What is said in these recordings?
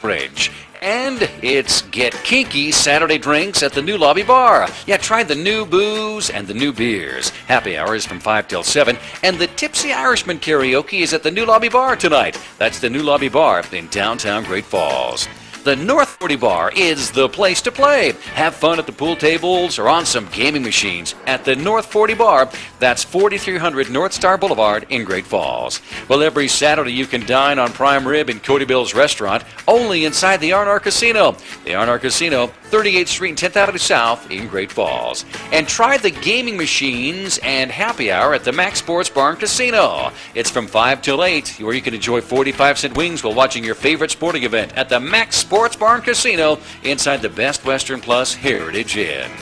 Bridge. And it's Get Kinky Saturday drinks at the new lobby bar. Yeah, try the new booze and the new beers. Happy hour is from 5 till 7, and the Tipsy Irishman karaoke is at the new lobby bar tonight. That's the new lobby bar in downtown Great Falls. The North 40 Bar is the place to play. Have fun at the pool tables or on some gaming machines at the North 40 Bar. That's 4300 North Star Boulevard in Great Falls. Well, every Saturday you can dine on prime rib in Cody Bill's restaurant, only inside the R&R Casino. The R&R Casino, 38th Street and 10th Avenue South in Great Falls. And try the gaming machines and happy hour at the Max Sports Bar and Casino. It's from 5 till 8, where you can enjoy 45-cent wings while watching your favorite sporting event at the Max Sports Bar and Casino inside the Best Western Plus Heritage Inn.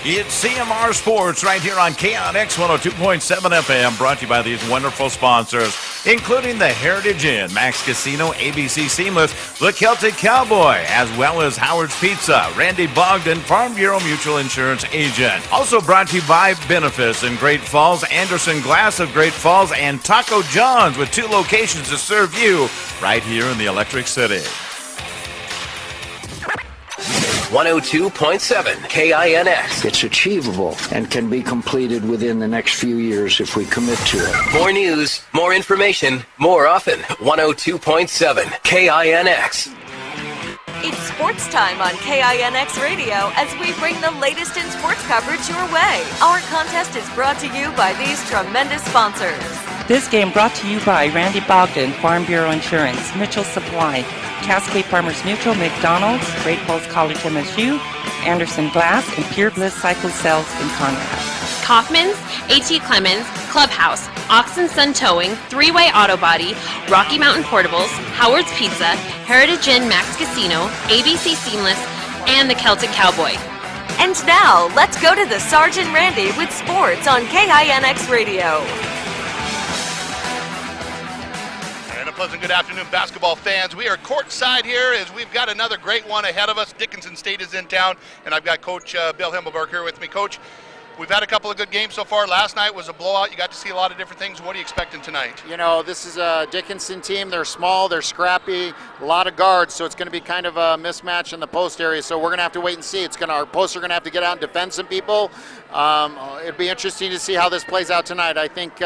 It's CMR Sports right here on KNX 102.7 FM, brought to you by these wonderful sponsors, including the Heritage Inn, Max Casino, ABC Seamless, the Celtic Cowboy, as well as Howard's Pizza, Randy Bogdan, Farm Bureau Mutual Insurance Agent. Also brought to you by Benefice in Great Falls, Anderson Glass of Great Falls, and Taco John's, with 2 locations to serve you right here in the Electric City. 102.7 KINX. It's achievable and can be completed within the next few years if we commit to it. More news, more information, more often. 102.7 KINX. It's sports time on KINX Radio as we bring the latest in sports coverage your way. Our contest is brought to you by these tremendous sponsors. This game brought to you by Randy Bogdan, Farm Bureau Insurance, Mitchell Supply, Cascade Farmers Mutual, McDonald's, Great Falls College MSU, Anderson Glass, and Pure Bliss Cycle Sales in Conrad. Kaufman's, A.T. Clemens, Clubhouse, Oxen Sun Towing, 3-Way Auto Body, Rocky Mountain Portables, Howard's Pizza, Heritage Inn Max Casino, ABC Seamless, and the Celtic Cowboy. And now, let's go to the Sergeant Randy with sports on KINX Radio. Pleasant good afternoon, basketball fans. We are courtside here as we've got another great one ahead of us. Dickinson State is in town, and I've got Coach Bill Himmelberg here with me. Coach, we've had a couple of good games so far. Last night was a blowout. You got to see a lot of different things. What are you expecting tonight? You know, this is a Dickinson team. They're small, they're scrappy, a lot of guards, so it's going to be kind of a mismatch in the post area. So we're going to have to wait and see. Our posts are going to have to get out and defend some people. It'd be interesting to see how this plays out tonight. I think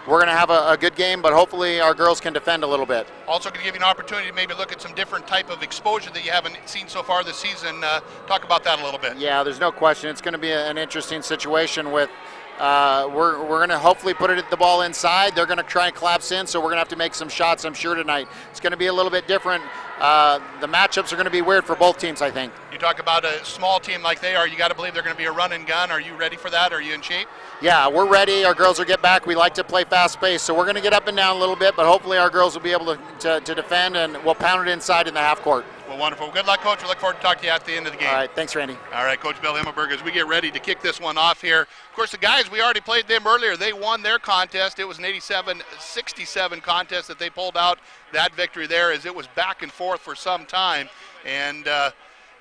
we're going to have a good game, but hopefully our girls can defend a little bit. Also going to give you an opportunity to maybe look at some different type of exposure that you haven't seen so far this season. Talk about that a little bit. Yeah, there's no question. It's going to be an interesting situation with we're going to hopefully put the ball inside. They're going to try and collapse in, so we're going to have to make some shots, I'm sure, tonight. It's going to be a little bit different. The matchups are going to be weird for both teams, I think. You talk about a small team like they are. You got to believe they're going to be a run and gun. Are you ready for that? Are you in shape? Yeah, we're ready. Our girls will get back. We like to play fast pace, so we're going to get up and down a little bit, but hopefully our girls will be able to defend, and we'll pound it inside in the half court. Well, wonderful. Good luck, Coach. We look forward to talking to you at the end of the game. All right. Thanks, Randy. All right, Coach Bill Himmelberg, as we get ready to kick this one off here. Of course, the guys, we already played them earlier. They won their contest. It was an 87-67 contest that they pulled out that victory there, as it was back and forth for some time. And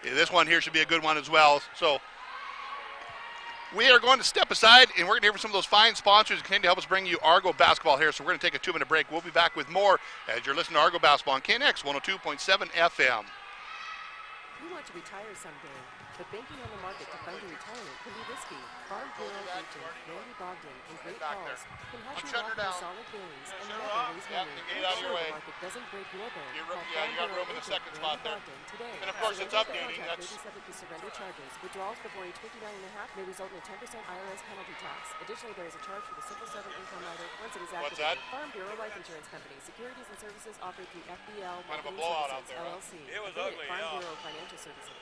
this one here should be a good one as well. So we are going to step aside, and we're going to hear from some of those fine sponsors who continue to help us bring you Argo basketball here. So we're going to take a 2-minute break. We'll be back with more as you're listening to Argo basketball on KNX 102.7 FM. You want to retire someday, but banking on the market to fund your retirement can be risky. Farm Bureau agent Randy Bogdan in Great Falls can help you lock in solid gains and never lose money. Make sure the market doesn't break your bank. You got room in the second spot there. And of course it's updating. That's subject to surrender charges. Withdrawals before age 59.5 may result in a 10% IRS penalty tax. Additionally, there is a charge for the Simple 7 income rider once it is activated. What's that? Farm Bureau Life Insurance Company. Securities and services offered through FBL Kind of a blowout out there. LLC. It was ugly, Farm Bureau Financial Services.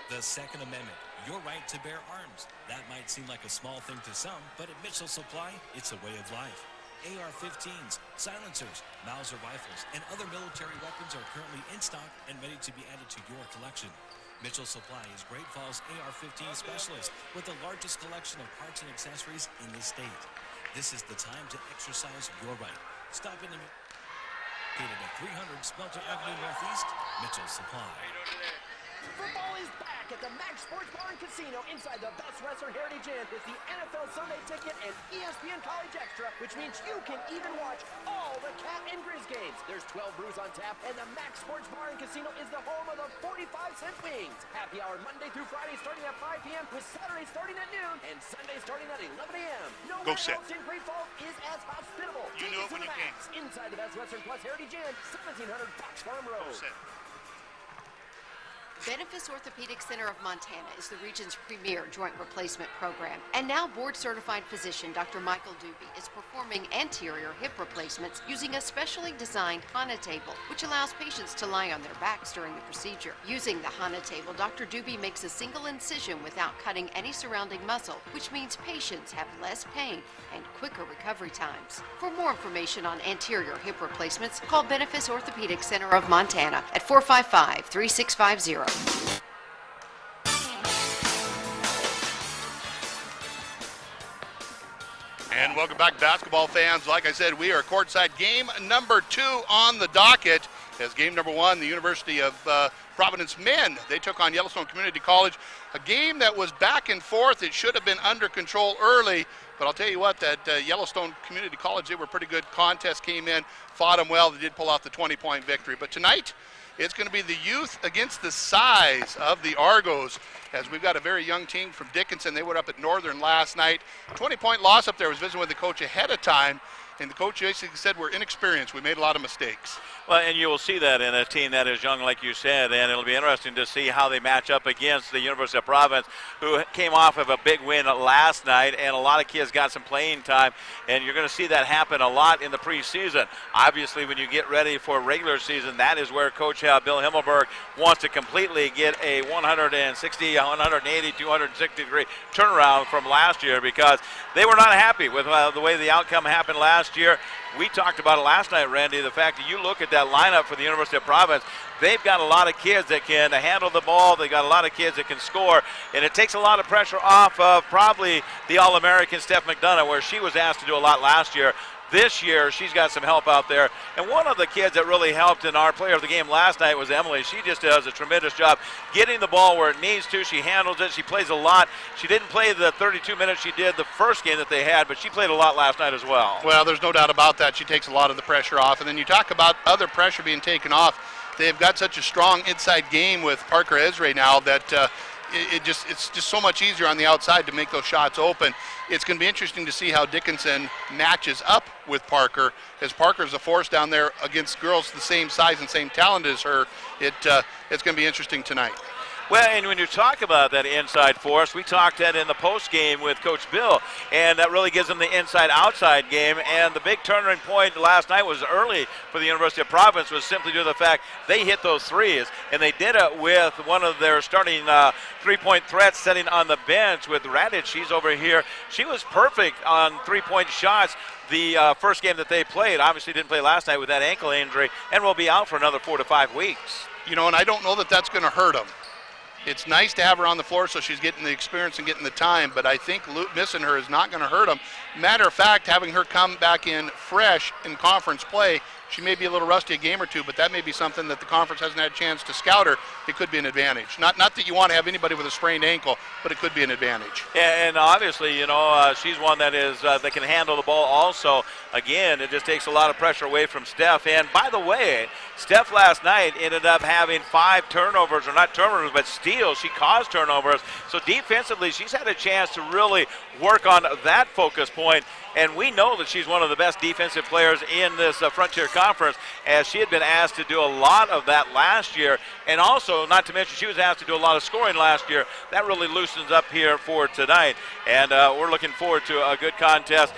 The Second Amendment, your right to bear arms. That might seem like a small thing to some, but at Mitchell Supply, it's a way of life. AR-15s, silencers, Mauser rifles, and other military weapons are currently in stock and ready to be added to your collection. Mitchell Supply is Great Falls AR-15 specialist with the largest collection of parts and accessories in the state. This is the time to exercise your right. Stop in located at 300 Smelter Avenue Northeast, Mitchell Supply. Football is back at the Max Sports Bar and Casino inside the Best Western Heritage Inn with the NFL Sunday Ticket and ESPN College Extra, which means you can even watch all the Cat and Grizz games. There's 12 brews on tap, and the Max Sports Bar and Casino is the home of the 45-cent wings. Happy hour Monday through Friday starting at 5 p.m. with Saturday starting at noon and Sunday starting at 11 a.m. Nowhere else in Great Falls is as hospitable. You knew it when you came. Inside the Best Western Plus Heritage Inn, 1700 Fox Farm Road. Benefis Orthopedic Center of Montana is the region's premier joint replacement program. And now board-certified physician Dr. Michael Doobie is performing anterior hip replacements using a specially designed HANA table, which allows patients to lie on their backs during the procedure. Using the HANA table, Dr. Doobie makes a single incision without cutting any surrounding muscle, which means patients have less pain and quicker recovery times. For more information on anterior hip replacements, call Benefis Orthopedic Center of Montana at 455-3650. And welcome back, basketball fans. Like I said, we are courtside game number 2 on the docket. As game number 1, the University of Providence men, they took on Yellowstone Community College. A game that was back and forth. It should have been under control early, but I'll tell you what, that Yellowstone Community College, they were pretty good. Contest came in, fought them well. They did pull out the 20-point victory. But tonight, it's going to be the youth against the size of the Argos, as we've got a very young team from Dickinson. They were up at Northern last night. 20-point loss up there. I was visiting with the coach ahead of time, and the coach basically said we're inexperienced. We made a lot of mistakes. Well, and you will see that in a team that is young, like you said, and it'll be interesting to see how they match up against the University of Providence, who came off of a big win last night, and a lot of kids got some playing time, and you're going to see that happen a lot in the preseason. Obviously, when you get ready for regular season, that is where Coach Bill Himmelberg wants to completely get a 160, 180, 260-degree turnaround from last year, because they were not happy with the way the outcome happened last year. We talked about it last night, Randy, the fact that you look at that lineup for the University of Providence, they've got a lot of kids that can handle the ball. They've got a lot of kids that can score, and it takes a lot of pressure off of probably the All-American Steph McDonough, where she was asked to do a lot last year. This year, she's got some help out there. And one of the kids that really helped in our player of the game last night was Emily. She just does a tremendous job getting the ball where it needs to. She handles it. She plays a lot. She didn't play the 32 minutes she did the first game that they had, but she played a lot last night as well. Well, there's no doubt about that. She takes a lot of the pressure off. And then you talk about other pressure being taken off. They've got such a strong inside game with Parker Ezra now that it's just so much easier on the outside to make those shots open. It's going to be interesting to see how Dickinson matches up with Parker, as Parker's a force down there against girls the same size and same talent as her. It's going to be interesting tonight. Well, and when you talk about that inside force, we talked that in the post game with Coach Bill, and that really gives them the inside-outside game. And the big turning point last night was early for the University of Providence was simply due to the fact they hit those threes, and they did it with one of their starting three-point threats sitting on the bench with Radic. She's over here. She was perfect on three-point shots the first game that they played. Obviously didn't play last night with that ankle injury, and will be out for another 4 to 5 weeks. You know, and I don't know that that's going to hurt them. It's nice to have her on the floor so she's getting the experience and getting the time, but I think missing her is not going to hurt them. Matter of fact, having her come back in fresh in conference play, she may be a little rusty a game or two, but that may be something that the conference hasn't had a chance to scout her. It could be an advantage. Not that you want to have anybody with a sprained ankle, but it could be an advantage. And obviously, you know, she's one that is that can handle the ball also. Again, it just takes a lot of pressure away from Steph. And by the way, Steph last night ended up having 5 turnovers, or not turnovers, but steals. She caused turnovers. So defensively, she's had a chance to really work on that focus point. And we know that she's one of the best defensive players in this Frontier Conference, as she had been asked to do a lot of that last year. And also, not to mention, she was asked to do a lot of scoring last year. That really loosens up here for tonight. And we're looking forward to a good contest.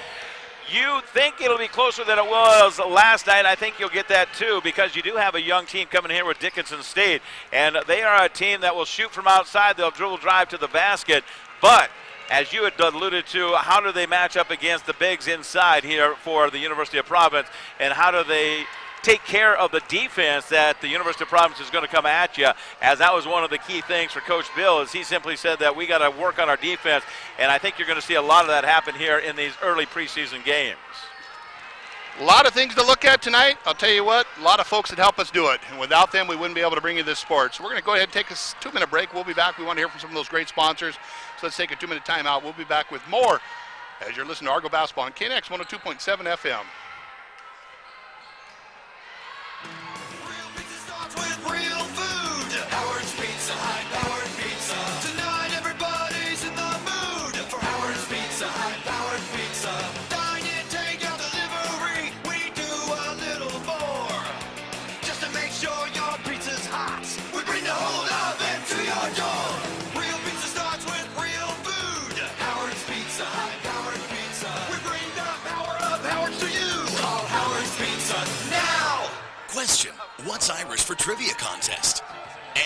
You think it'll be closer than it was last night. I think you'll get that too, because you do have a young team coming here with Dickinson State. And they are a team that will shoot from outside. They'll dribble drive to the basket. But as you had alluded to, how do they match up against the bigs inside here for the University of Providence, and how do they take care of the defense that the University of Providence is going to come at you? As that was one of the key things for Coach Bill, is he simply said that we got to work on our defense, and I think you're going to see a lot of that happen here in these early preseason games. A lot of things to look at tonight. I'll tell you what, a lot of folks that help us do it. And without them, we wouldn't be able to bring you this sport. So we're going to go ahead and take a 2-minute break. We'll be back. We want to hear from some of those great sponsors. So let's take a 2-minute timeout. We'll be back with more as you're listening to Argo Basketball on KNX 102.7 FM. Real pizza starts with real food. Howard's Pizza, high-powered pizza. Tonight everybody's in the mood for Howard's Pizza, high-powered pizza. Dine in, take out, delivery. We do a little more just to make sure your pizza's hot. We bring the whole oven to your door. Real pizza starts with real food. Howard's Pizza, high-powered pizza. We bring the power of Howard's to you. Call Howard's Pizza now. Question, what's Irish for trivia contest?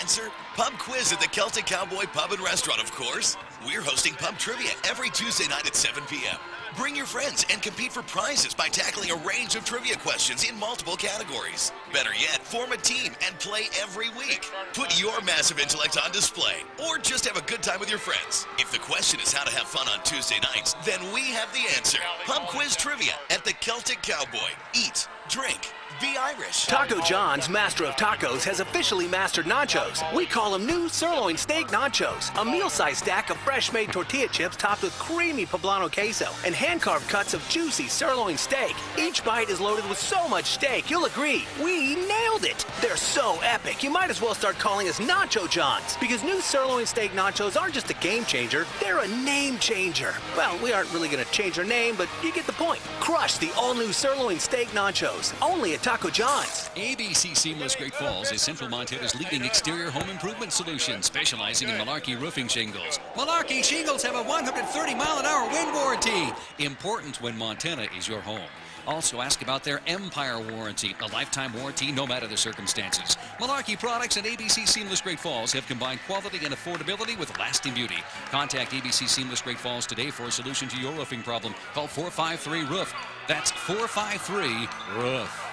Answer, pub quiz at the Celtic Cowboy Pub and Restaurant, of course. We're hosting pub trivia every Tuesday night at 7 p.m. Bring your friends and compete for prizes by tackling a range of trivia questions in multiple categories. Better yet, form a team and play every week. Put your massive intellect on display, or just have a good time with your friends. If the question is how to have fun on Tuesday nights, then we have the answer. Pub quiz trivia at the Celtic Cowboy. Eat, drink, be Irish. Taco John's Master of Tacos has officially mastered nachos. We call them new sirloin steak nachos. A meal-sized stack of fresh-made tortilla chips topped with creamy poblano queso and hand-carved cuts of juicy sirloin steak. Each bite is loaded with so much steak, you'll agree, we nailed it. They're so epic, you might as well start calling us Nacho Johns, because new sirloin steak nachos aren't just a game changer, they're a name changer. Well, we aren't really going to change our name, but you get the point. Crush the all-new sirloin steak nachos, only at Taco John's. ABC Seamless Great Falls is Central Montana's leading exterior home improvement solution, specializing in Malarkey roofing shingles. Malarkey shingles have a 130-mile-an-hour wind warranty. Important when Montana is your home. Also ask about their Empire warranty, a lifetime warranty no matter the circumstances. Malarkey Products and ABC Seamless Great Falls have combined quality and affordability with lasting beauty. Contact ABC Seamless Great Falls today for a solution to your roofing problem. Call 453-ROOF. That's 453-ROOF.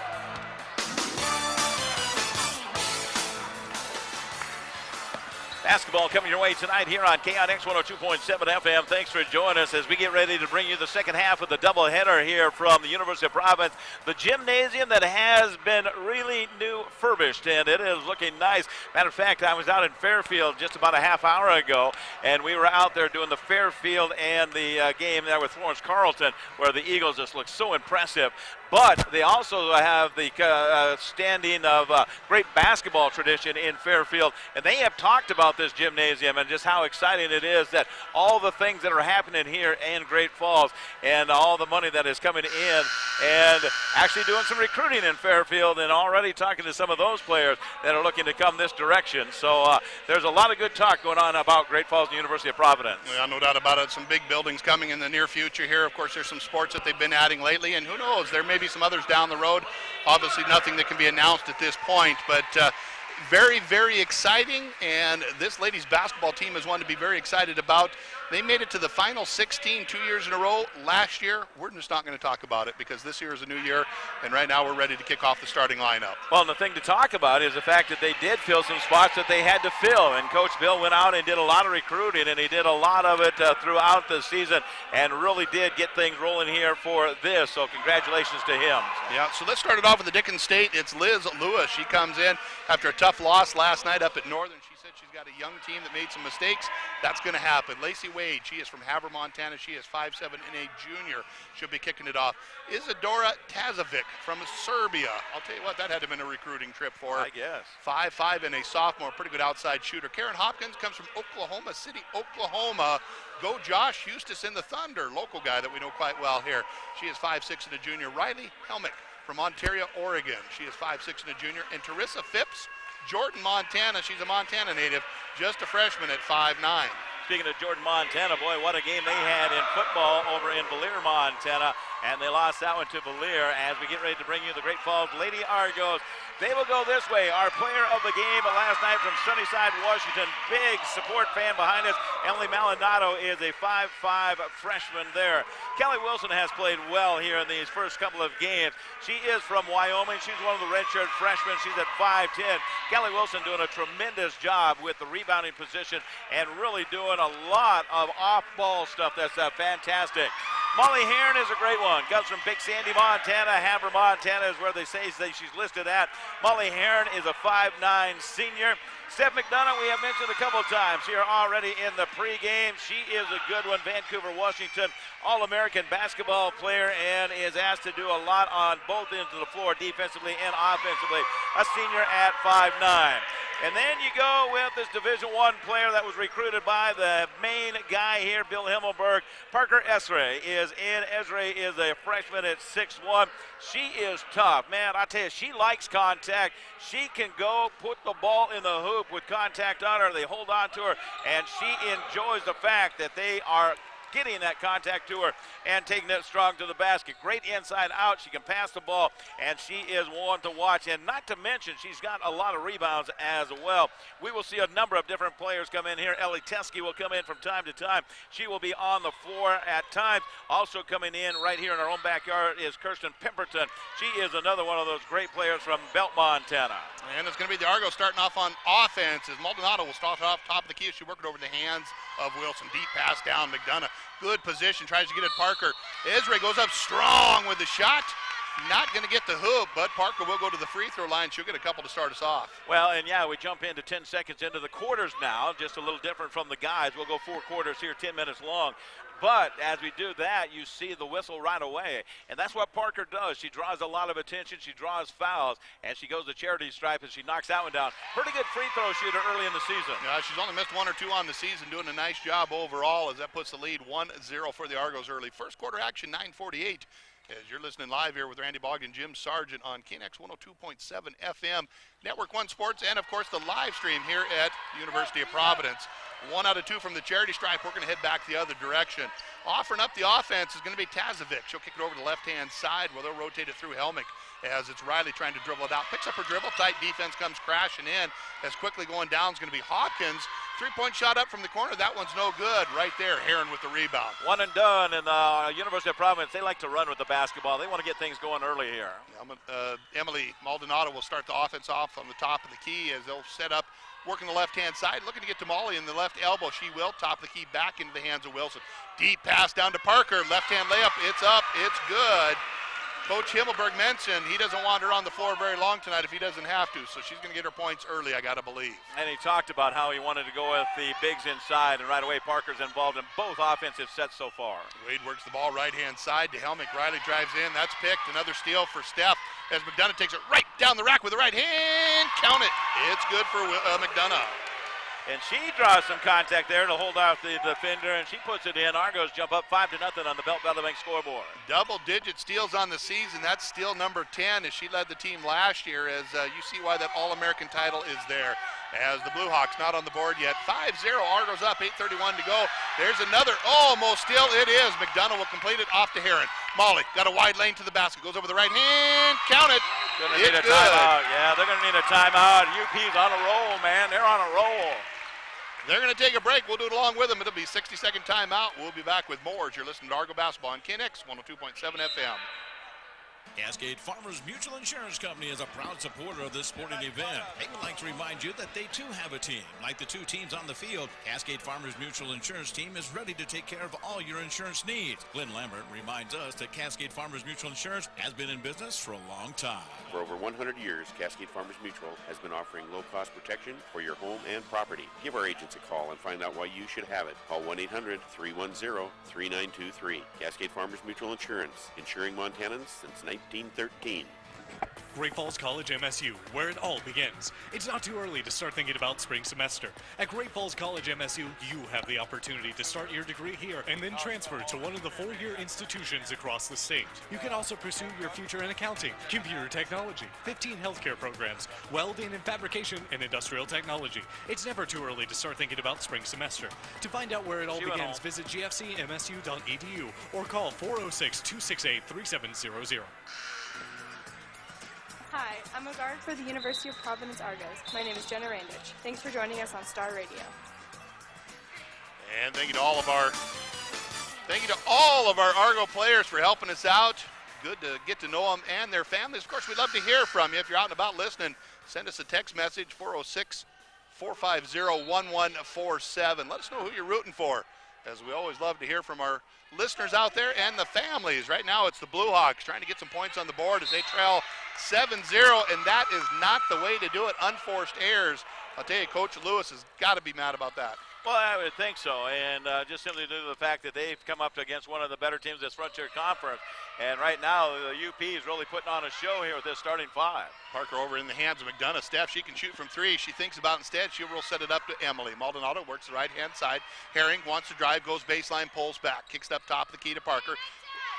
Basketball coming your way tonight here on KNX 102.7 FM. Thanks for joining us as we get ready to bring you the second half of the doubleheader here from the University of Providence. The gymnasium that has been really new furbished, and it is looking nice. Matter of fact, I was out in Fairfield just about a half hour ago, and we were out there doing the Fairfield and the game there with Florence Carlton, where the Eagles just look so impressive. But they also have the standing of great basketball tradition in Fairfield, and they have talked about this gymnasium and just how exciting it is that all the things that are happening here in Great Falls and all the money that is coming in, and actually doing some recruiting in Fairfield and already talking to some of those players that are looking to come this direction. So there's a lot of good talk going on about Great Falls and the University of Providence. Yeah, no doubt about it. Some big buildings coming in the near future here. Of course, there's some sports that they've been adding lately, and who knows, there may be some others down the road. Obviously nothing that can be announced at this point, but very, very exciting, and this ladies basketball team is one to be very excited about. They made it to the Final 16 2 years in a row. Last year, we're just not going to talk about it because this year is a new year, and right now we're ready to kick off the starting lineup. Well, and the thing to talk about is the fact that they did fill some spots that they had to fill, and Coach Bill went out and did a lot of recruiting, and he did a lot of it throughout the season and really did get things rolling here for this, so congratulations to him. Yeah, so let's start it off with the Dickinson State. It's Liz Lewis. She comes in after a tough loss last night up at Northern. She said she's got a young team that made some mistakes. That's going to happen. Lacey Wade, she is from Havre, Montana. She is 5'7" and a junior. She'll be kicking it off. Isadora Tazovic from Serbia. I'll tell you what, that had to have been a recruiting trip for her. I guess. 5'5" and a sophomore, pretty good outside shooter. Karen Hopkins comes from Oklahoma City, Oklahoma. Go Josh Eustace in the Thunder, local guy that we know quite well here. She is 5'6" and a junior. Riley Helmick from Ontario, Oregon. She is 5'6" and a junior. And Teresa Phipps, Jordan, Montana. She's a Montana native, just a freshman at 5'9". Speaking of Jordan, Montana, boy, what a game they had in football over in Valier, Montana, and they lost that one to Valier. As we get ready to bring you the Great Falls Lady Argos, they will go this way. Our player of the game last night from Sunnyside, Washington, big support fan behind us. Emily Maldonado is a 5'5" freshman there. Kelly Wilson has played well here in these first couple of games. She is from Wyoming. She's one of the redshirt freshmen. She's at 5'10". Kelly Wilson doing a tremendous job with the rebounding position and really doing a lot of off-ball stuff. That's fantastic. Molly Heron is a great one. Comes from Big Sandy, Montana. Hammer, Montana is where they say she's listed at. Molly Heron is a 5'9" senior. Steph McDonough, we have mentioned a couple times here already in the pregame. She is a good one. Vancouver, Washington, All-American basketball player, and is asked to do a lot on both ends of the floor, defensively and offensively. A senior at 5'9". And then you go with this Division I player that was recruited by the main guy here, Bill Himmelberg. Parker Esre is in. Esre is a freshman at 6'1". She is tough. Man, I tell you, she likes contact. She can go put the ball in the hoop with contact on her. They hold on to her, and she enjoys the fact that they are getting that contact to her and taking it strong to the basket. Great inside out. She can pass the ball, and she is one to watch. And not to mention, she's got a lot of rebounds as well. We will see a number of different players come in here. Ellie Teskey will come in from time to time. She will be on the floor at times. Also coming in right here in our own backyard is Kirsten Pemberton. She is another one of those great players from Belt, Montana. And it's going to be the Argos starting off on offense as Maldonado will start off top of the key as she worked over the hands of Wilson. Deep pass down, McDonough. Good position, tries to get it Parker. Esre goes up strong with the shot. Not going to get the hoop, but Parker will go to the free throw line. She'll get a couple to start us off. Well, and yeah, we jump into 10 seconds into the quarters now, just a little different from the guys. We'll go 4 quarters here, 10 minutes long. But as we do that, you see the whistle right away. And that's what Parker does. She draws a lot of attention. She draws fouls. And she goes to charity stripe and she knocks that one down. Pretty good free throw shooter early in the season. Yeah, she's only missed 1 or 2 on the season, doing a nice job overall as that puts the lead 1-0 for the Argos early. First quarter action, 9:48. As you're listening live here with Randy Bogdan, Jim Sargent on KNX 102.7 FM, Network 1 Sports, and of course the live stream here at University of Providence. 1 out of 2 from the charity stripe. We're going to head back the other direction. Offering up the offense is going to be Tazovic. She'll kick it over to the left-hand side where they'll rotate it through Helmick as it's Riley trying to dribble it out. Picks up her dribble. Tight defense comes crashing in. As quickly going down is going to be Hawkins. 3-point shot up from the corner. That one's no good. Right there, Heron with the rebound. One and done. And the University of Providence, they like to run with the basketball. They want to get things going early here. Emily Maldonado will start the offense off on the top of the key as they'll set up, working the left-hand side, looking to get to Molly in the left elbow. She will top the key back into the hands of Wilson. Deep pass down to Parker. Left-hand layup. It's up. It's good. Coach Himmelberg mentioned he doesn't want her on the floor very long tonight if he doesn't have to, so she's going to get her points early, I got to believe. And he talked about how he wanted to go with the bigs inside, and right away Parker's involved in both offensive sets so far. Wade works the ball right-hand side to Helmick. Riley drives in. That's picked. Another steal for Steph as McDonough takes it right down the rack with the right hand. Count it. It's good for McDonough. And she draws some contact there to hold off the defender, and she puts it in. Argos jump up 5-0 on the Belt Bank scoreboard. Double-digit steals on the season. That's steal number 10 as she led the team last year, as you see why that All-American title is there. As the Blue Hawks not on the board yet. 5-0, Argos up, 8:31 to go. There's another almost steal. It is. McDonough will complete it off to Heron. Molly got a wide lane to the basket. Goes over the right hand. Count it. Gonna need a timeout. Yeah, they're going to need a timeout. UP's on a roll, man. They're on a roll. They're going to take a break. We'll do it along with them. It'll be 60-second timeout. We'll be back with more as you're listening to Argo Basketball on KNX 102.7 FM. Cascade Farmers Mutual Insurance Company is a proud supporter of this sporting event. They would like to remind you that they too have a team. Like the 2 teams on the field, Cascade Farmers Mutual Insurance Team is ready to take care of all your insurance needs. Glenn Lambert reminds us that Cascade Farmers Mutual Insurance has been in business for a long time. For over 100 years, Cascade Farmers Mutual has been offering low-cost protection for your home and property. Give our agents a call and find out why you should have it. Call 1-800-310-3923. Cascade Farmers Mutual Insurance, insuring Montanans since 1913. Great Falls College MSU, where it all begins. It's not too early to start thinking about spring semester. At Great Falls College MSU, you have the opportunity to start your degree here and then transfer to one of the 4-year institutions across the state. You can also pursue your future in accounting, computer technology, 15 healthcare programs, welding and fabrication, and industrial technology. It's never too early to start thinking about spring semester. To find out where it all begins, visit gfcmsu.edu or call 406-268-3700. Hi, I'm a guard for the University of Providence Argos. My name is Jenna Randich. Thanks for joining us on Star Radio. And thank you to all of our Argo players for helping us out. Good to get to know them and their families. Of course, we'd love to hear from you. If you're out and about listening, send us a text message, 406-450-1147. Let us know who you're rooting for as we always love to hear from our listeners out there and the families. Right now it's the Blue Hawks trying to get some points on the board as they trail 7-0, and that is not the way to do it. Unforced errors. I'll tell you, Coach Lewis has got to be mad about that. Well, I would think so, and just simply due to the fact that they've come up against one of the better teams in this Frontier Conference, and right now the UP is really putting on a show here with this starting five. Parker over in the hands of McDonough. Steph, she can shoot from three. She thinks about it instead. She will set it up to Emily. Maldonado works the right-hand side. Herring wants to drive, goes baseline, pulls back, kicks it up top of the key to Parker.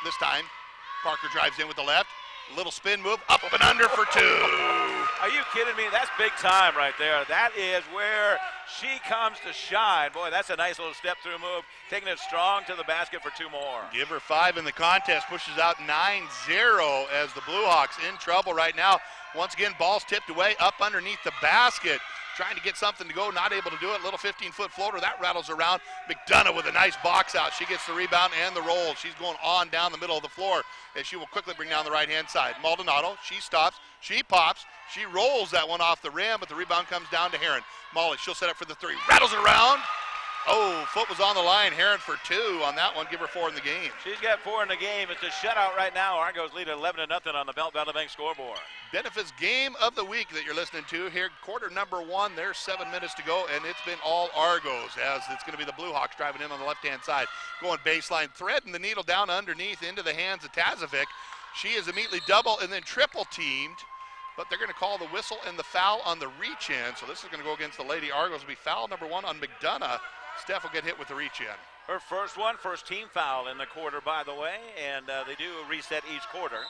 This time, Parker drives in with the left. A little spin move, up and under for two. Are you kidding me? That's big time right there. That is where she comes to shine. Boy, that's a nice little step-through move, taking it strong to the basket for two more. Give her 5 in the contest, pushes out 9-0 as the Blue Hawks in trouble right now. Once again, ball's tipped away up underneath the basket. Trying to get something to go, not able to do it. Little 15-foot floater, that rattles around. McDonough with a nice box out. She gets the rebound and the roll. She's going on down the middle of the floor as she will quickly bring down the right-hand side. Maldonado, she stops, she pops, she rolls that one off the rim, but the rebound comes down to Heron. Molly, she'll set up for the three. Rattles it around. Oh, foot was on the line. Heron for 2 on that one. Give her 4 in the game. She's got 4 in the game. It's a shutout right now. Argos lead 11-0 on the Belt Bank scoreboard. Benefits game of the week that you're listening to here. Quarter number 1. There's 7 minutes to go, and it's been all Argos as it's going to be the Blue Hawks driving in on the left-hand side. Going baseline, threading the needle down underneath into the hands of Tazovic. She is immediately double and then triple teamed, but they're going to call the whistle and the foul on the reach-in. So this is going to go against the Lady Argos. It'll be foul number 1 on McDonough. Steph will get hit with the reach-in. Her first team foul in the quarter, by the way, and they do reset each quarter.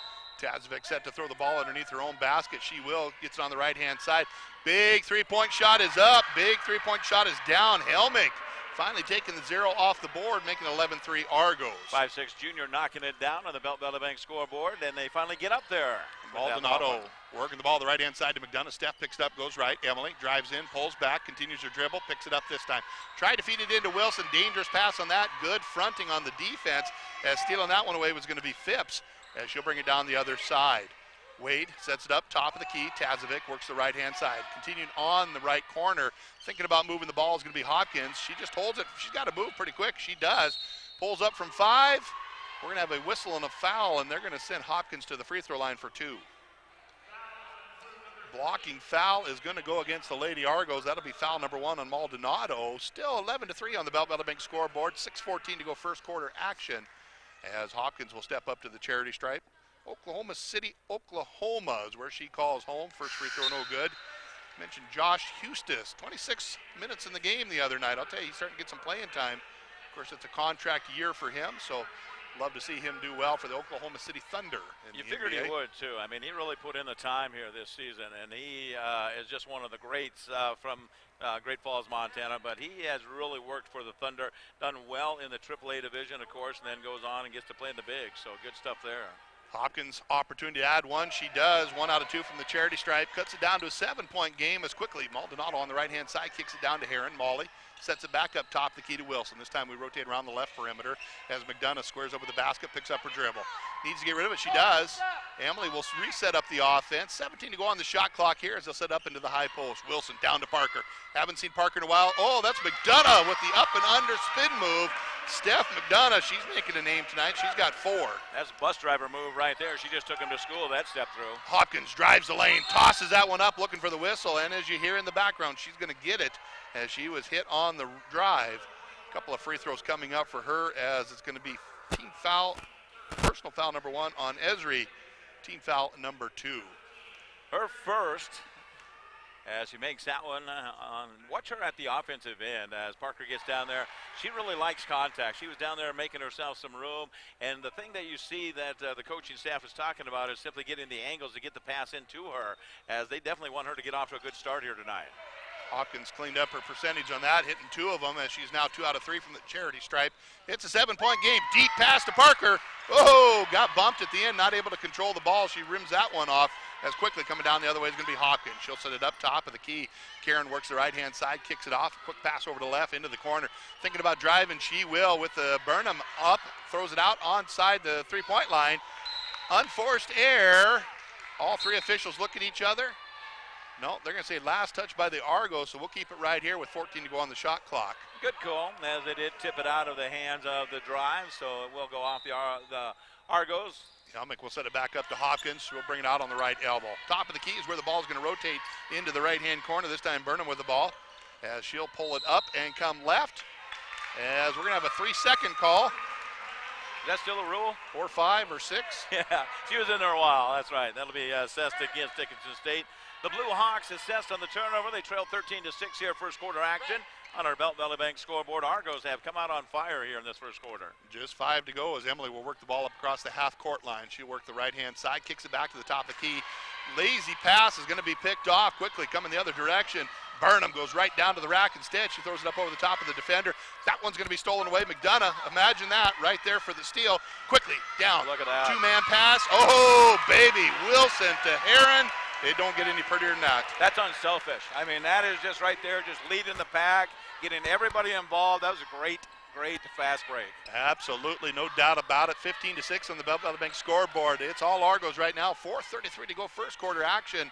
Tazovic set to throw the ball underneath her own basket. She will. Gets it on the right-hand side. Big three-point shot is up. Big three-point shot is down. Helmick finally taking the 0 off the board, making 11-3 Argos. 5'6" junior knocking it down on the Belt Bank scoreboard, and they finally get up there. Maldonado working the ball the right-hand side to McDonough. Steph picks it up, goes right. Emily drives in, pulls back, continues her dribble, picks it up this time. Tried to feed it into Wilson. Dangerous pass on that. Good fronting on the defense, as stealing that one away was going to be Phipps, as she'll bring it down the other side. Wade sets it up, top of the key. Tazovic works the right-hand side. Continuing on the right corner, thinking about moving the ball is going to be Hopkins. She just holds it. She's got to move pretty quick. She does. Pulls up from 5. We're going to have a whistle and a foul, and they're going to send Hopkins to the free throw line for 2. Blocking foul is going to go against the Lady Argos. That'll be foul number 1 on Maldonado. Still 11-3 on the Belt Bank scoreboard. 6:14 to go first quarter action, as Hopkins will step up to the charity stripe. Oklahoma City, Oklahoma is where she calls home. First free throw, no good. Mentioned Josh Hustis, 26 minutes in the game the other night. I'll tell you, he's starting to get some playing time. Of course, it's a contract year for him, so love to see him do well for the Oklahoma City Thunder. You figured he would, too. I mean, he really put in the time here this season, and he is just one of the greats from Great Falls, Montana, but he has really worked for the Thunder, done well in the AAA division, of course, and then goes on and gets to play in the big, so good stuff there. Hopkins opportunity to add 1. She does. 1 out of 2 from the charity stripe. Cuts it down to a 7-point game as quickly. Maldonado on the right-hand side kicks it down to Heron. Molly sets it back up top, the key to Wilson. This time we rotate around the left perimeter as McDonough squares over the basket, picks up her dribble. Needs to get rid of it. She does. Emily will reset up the offense. 17 to go on the shot clock here as they'll set up into the high post. Wilson down to Parker. Haven't seen Parker in a while. Oh, that's McDonough with the up and under spin move. Steph McDonough, she's making a name tonight. She's got 4. That's a bus driver move right there. She just took him to school, that step through. Hopkins drives the lane, tosses that one up, looking for the whistle, and as you hear in the background, she's going to get it as she was hit on the drive. A couple of free throws coming up for her, as it's going to be team foul, personal foul number 1 on Esri, team foul number 2. Her first, as she makes that one. Watch her at the offensive end as Parker gets down there. She really likes contact. She was down there making herself some room, and the thing that you see that the coaching staff is talking about is simply getting the angles to get the pass into her, as they definitely want her to get off to a good start here tonight. Hopkins cleaned up her percentage on that, hitting 2 of them, as she's now 2 out of 3 from the charity stripe. It's a 7-point game. Deep pass to Parker. Oh, got bumped at the end, not able to control the ball. She rims that one off. As quickly coming down the other way is going to be Hopkins. She'll set it up top of the key. Karen works the right-hand side, kicks it off. Quick pass over to the left into the corner. Thinking about driving, she will with the Burnham up. Throws it out onside the three-point line. Unforced error. All 3 officials look at each other. No, they're going to say last touch by the Argos, so we'll keep it right here with 14 to go on the shot clock. Good call, as they did tip it out of the hands of the Drive, so it will go off the Argos. Helmick will set it back up to Hopkins. We'll bring it out on the right elbow. Top of the key is where the ball is going to rotate into the right-hand corner. This time Burnham with the ball as she'll pull it up and come left. As we're going to have a 3-second call. Is that still a rule? 4, 5, or 6? Yeah, she was in there a while. That's right. That'll be assessed against Dickinson State. The Blue Hawks assessed on the turnover. They trail 13-6 here, first quarter action. On our Belt Valley Bank scoreboard, Argos have come out on fire here in this first quarter. Just 5 to go as Emily will work the ball up across the half-court line. She'll work the right-hand side, kicks it back to the top of the key. Lazy pass is going to be picked off quickly, coming the other direction. Burnham goes right down to the rack instead. She throws it up over the top of the defender. That one's going to be stolen away. McDonough, imagine that, right there for the steal. Quickly, down. Look at that. Two-man pass. Oh, baby. Wilson to Heron. It don't get any prettier than that. That's unselfish. I mean, that is just right there, just leading the pack, getting everybody involved. That was a great fast break. Absolutely, no doubt about it. 15-6 on the Belt Valley Bank scoreboard. It's all Argos right now. 4:33 to go, first quarter action.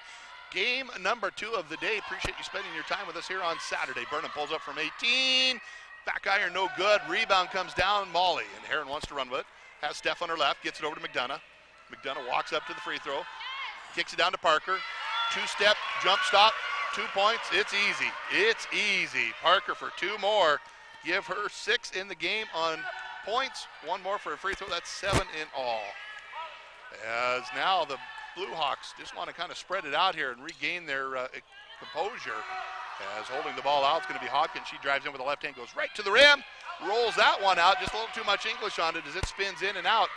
Game number 2 of the day. Appreciate you spending your time with us here on Saturday. Burnham pulls up from 18. Back iron, no good. Rebound comes down, Molly. And Heron wants to run with it. Has Steph on her left, gets it over to McDonough. McDonough walks up to the free throw. Kicks it down to Parker. 2-step, jump stop, 2 points. It's easy. It's easy. Parker for 2 more. Give her 6 in the game on points. 1 more for a free throw. That's 7 in all. As now the Blue Hawks just want to kind of spread it out here and regain their composure. As holding the ball out, it's going to be Hopkins. She drives in with the left hand, goes right to the rim, rolls that one out. Just a little too much English on it as it spins in and out.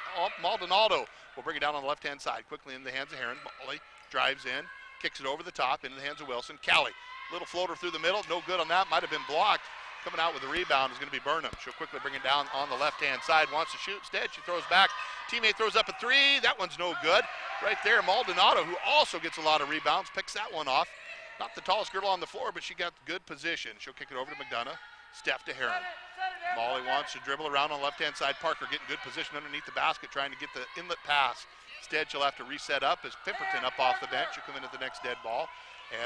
Maldonado will bring it down on the left-hand side, quickly in the hands of Heron. Molly drives in, kicks it over the top, into the hands of Wilson. Callie, little floater through the middle, no good on that, might have been blocked. Coming out with the rebound is going to be Burnham. She'll quickly bring it down on the left-hand side, wants to shoot. Instead, she throws back. Teammate throws up a 3. That one's no good. Right there, Maldonado, who also gets a lot of rebounds, picks that one off. Not the tallest girl on the floor, but she got good position. She'll kick it over to McDonough. Steph to Heron. Molly wants to dribble around on the left-hand side. Parker getting good position underneath the basket, trying to get the inlet pass. Instead, she'll have to reset up as Pemberton up off the bench. She'll come into the next dead ball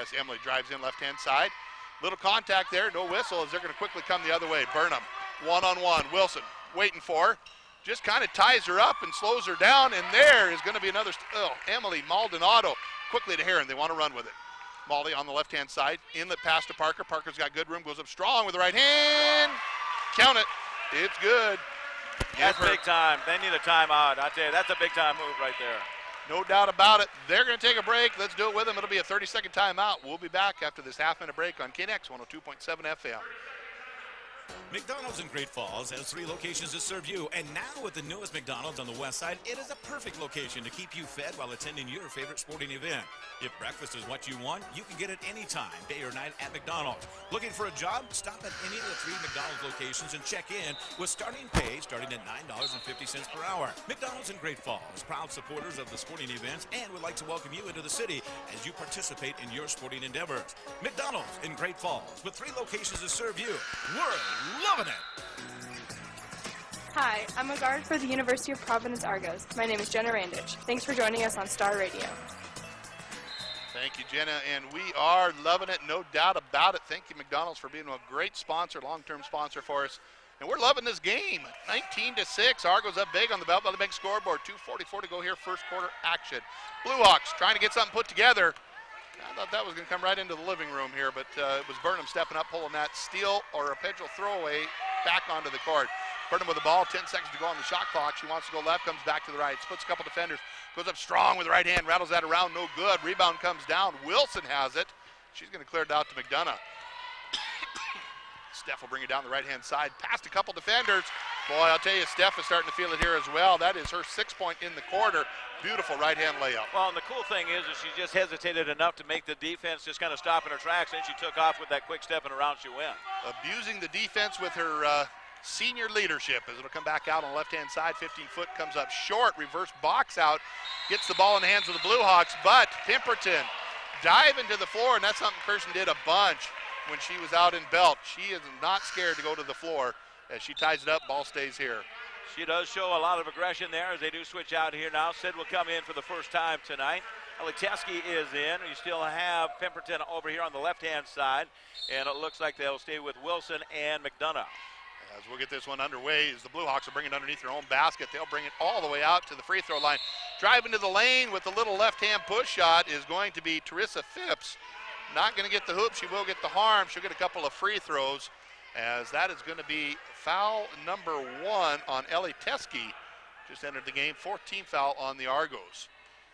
as Emily drives in left-hand side. Little contact there, no whistle, as they're going to quickly come the other way. Burnham, one-on-one. Wilson waiting for her. Just kind of ties her up and slows her down, and there is going to be another, Emily Maldonado. Quickly to Heron, they want to run with it. Molly on the left-hand side, inlet pass to Parker. Parker's got good room, goes up strong with the right hand. Count it, it's good. That's big time. They need a timeout. I tell you, that's a big time move right there. No doubt about it. They're going to take a break. Let's do it with them. It'll be a 30-second timeout. We'll be back after this half-minute break on KNX 102.7 FM. McDonald's in Great Falls has 3 locations to serve you, and now with the newest McDonald's on the west side, it is a perfect location to keep you fed while attending your favorite sporting event. If breakfast is what you want, you can get it anytime, day or night at McDonald's. Looking for a job? Stop at any of the 3 McDonald's locations and check in with starting pay starting at $9.50 per hour. McDonald's in Great Falls, proud supporters of the sporting events, and would like to welcome you into the city as you participate in your sporting endeavors. McDonald's in Great Falls with 3 locations to serve you. We're loving it. Hi, I'm a guard for the University of Providence Argos. My name is Jenna Randich. Thanks for joining us on Star Radio. Thank you, Jenna, and we are loving it, no doubt about it. Thank you, McDonald's, for being a great sponsor, long-term sponsor for us. And we're loving this game. 19-6, Argos up big on the Belt Valley Bank scoreboard. 2:44 to go here, first quarter action. Blue Hawks trying to get something put together. I thought that was going to come right into the living room here, but it was Burnham stepping up, pulling that steal or a Pedro throwaway back onto the court. Burnham with the ball, 10 seconds to go on the shot clock. She wants to go left, comes back to the right, splits a couple defenders, goes up strong with the right hand, rattles that around, no good. Rebound comes down. Wilson has it. She's going to clear it out to McDonough. Steph will bring it down the right-hand side, past a couple defenders. Boy, I'll tell you, Steph is starting to feel it here as well. That is her 6th point in the quarter. Beautiful right-hand layup. Well, and the cool thing is that she just hesitated enough to make the defense just kind of stop in her tracks, and she took off with that quick step and around she went. Abusing the defense with her senior leadership as it'll come back out on the left-hand side. 15-foot comes up short, reverse box out, gets the ball in the hands of the Blue Hawks, but Pemberton diving to the floor, and that's something Kirsten did a bunch when she was out in Belt. She is not scared to go to the floor. As she ties it up, ball stays here. She does show a lot of aggression there as they do switch out here now. Sid will come in for the first time tonight. Eliteski is in. You still have Pemberton over here on the left-hand side, and it looks like they'll stay with Wilson and McDonough. As we'll get this one underway, as the Blue Hawks will bring it underneath their own basket. They'll bring it all the way out to the free throw line. Driving to the lane with a little left-hand push shot is going to be Teresa Phipps. Not going to get the hoop. She will get the harm. She'll get a couple of free throws, as that is going to be foul number 1 on Eliteski. Just entered the game. 14th foul on the Argos.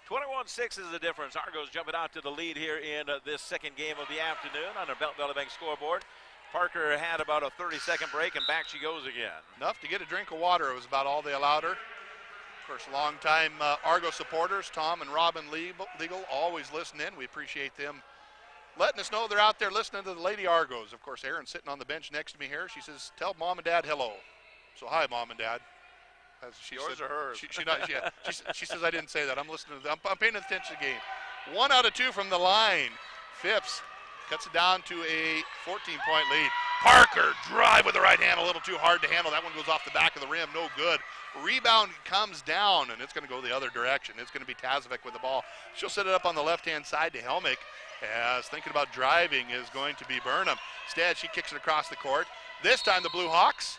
21-6 is the difference. Argos jumping out to the lead here in this second game of the afternoon on their Belt Valley Bank scoreboard. Parker had about a 30-second break, and back she goes again. Enough to get a drink of water. It was about all they allowed her. Of course, longtime Argo supporters, Tom and Robin Legal, always listen in. We appreciate them letting us know they're out there listening to the Lady Argos. Of course, Erin's sitting on the bench next to me here. She says, tell Mom and Dad hello. So hi, Mom and Dad. As she Yours said, or hers? She says, I didn't say that. I'm listening to them. I'm paying attention to the game. 1 out of 2 from the line. Phipps cuts it down to a 14-point lead. Parker, drive with the right hand, a little too hard to handle. That one goes off the back of the rim, no good. Rebound comes down, and it's going to go the other direction. It's going to be Tazovic with the ball. She'll set it up on the left-hand side to Helmick, as thinking about driving is going to be Burnham. Instead, she kicks it across the court. This time the Blue Hawks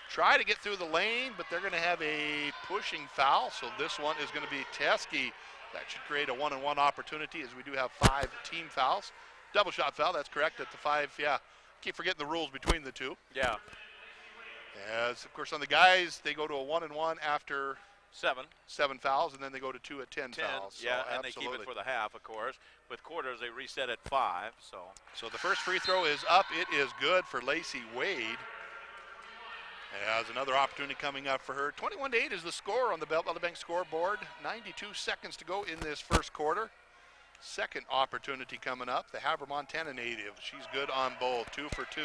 try to get through the lane, but they're going to have a pushing foul, so this one is going to be Teske. That should create a 1-on-1 opportunity, as we do have 5 team fouls. Double shot foul, that's correct, at the 5, yeah. Keep forgetting the rules between the two. Yeah. As, of course, on the guys, they go to a 1-and-1 after 7 fouls, and then they go to 2 at 10 fouls. Yeah, so and they keep it for the half, of course. With quarters, they reset at 5. So the first free throw is up. It is good for Lacey Wade. As another opportunity coming up for her. 21-8 is the score on the Belt Valley Bank scoreboard. 92 seconds to go in this first quarter. Second opportunity coming up. The Havre, Montana native. She's good on both. 2 for 2.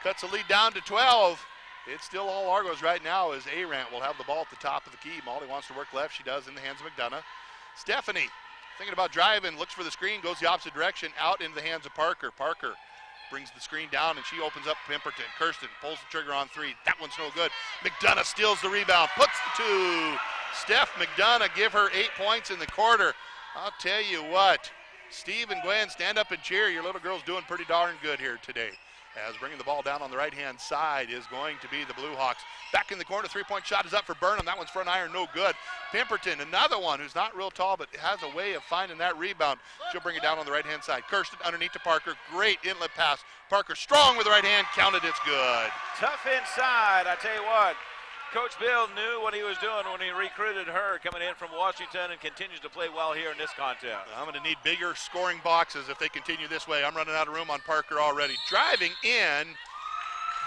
Cuts the lead down to 12. It's still all Argos right now, as Arant will have the ball at the top of the key. Molly wants to work left. She does, in the hands of McDonough. Stephanie, thinking about driving, looks for the screen, goes the opposite direction, out into the hands of Parker. Parker brings the screen down, and she opens up Pemberton. Kirsten pulls the trigger on 3. That one's no good. McDonough steals the rebound, puts the 2. Steph McDonough, give her 8 points in the quarter. I'll tell you what, Steve and Gwen, stand up and cheer. Your little girl's doing pretty darn good here today. As bringing the ball down on the right-hand side is going to be the Blue Hawks. Back in the corner, 3-point shot is up for Burnham. That one's front iron, no good. Pemberton, another one who's not real tall, but has a way of finding that rebound. She'll bring it down on the right-hand side. Kirsten underneath to Parker. Great inlet pass. Parker strong with the right hand. Counted, it's good. Tough inside, I tell you what. Coach Bill knew what he was doing when he recruited her coming in from Washington, and continues to play well here in this contest. I'm going to need bigger scoring boxes if they continue this way. I'm running out of room on Parker already. Driving in,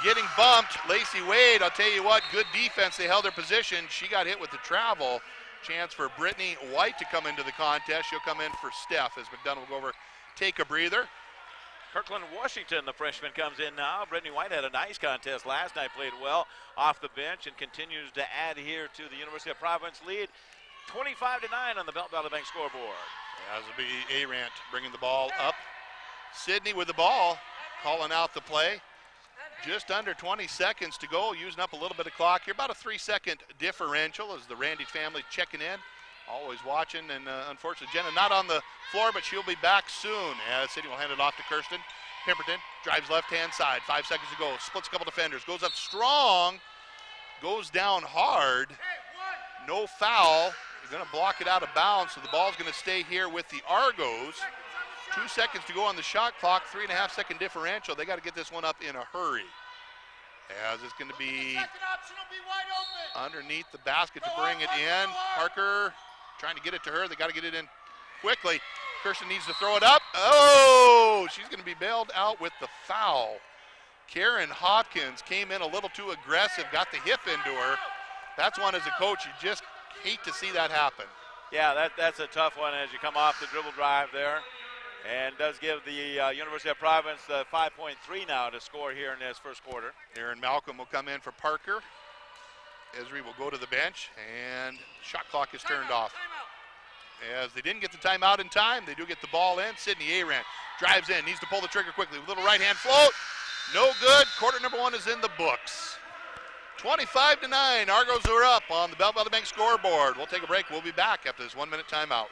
getting bumped, Lacey Wade. I'll tell you what, good defense. They held their position. She got hit with the travel. Chance for Brittany White to come into the contest. She'll come in for Steph, as McDonough will go over, take a breather. Kirkland Washington, the freshman, comes in now. Brittany White had a nice contest last night, played well off the bench, and continues to add here to the University of Providence lead. 25-9 on the Belt Valley Bank scoreboard. As will be Arant bringing the ball up. Sydney with the ball, calling out the play. Just under 20 seconds to go, using up a little bit of clock here. About a 3-second differential as the Randy family checking in. Always watching, and unfortunately Jenna not on the floor, but she'll be back soon, as Sydney will hand it off to Kirsten. Pemberton drives left-hand side, 5 seconds to go, splits a couple defenders, goes up strong, goes down hard, no foul. They're going to block it out of bounds, so the ball's going to stay here with the Argos. 2 seconds to go on the shot clock, 3.5-second differential. They got to get this one up in a hurry, as it's going to be underneath the basket to bring it in. Parker trying to get it to her. They got to get it in quickly. Kirsten needs to throw it up. Oh, she's going to be bailed out with the foul. Karen Hopkins came in a little too aggressive, got the hip into her. That's one, as a coach, you just hate to see that happen. Yeah, that's a tough one as you come off the dribble drive there. And does give the University of Providence the 5.3 now to score here in this first quarter. Aaron Malcolm will come in for Parker. Esri will go to the bench, and shot clock is turned off. As they didn't get the timeout in time, they do get the ball in. Sydney Arant drives in, needs to pull the trigger quickly. Little right-hand float, no good. Quarter number 1 is in the books. 25-9, Argos are up on the Belt Valley Bank scoreboard. We'll take a break. We'll be back after this 1-minute timeout.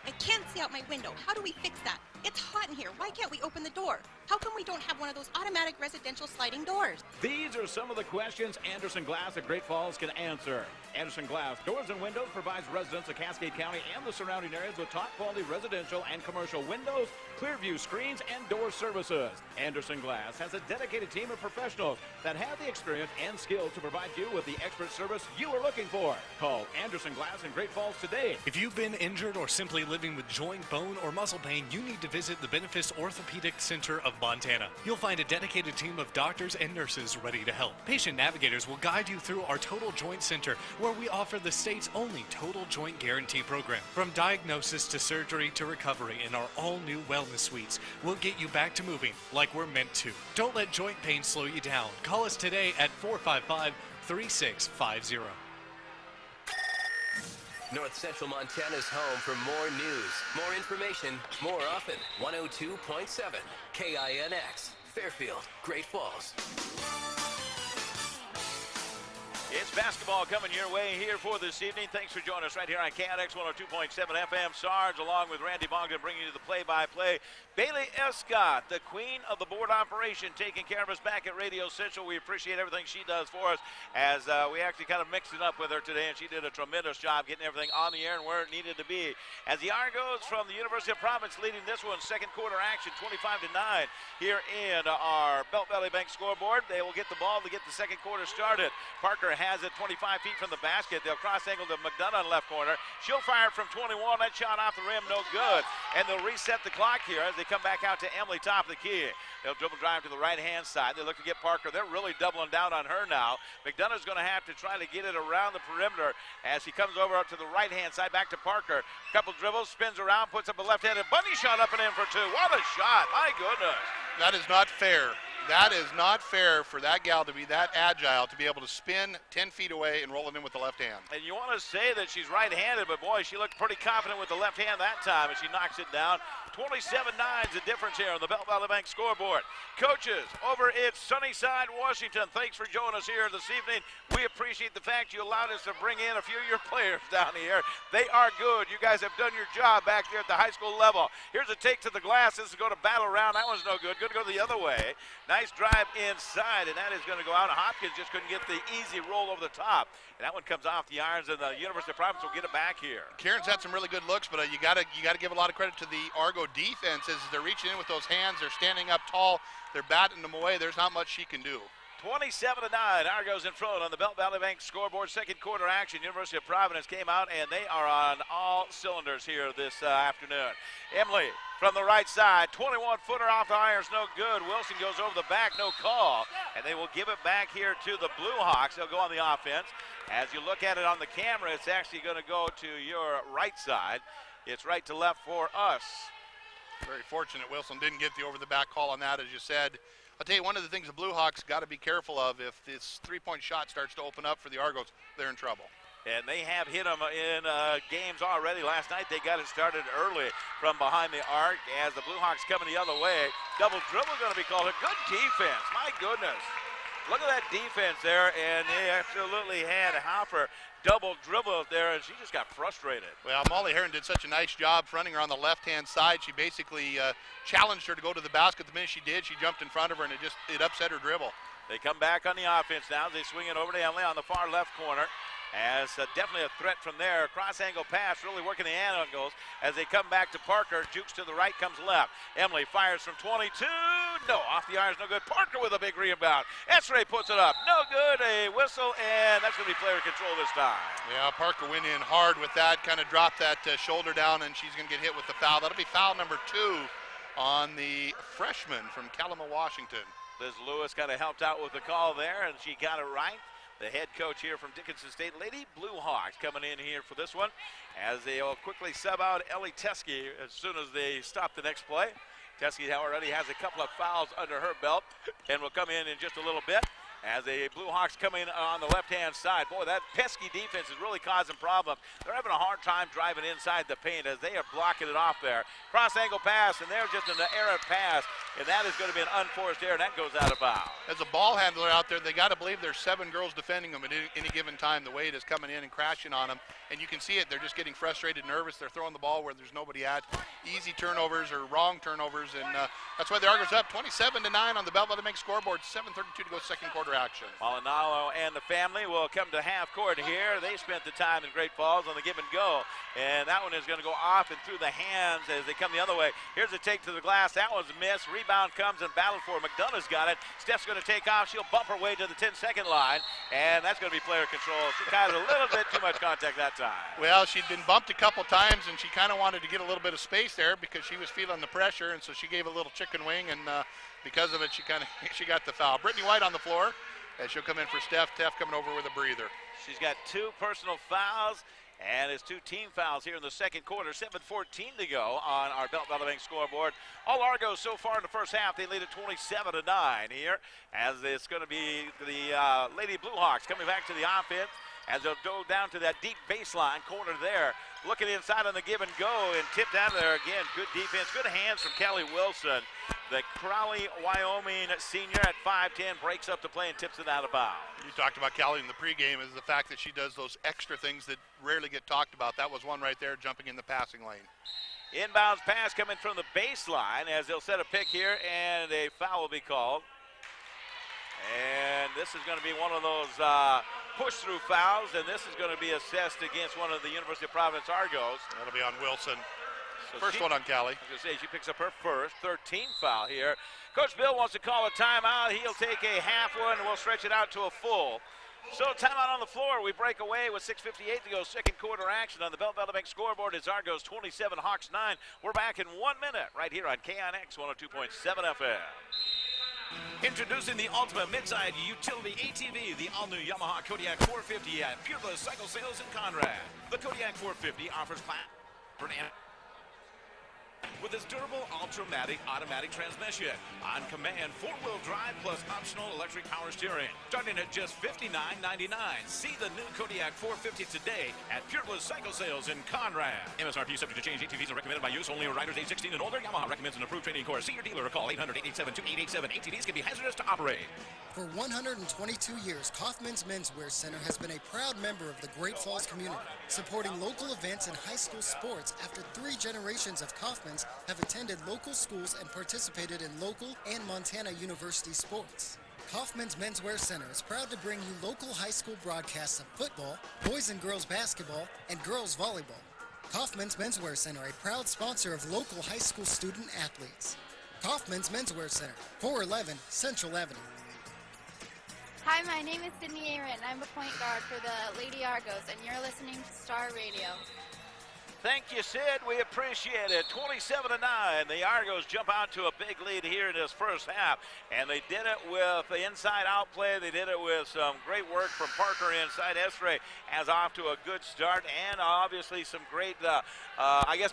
I can't see out my window. How do we fix that? It's hot in here. Why can't we open the door? How come we don't have one of those automatic residential sliding doors? These are some of the questions Anderson Glass at Great Falls can answer. Anderson Glass Doors and Windows provides residents of Cascade County and the surrounding areas with top-quality residential and commercial windows, clear view screens, and door services. Anderson Glass has a dedicated team of professionals that have the experience and skill to provide you with the expert service you are looking for. Call Anderson Glass in Great Falls today. If you've been injured or simply living with joint, bone, or muscle pain, you need to visit the Benefice Orthopedic Center of Montana. You'll find a dedicated team of doctors and nurses ready to help. Patient navigators will guide you through our Total Joint Center, where we offer the state's only Total Joint Guarantee program. From diagnosis to surgery to recovery in our all-new wellness suites, we'll get you back to moving like we're meant to. Don't let joint pain slow you down. Call us today at 455-3650. North Central Montana's home for more news, more information, more often. 102.7 KINX, Fairfield, Great Falls. It's basketball coming your way here for this evening. Thanks for joining us right here on KNX 102.7 FM. Sarge, along with Randy Bogdan, bringing you the play-by-play. Bailey Escott, the queen of the board operation, taking care of us back at Radio Central. We appreciate everything she does for us, as we actually kind of mixed it up with her today, and she did a tremendous job getting everything on the air and where it needed to be. As the Argos from the University of Providence leading this one, second quarter action, 25-9 here in our Belt Valley Bank scoreboard. They will get the ball to get the second quarter started. Parker has it 25 feet from the basket. They'll cross angle to McDonough in left corner. She'll fire from 21. That shot off the rim, no good. And they'll reset the clock here as they come back out to Emily, top of the key. They'll dribble drive to the right-hand side. They look to get Parker. They're really doubling down on her now. McDonough's going to have to try to get it around the perimeter as he comes over up to the right-hand side, back to Parker. Couple dribbles, spins around, puts up a left-handed bunny shot up and in for two. What a shot. My goodness. That is not fair. That is not fair for that gal to be that agile, to be able to spin 10 feet away and roll it in with the left hand. And you want to say that she's right-handed, but boy, she looked pretty confident with the left hand that time as she knocks it down. 27-9 is the difference here on the Belt Valley Bank scoreboard. Coaches, over at Sunnyside, Washington, thanks for joining us here this evening. We appreciate the fact you allowed us to bring in a few of your players down here. They are good. You guys have done your job back there at the high school level. Here's a take to the glass. This is going to battle around. That one's no good. Good to go the other way. Nice drive inside, and that is going to go out. Hopkins just couldn't get the easy roll over the top. And that one comes off the irons, and the University of Providence will get it back here. Karen's had some really good looks, but you got to give a lot of credit to the Argo defense as they're reaching in with those hands. They're standing up tall. They're batting them away. There's not much she can do. 27-9, Argos in front on the Belt Valley Bank scoreboard. Second quarter action. University of Providence came out, and they are on all cylinders here this afternoon. Emily from the right side, 21-footer off the irons, no good. Wilson goes over the back, no call. And they will give it back here to the Blue Hawks. They'll go on the offense. As you look at it on the camera, it's actually going to go to your right side. It's right to left for us. Very fortunate Wilson didn't get the over-the-back call on that, as you said. I'll tell you, one of the things the Blue Hawks got to be careful of, if this three-point shot starts to open up for the Argos, they're in trouble. And they have hit them in games already. Last night they got it started early from behind the arc as the Blue Hawks coming the other way. Double dribble going to be called. A good defense. My goodness. Look at that defense there, and they absolutely had Hopper double dribble there, and she just got frustrated. Well, Molly Heron did such a nice job fronting her on the left-hand side. She basically challenged her to go to the basket. The minute she did, she jumped in front of her, and it upset her dribble. They come back on the offense now. They swing it over to Emily on the far left corner. As definitely a threat from there. Cross angle pass, really working the angles as they come back to Parker. Jukes to the right, comes left. Emily fires from 22. No, off the irons, no good. Parker with a big rebound. Esray puts it up. No good. A whistle, and that's going to be player control this time. Yeah, Parker went in hard with that, kind of dropped that shoulder down, and she's going to get hit with the foul. That'll be foul number 2 on the freshman from Kalama, Washington. Liz Lewis kind of helped out with the call there, and she got it right. The head coach here from Dickinson State, Lady Blue Hawks, coming in here for this one as they will quickly sub out Ellie Teskey as soon as they stop the next play. Teskey already has a couple of fouls under her belt and will come in just a little bit as the Blue Hawks come in on the left-hand side. Boy, that pesky defense is really causing problems. They're having a hard time driving inside the paint as they are blocking it off there. Cross-angle pass, and there's just an errant pass. and that is going to be an unforced error, and that goes out of bounds. As a ball handler out there, they got to believe there's 7 girls defending them at any given time. The weight is coming in and crashing on them, and you can see it. They're just getting frustrated, nervous. They're throwing the ball where there's nobody at. Easy turnovers or wrong turnovers, and that's why the Argos up 27-9 on the Bell Valley Bank scoreboard. 7:32 to go, second quarter action. Molinaro and the family will come to half court here. They spent the time in Great Falls on the give and go, and that one is going to go off and through the hands as they come the other way. Here's a take to the glass. That one's missed. Rebound comes and battled for. McDonough's got it. Steph's going to take off. She'll bump her way to the 10-second line, and that's going to be player control. She caused a little bit too much contact that time. Well, she'd been bumped a couple times, and she kind of wanted to get a little bit of space there because she was feeling the pressure, and so she gave a little chicken wing, and because of it, she got the foul. Brittany White on the floor as she'll come in for Steph. Steph coming over with a breather. She's got 2 personal fouls, and it's 2 team fouls here in the second quarter. 7:14 to go on our Belt Valley Bank scoreboard. All Argos so far in the first half, they lead at 27-9 here, as it's going to be the Lady Blue Hawks coming back to the offense as they'll go down to that deep baseline corner there. Looking inside on the give and go and tipped out of there again. Good defense, good hands from Kelly Wilson. The Crowley, Wyoming senior at 5'10" breaks up the play and tips it out of bounds. You talked about Callie in the pregame is the fact that she does those extra things that rarely get talked about. That was one right there, jumping in the passing lane. Inbounds pass coming from the baseline as they'll set a pick here, and a foul will be called. And this is going to be one of those push-through fouls, and this is going to be assessed against one of the University of Providence Argos. That'll be on Wilson. So First one on Callie. I was going to say, she picks up her first, 13th foul here. Coach Bill wants to call a timeout. He'll take a half one, and we'll stretch it out to a full. So timeout on the floor. We break away with 6:58 to go, second quarter action on the Belt Valley Bank scoreboard. It's Argos 27, Hawks 9. We're back in 1 minute right here on KNX 102.7 FM. Introducing the ultimate mid-side utility ATV, the all-new Yamaha Kodiak 450 at Peerless Cycle Sales in Conrad. The Kodiak 450 offers with its durable Ultramatic automatic transmission, on-command 4-wheel drive plus optional electric power steering, starting at just $59.99. See the new Kodiak 450 today at Peerless Cycle Sales in Conrad. MSRP subject to change. ATVs are recommended by use only riders age 16 and older. Yamaha recommends an approved training course. See your dealer or call 800-887-2887. ATVs can be hazardous to operate. For 122 years, Kaufman's Menswear Center has been a proud member of the Great Falls community, supporting local events and high school sports after 3 generations of Kaufman's have attended local schools and participated in local and Montana University sports. Kaufman's Menswear Center is proud to bring you local high school broadcasts of football, boys and girls basketball, and girls volleyball. Kaufman's Menswear Center, a proud sponsor of local high school student athletes. Kaufman's Menswear Center, 411 Central Avenue. Hi, my name is Sydney Aaron. I'm a point guard for the Lady Argos, and you're listening to Star Radio. Thank you, Sid. We appreciate it. 27-9. The Argos jump out to a big lead here in this first half, and they did it with the inside-out play. They did it with some great work from Parker inside. Estre has off to a good start, and obviously some great,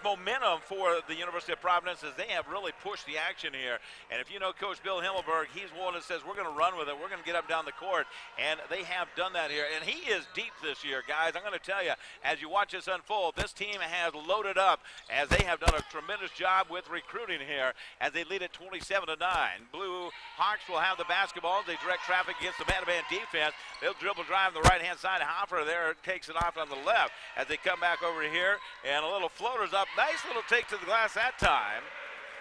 momentum for the University of Providence as they have really pushed the action here. And if you know Coach Bill Himmelberg, he's one that says we're going to run with it. We're going to get up down the court, and they have done that here. And he is deep this year, guys. I'm going to tell you, as you watch this unfold, this team has loaded up as they have done a tremendous job with recruiting here as they lead at 27-9. Blue Hawks will have the basketball. They direct traffic against the man-to-man defense. They'll dribble drive on the right-hand side. Hopper there takes it off on the left as they come back over here, and a little floater's up. Nice little take to the glass that time.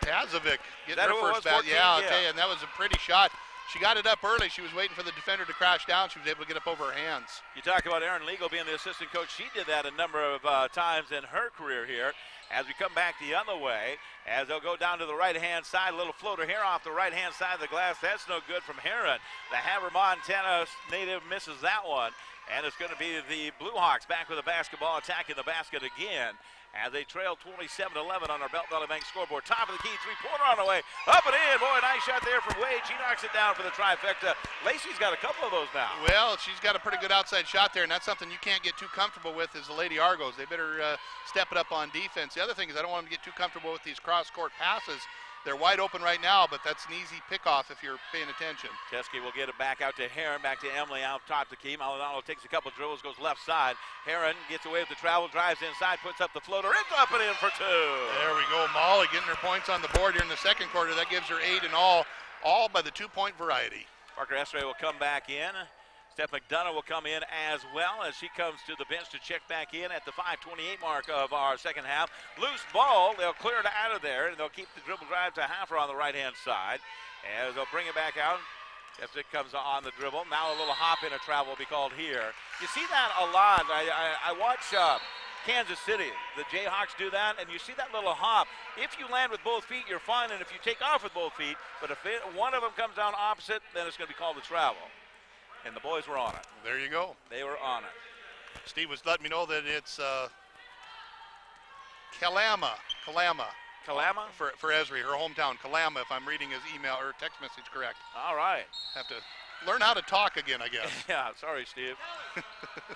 Tazovic getting her first bat. Yeah, I'll tell you, and that was a pretty shot. She got it up early. She was waiting for the defender to crash down. She was able to get up over her hands. You talk about Erin Legal being the assistant coach. She did that a number of times in her career here. As we come back the other way, as they'll go down to the right-hand side, a little floater here off the right-hand side of the glass. That's no good from Heron. The Havre, Montana native misses that one. And it's going to be the Blue Hawks back with the basketball, attacking the basket again as they trail 27-11 on our Belt Valley Bank scoreboard. Top of the key, three-pointer on the way. Up and in. Boy, nice shot there from Wade. She knocks it down for the trifecta. Lacey's got a couple of those now. Well, she's got a pretty good outside shot there, and that's something you can't get too comfortable with as the Lady Argos. They better step it up on defense. The other thing is I don't want them to get too comfortable with these cross-court passes. They're wide open right now, but that's an easy pickoff if you're paying attention. Teskey will get it back out to Heron, back to Emily out top the key. Maldonado takes a couple dribbles, goes left side. Heron gets away with the travel, drives inside, puts up the floater. It's up and in for 2. There we go. Molly getting her points on the board here in the second quarter. That gives her 8 in all by the 2-point variety. Parker Estray will come back in. Steph McDonough will come in as well as she comes to the bench to check back in at the 5:28 mark of our second half. Loose ball, they'll clear it out of there, and they'll keep the dribble drive to Haffer on the right-hand side. As they'll bring it back out. If it comes on the dribble. Now a little hop in a travel will be called here. You see that a lot. I watch Kansas City. The Jayhawks do that, and you see that little hop. If you land with both feet, you're fine, and if you take off with both feet, but if one of them comes down opposite, then it's going to be called a travel. And the boys were on it. There you go. They were on it. Steve was letting me know that it's Kalama for Esri, her hometown. Kalama, if I'm reading his email or text message correct. All right. Have to learn how to talk again, I guess. Yeah, sorry, Steve.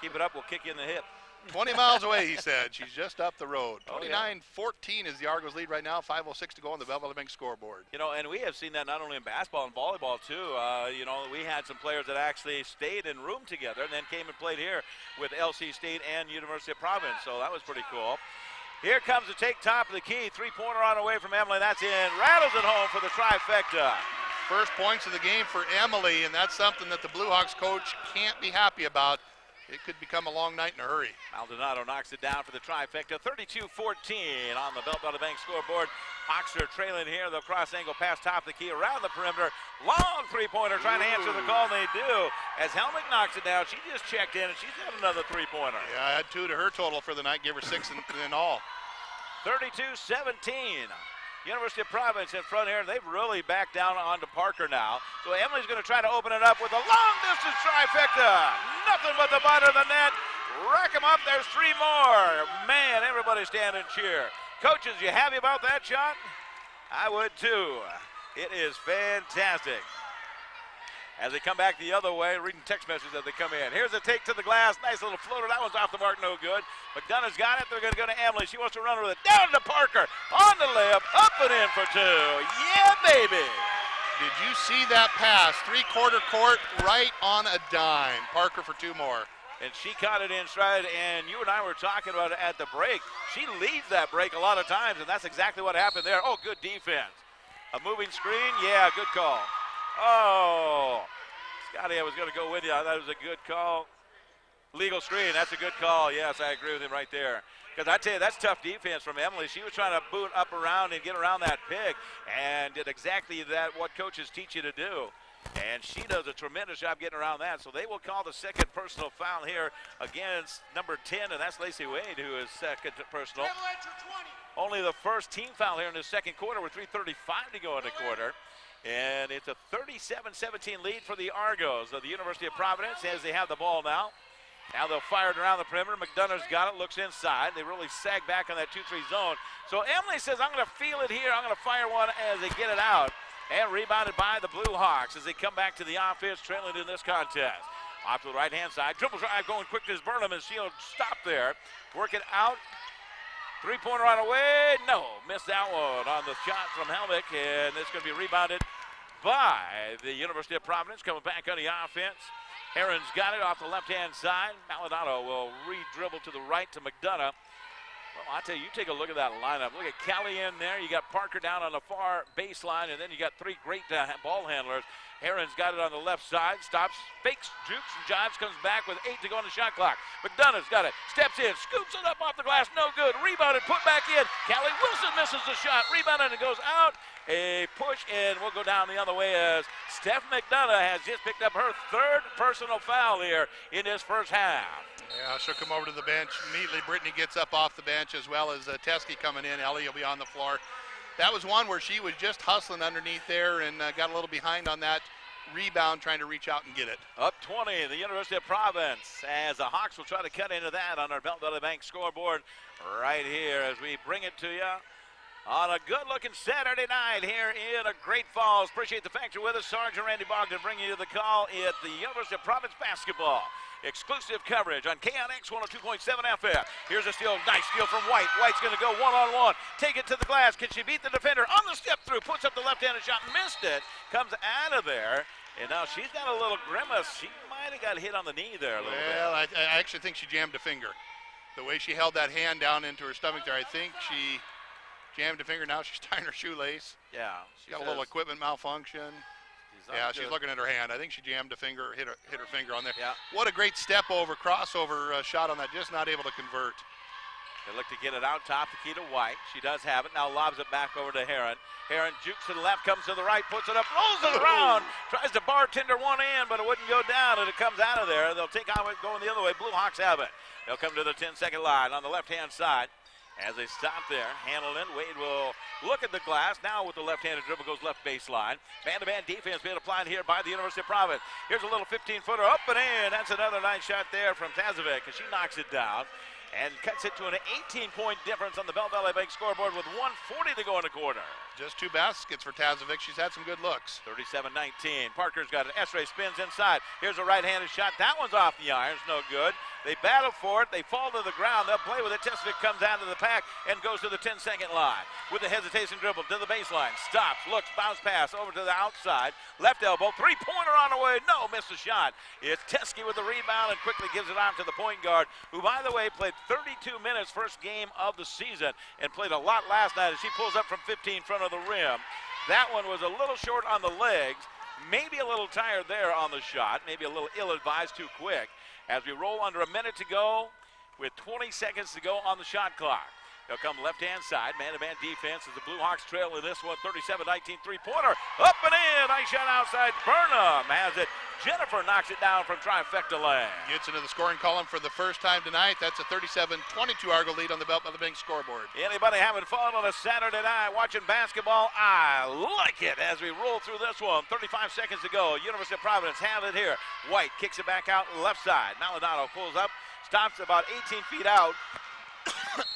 Keep it up, we'll kick you in the hip. 20 miles away, he said. She's just up the road. Oh, 29-14 is the Argos lead right now. 5:06 to go on the Bell Valley Bank scoreboard. You know, and we have seen that not only in basketball and volleyball, too. You know, we had some players that actually stayed in room together and then came and played here with LC State and University of Providence, so that was pretty cool. Here comes the take top of the key. 3-pointer on the way from Emily. That's in. Rattles it home for the trifecta. First points of the game for Emily, and that's something that the Blue Hawks coach can't be happy about. It could become a long night in a hurry. Maldonado knocks it down for the trifecta. 32-14 on the Bell Valley Bank scoreboard. Hawks are trailing here. The cross angle pass top of the key around the perimeter. Long three-pointer trying to answer the call, and they do. As Helmick knocks it down, she just checked in, and she's got another three-pointer. Yeah, I had 2 to her total for the night. Gave her 6 in all. 32-17. University of Providence in front here. They've really backed down onto Parker now. So Emily's going to try to open it up with a long-distance trifecta. Nothing but the bottom of the net. Rack them up. There's 3 more. Man, everybody stand and cheer. Coaches, you happy about that shot? I would too. It is fantastic. As they come back the other way, reading text messages as they come in. Here's a take to the glass. Nice little floater. That one's off the mark, no good. McDonough's got it. They're going to go to Emily. She wants to run with it. Down to Parker. On the layup. Up and in for 2. Yeah, baby. Did you see that pass? 3-quarter court, right on a dime. Parker for 2 more. And she caught it in stride, and you and I were talking about it at the break. She leads that break a lot of times, and that's exactly what happened there. Oh, good defense. A moving screen. Yeah, good call. Oh, Scotty, I was going to go with you. That was a good call. Legal screen, that's a good call. Yes, I agree with him right there. Because I tell you, that's tough defense from Emily. She was trying to boot up around and get around that pick and did exactly that, what coaches teach you to do. And she does a tremendous job getting around that. So they will call the second personal foul here against number 10, and that's Lacey Wade, who is second personal. Only the first team foul here in the second quarter with 3:35 to go in the quarter. And it's a 37-17 lead for the Argos of the University of Providence as they have the ball now. Now they'll fire it around the perimeter. McDonough's got it, looks inside. They really sag back on that 2-3 zone. So Emily says, I'm going to feel it here. I'm going to fire one as they get it out. And rebounded by the Blue Hawks as they come back to the offense, trailing in this contest. Off to the right-hand side. Dribble drive going quick to Burnham, and she'll stop there. Work it out. 3-pointer on the way. No, missed that one on the shot from Helmick, and it's going to be rebounded by the University of Providence. Coming back on the offense. Heron's got it off the left-hand side. Maldonado will re-dribble to the right to McDonough. Well, I tell you, you take a look at that lineup. Look at Kelly in there. You got Parker down on the far baseline, and then you got 3 great ball handlers. Heron's got it on the left side, stops, fakes, jukes, and jives, comes back with 8 to go on the shot clock. McDonough's got it, steps in, scoops it up off the glass, no good. Rebounded, put back in. Callie Wilson misses the shot, rebounded and goes out. A push, and we'll go down the other way as Steph McDonough has just picked up her 3rd personal foul here in this first half. Yeah, she'll come over to the bench. Immediately, Brittany gets up off the bench as well as Teskey coming in. Ellie will be on the floor. That was one where she was just hustling underneath there and got a little behind on that rebound, trying to reach out and get it. Up 20, the University of Providence, as the Hawks will try to cut into that on our Bell Valley Bank scoreboard right here as we bring it to you on a good-looking Saturday night here in Great Falls. Appreciate the fact you're with us. Sergeant Randy Bogdan bringing you the call at the University of Providence basketball. exclusive coverage on KNX 102.7 FM. Here's a steal, nice steal from White. White's going to go one-on-one, take it to the glass. Can she beat the defender on the step through? Puts up the left-handed shot, missed it, comes out of there. And now she's got a little grimace. She might have got hit on the knee there a little bit. Well, I actually think she jammed a finger. The way she held that hand down into her stomach there, I think she jammed a finger. Now she's tying her shoelace. Yeah. She's got a little equipment malfunction. She's looking at her hand. I think she jammed a finger, hit her finger on there. Yeah. What a great step over, crossover shot on that, just not able to convert. They look to get it out top to Keita White. She does have it. Now lobs it back over to Heron. Heron jukes to the left, comes to the right, puts it up, rolls it around, tries to bartender one in, but it wouldn't go down, and it comes out of there. They'll take on it going the other way. Blue Hawks have it. They'll come to the 10-second line on the left-hand side. As they stop there, Hamilton, Wade will look at the glass. Now with the left-handed dribble goes left baseline. Man-to-man defense being applied here by the University of Providence. Here's a little 15-footer up and in. That's another nice shot there from Tazovic, and she knocks it down and cuts it to an 18-point difference on the Bell Valley Bank scoreboard with 1:40 to go in the quarter. Just 2 baskets for Tazovic. She's had some good looks. 37-19. Parker's got it. Esray spins inside. Here's a right-handed shot. That one's off the irons. No good. They battle for it. They fall to the ground. They'll play with it. Tazovic comes out of the pack and goes to the 10-second line. With a hesitation dribble to the baseline. Stops, looks, bounce pass over to the outside. Left elbow. Three-pointer on the way. No, missed the shot. It's Teskey with the rebound and quickly gives it on to the point guard, who, by the way, played 32 minutes first game of the season and played a lot last night as she pulls up from 15 in front of the rim. That one was a little short on the legs, maybe a little tired there on the shot, maybe a little ill-advised, too quick. As we roll under a minute to go with 20 seconds to go on the shot clock. They'll come left-hand side, man-to-man defense as the Blue Hawks trail in this one, 37-19 three-pointer, up and in, nice shot outside, Burnham has it. Jennifer knocks it down from trifecta land. Gets into the scoring column for the first time tonight. That's a 37-22 Argo lead on the Belt by the Bank scoreboard. Anybody having fun on a Saturday night watching basketball? I like it as we roll through this one. 35 seconds to go. University of Providence have it here. White kicks it back out left side. Maldonado pulls up, stops about 18 feet out.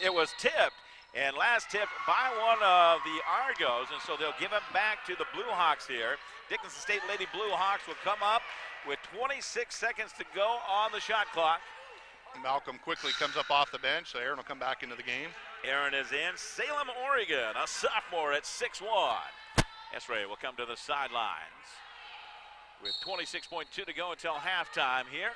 It was tipped, and last tipped by one of the Argos, and so they'll give it back to the Blue Hawks here. Dickinson State Lady Blue Hawks will come up with 26 seconds to go on the shot clock. Malcolm quickly comes up off the bench, so Aaron will come back into the game. Aaron is in. Salem, Oregon, a sophomore at 6'1". Esray will come to the sidelines with 26.2 to go until halftime here.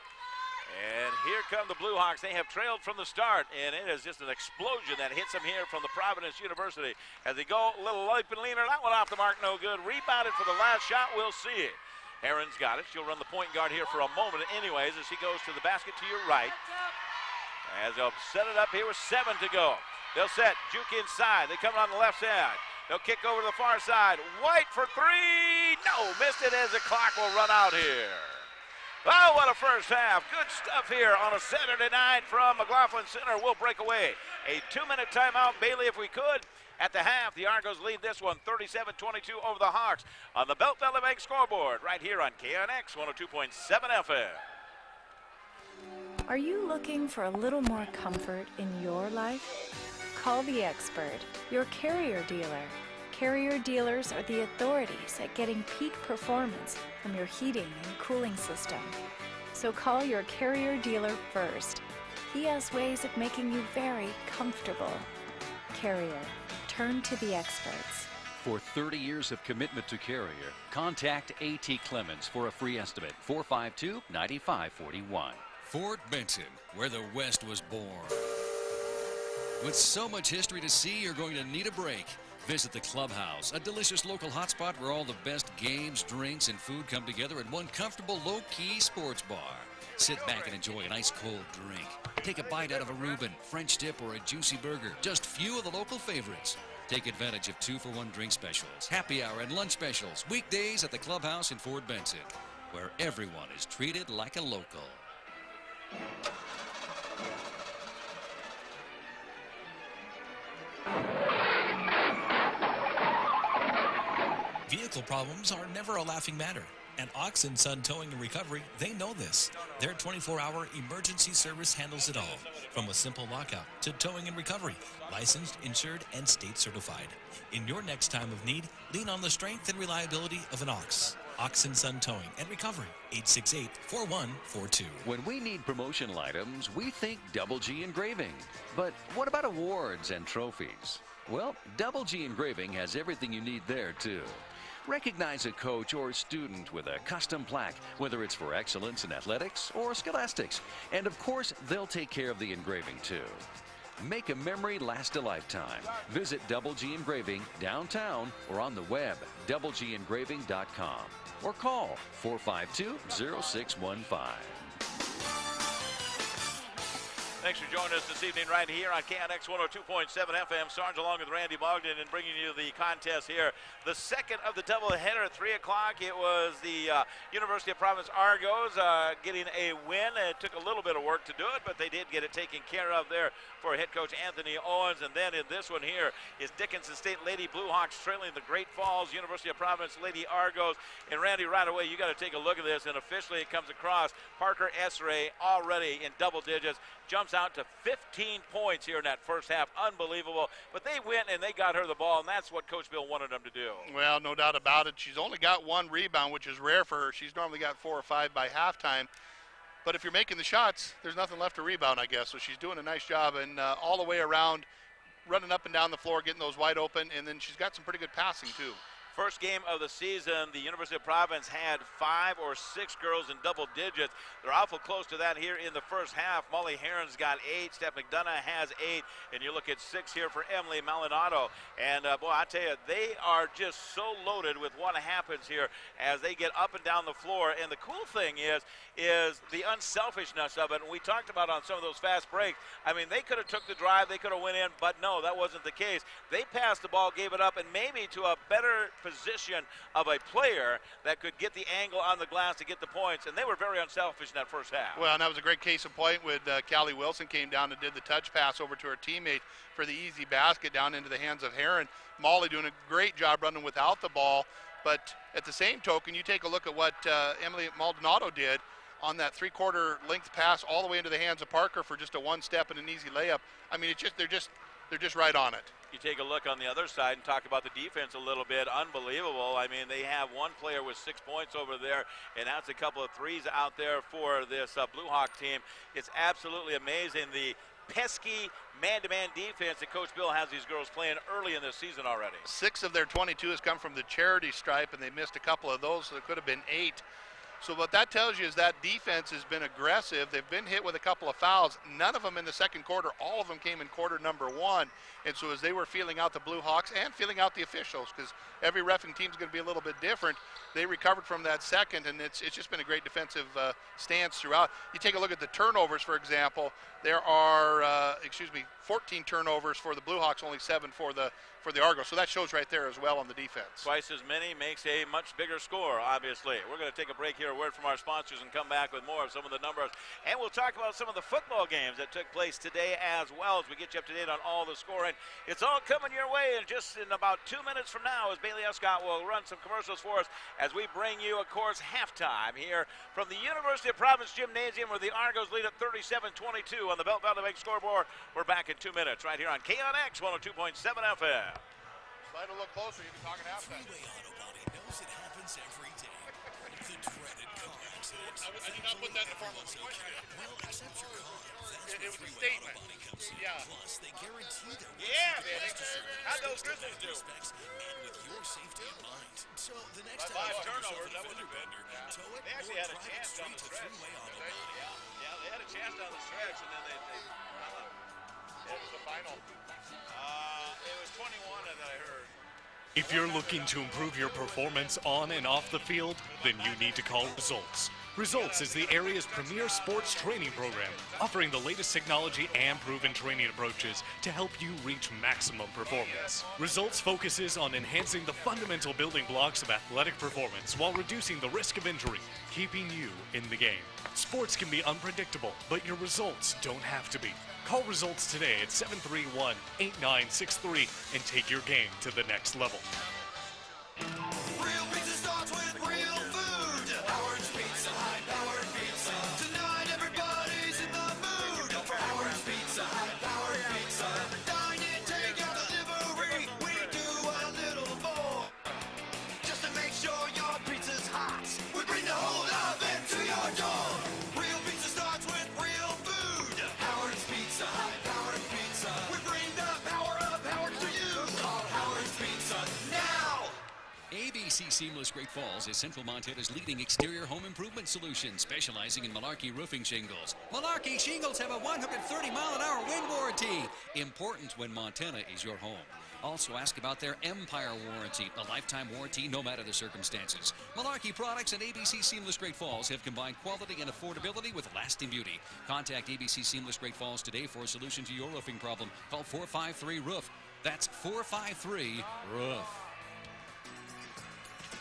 And here come the Blue Hawks. They have trailed from the start, and it is just an explosion that hits them here from the Providence University. As they go a little leap and leaner, that one off the mark, no good. Rebounded for the last shot, we'll see it. Heron's got it. She'll run the point guard here for a moment anyways as she goes to the basket to your right. As they'll set it up here with 7 to go. They'll set, juke inside. They come on the left side. They'll kick over to the far side. White for 3. No, missed it as the clock will run out here. Oh, what a first half. Good stuff here on a Saturday night from McLaughlin Center. We'll break away. A 2-minute timeout, Bailey, if we could. At the half, the Argos lead this one 37-22 over the Hawks on the Belt Valley Bank scoreboard right here on KNX 102.7 FM. Are you looking for a little more comfort in your life? Call the expert, your Carrier dealer. Carrier dealers are the authorities at getting peak performance from your heating and cooling system. So call your Carrier dealer first. He has ways of making you very comfortable. Carrier, turn to the experts. For 30 years of commitment to Carrier, contact A.T. Clemens for a free estimate, 452-9541. Fort Benson, where the West was born. With so much history to see, you're going to need a break. Visit the Clubhouse, a delicious local hotspot where all the best games, drinks, and food come together at one comfortable, low-key sports bar. Sit back and enjoy an ice-cold drink. Take a bite out of a Reuben, French dip, or a juicy burger. Just few of the local favorites. Take advantage of 2-for-1 drink specials, happy hour, and lunch specials. Weekdays at the Clubhouse in Fort Benson, where everyone is treated like a local. Vehicle problems are never a laughing matter. At Ox & Son Towing and Recovery, they know this. Their 24-hour emergency service handles it all, from a simple lockout to towing and recovery, licensed, insured, and state certified. In your next time of need, lean on the strength and reliability of an Ox. Oxen Sun Towing and Recovery, 868-4142. When we need promotional items, we think Double G Engraving. But what about awards and trophies? Well, Double G Engraving has everything you need there, too. Recognize a coach or student with a custom plaque, whether it's for excellence in athletics or scholastics. And of course, they'll take care of the engraving, too. Make a memory last a lifetime. Visit Double G Engraving downtown or on the web, doublegengraving.com, or call 452-0615. Thanks for joining us this evening right here on KNX 102.7 FM. Sarge along with Randy Bogdan and bringing you the contest here. The second of the doubleheader at 3 o'clock. It was the University of Providence Argos getting a win. It took a little bit of work to do it, but they did get it taken care of there for head coach Anthony Owens. And then in this one here is Dickinson State Lady Blue Hawks trailing the Great Falls University of Providence Lady Argos. And Randy, right away, you got to take a look at this. And officially it comes across Parker Esray already in double digits. Jumps out to 15 points here in that first half. Unbelievable. But they went and they got her the ball, and that's what Coach Bill wanted them to do. Well, no doubt about it. She's only got one rebound, which is rare for her. She's normally got 4 or 5 by halftime. But if you're making the shots, there's nothing left to rebound, I guess. So she's doing a nice job, and all the way around, running up and down the floor, getting those wide open, and then she's got some pretty good passing, too. First game of the season, the University of Providence had 5 or 6 girls in double digits. They're awful close to that here in the first half. Molly Heron's got 8. Steph McDonough has 8. And you look at 6 here for Emily Maldonado. And, boy, I tell you, they are just so loaded with what happens here as they get up and down the floor. And the cool thing is the unselfishness of it. And we talked about on some of those fast breaks. I mean, they could have took the drive. They could have went in. But, no, that wasn't the case. They passed the ball, gave it up, and maybe to a better position of a player that could get the angle on the glass to get the points, and they were very unselfish in that first half. Well, and that was a great case of point when Callie Wilson came down and did the touch pass over to her teammate for the easy basket down into the hands of Heron. Molly doing a great job running without the ball, but at the same token, you take a look at what Emily Maldonado did on that 3/4 length pass all the way into the hands of Parker for just a one-step and an easy layup. I mean, they're just right on it. You take a look on the other side and talk about the defense a little bit. Unbelievable. I mean, they have one player with 6 points over there, and that's a couple of threes out there for this Blue Hawk team. It's absolutely amazing the pesky man-to-man defense that Coach Bill has these girls playing early in this season already. 6 of their 22 has come from the charity stripe, and they missed a couple of those, so it could have been 8. So what that tells you is that defense has been aggressive. They've been hit with a couple of fouls. None of them in the second quarter. All of them came in quarter number 1. And so as they were feeling out the Blue Hawks and feeling out the officials, because every reffing team is going to be a little bit different, they recovered from that second, and it's just been a great defensive stance throughout. You take a look at the turnovers, for example. There are, 14 turnovers for the Blue Hawks, only 7 for the Argos. So that shows right there as well on the defense. Twice as many makes a much bigger score, obviously. We're going to take a break here, a word from our sponsors, and come back with more of some of the numbers. And we'll talk about some of the football games that took place today as well as we get you up to date on all the scoring. It's all coming your way, and just in about 2 minutes from now, as Bailey Escott will run some commercials for us as we bring you, of course, halftime here from the University of Providence Gymnasium, where the Argos lead at 37-22 on the Belt Valley Bank scoreboard. We're back in 2 minutes right here on KNX 102.7 FM. Slide a little closer, you can talk at halftime. Freeway Auto Body knows it happens every day. The dreaded car accident. I did not put that in the form of a question. Well, except your car. That's It was a Freeway statement. Auto Body comes in. Yeah. Plus, they guarantee their How'd those Grizzlies do? And with your safety in mind. So the next By time 5 turnovers, that was a vendor, tow it They actually or had a drive it chance down straight the to stretch. Freeway Auto Body. Yeah, they had a chance down the stretch, and then they What was the final? it was 21 that I heard. If you're looking to improve your performance on and off the field, then you need to call Results. Results is the area's premier sports training program, offering the latest technology and proven training approaches to help you reach maximum performance. Results focuses on enhancing the fundamental building blocks of athletic performance while reducing the risk of injury, keeping you in the game. Sports can be unpredictable, but your results don't have to be. Call Results today at 731-8963 and take your game to the next level. Real pizza starts with real food. Howard's Pizza, high-powered pizza. Tonight everybody's in the mood for Howard's Pizza, high-powered pizza. Dine in, take out, delivery. We do a little more just to make sure your pizza's hot. ABC Seamless Great Falls is Central Montana's leading exterior home improvement solution, specializing in Malarkey roofing shingles. Malarkey shingles have a 130-mile-an-hour wind warranty. Important when Montana is your home. Also ask about their Empire warranty, a lifetime warranty no matter the circumstances. Malarkey Products and ABC Seamless Great Falls have combined quality and affordability with lasting beauty. Contact ABC Seamless Great Falls today for a solution to your roofing problem. Call 453-ROOF. That's 453-ROOF.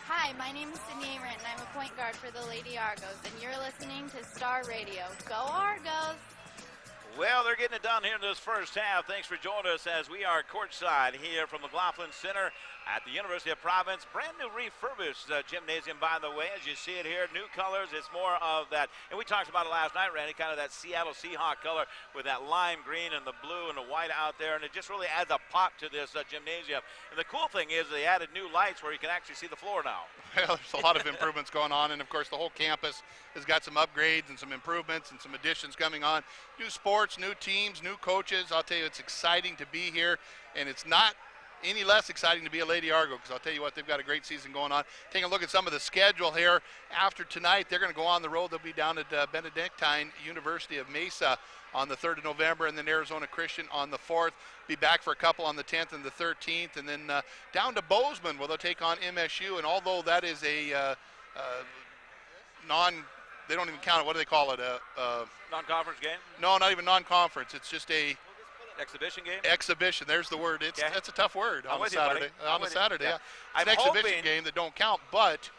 Hi, my name is Sydney Arendt, and I'm a point guard for the Lady Argos, and you're listening to Star Radio. Go Argos! Well, they're getting it done here in this first half. Thanks for joining us as we are courtside here from McLaughlin Center at the University of Providence. Brand new refurbished gymnasium, by the way. As you see it here, new colors. It's more of that, and we talked about it last night, Randy, kind of that Seattle Seahawk color with that lime green and the blue and the white out there, and it just really adds a pop to this gymnasium. And the cool thing is they added new lights where you can actually see the floor now. Well, there's a lot of improvements going on, and of course the whole campus has got some upgrades and some improvements and some additions coming on. New sports, new teams, new coaches. I'll tell you, it's exciting to be here, and it's not any less exciting to be a Lady Argo, because I'll tell you what, they've got a great season going on. Taking a look at some of the schedule here. After tonight, they're going to go on the road. They'll be down at Benedictine University of Mesa on the 3rd of November, and then Arizona Christian on the 4th. Be back for a couple on the 10th and the 13th, and then down to Bozeman, where they'll take on MSU. And although that is a they don't even count it. What do they call it? Non-conference game? No, not even non-conference. It's just a exhibition game. Exhibition. There's the word. It's That's a tough word on a Saturday. On a Saturday, yeah. It's an exhibition game that don't count, but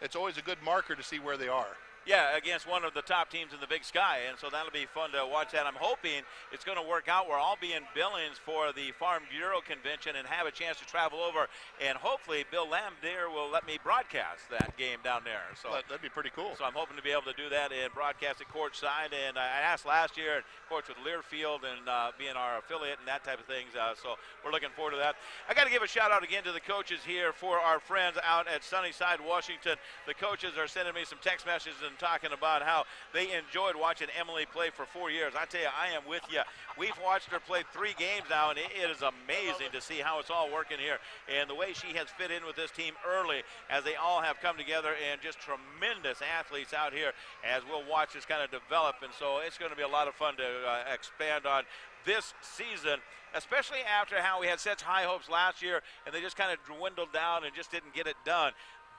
it's always a good marker to see where they are. Yeah, against one of the top teams in the Big Sky, and so that'll be fun to watch that. I'm hoping it's going to work out where I'll be in Billings for the Farm Bureau Convention and have a chance to travel over, and hopefully Bill Lambier will let me broadcast that game down there. So that'd be pretty cool. So I'm hoping to be able to do that and broadcast it courtside. And I asked last year, of course, with Learfield and being our affiliate and that type of things, so we're looking forward to that. I got to give a shout out again to the coaches here for our friends out at Sunnyside, Washington. The coaches are sending me some text messages and talking about how they enjoyed watching Emily play for 4 years. I tell you, I am with you. We've watched her play 3 games now, and it is amazing to see how it's all working here and the way she has fit in with this team early as they all have come together, and just tremendous athletes out here as we'll watch this kind of develop. And so it's going to be a lot of fun to expand on this season, especially after how we had such high hopes last year and they just kind of dwindled down and just didn't get it done.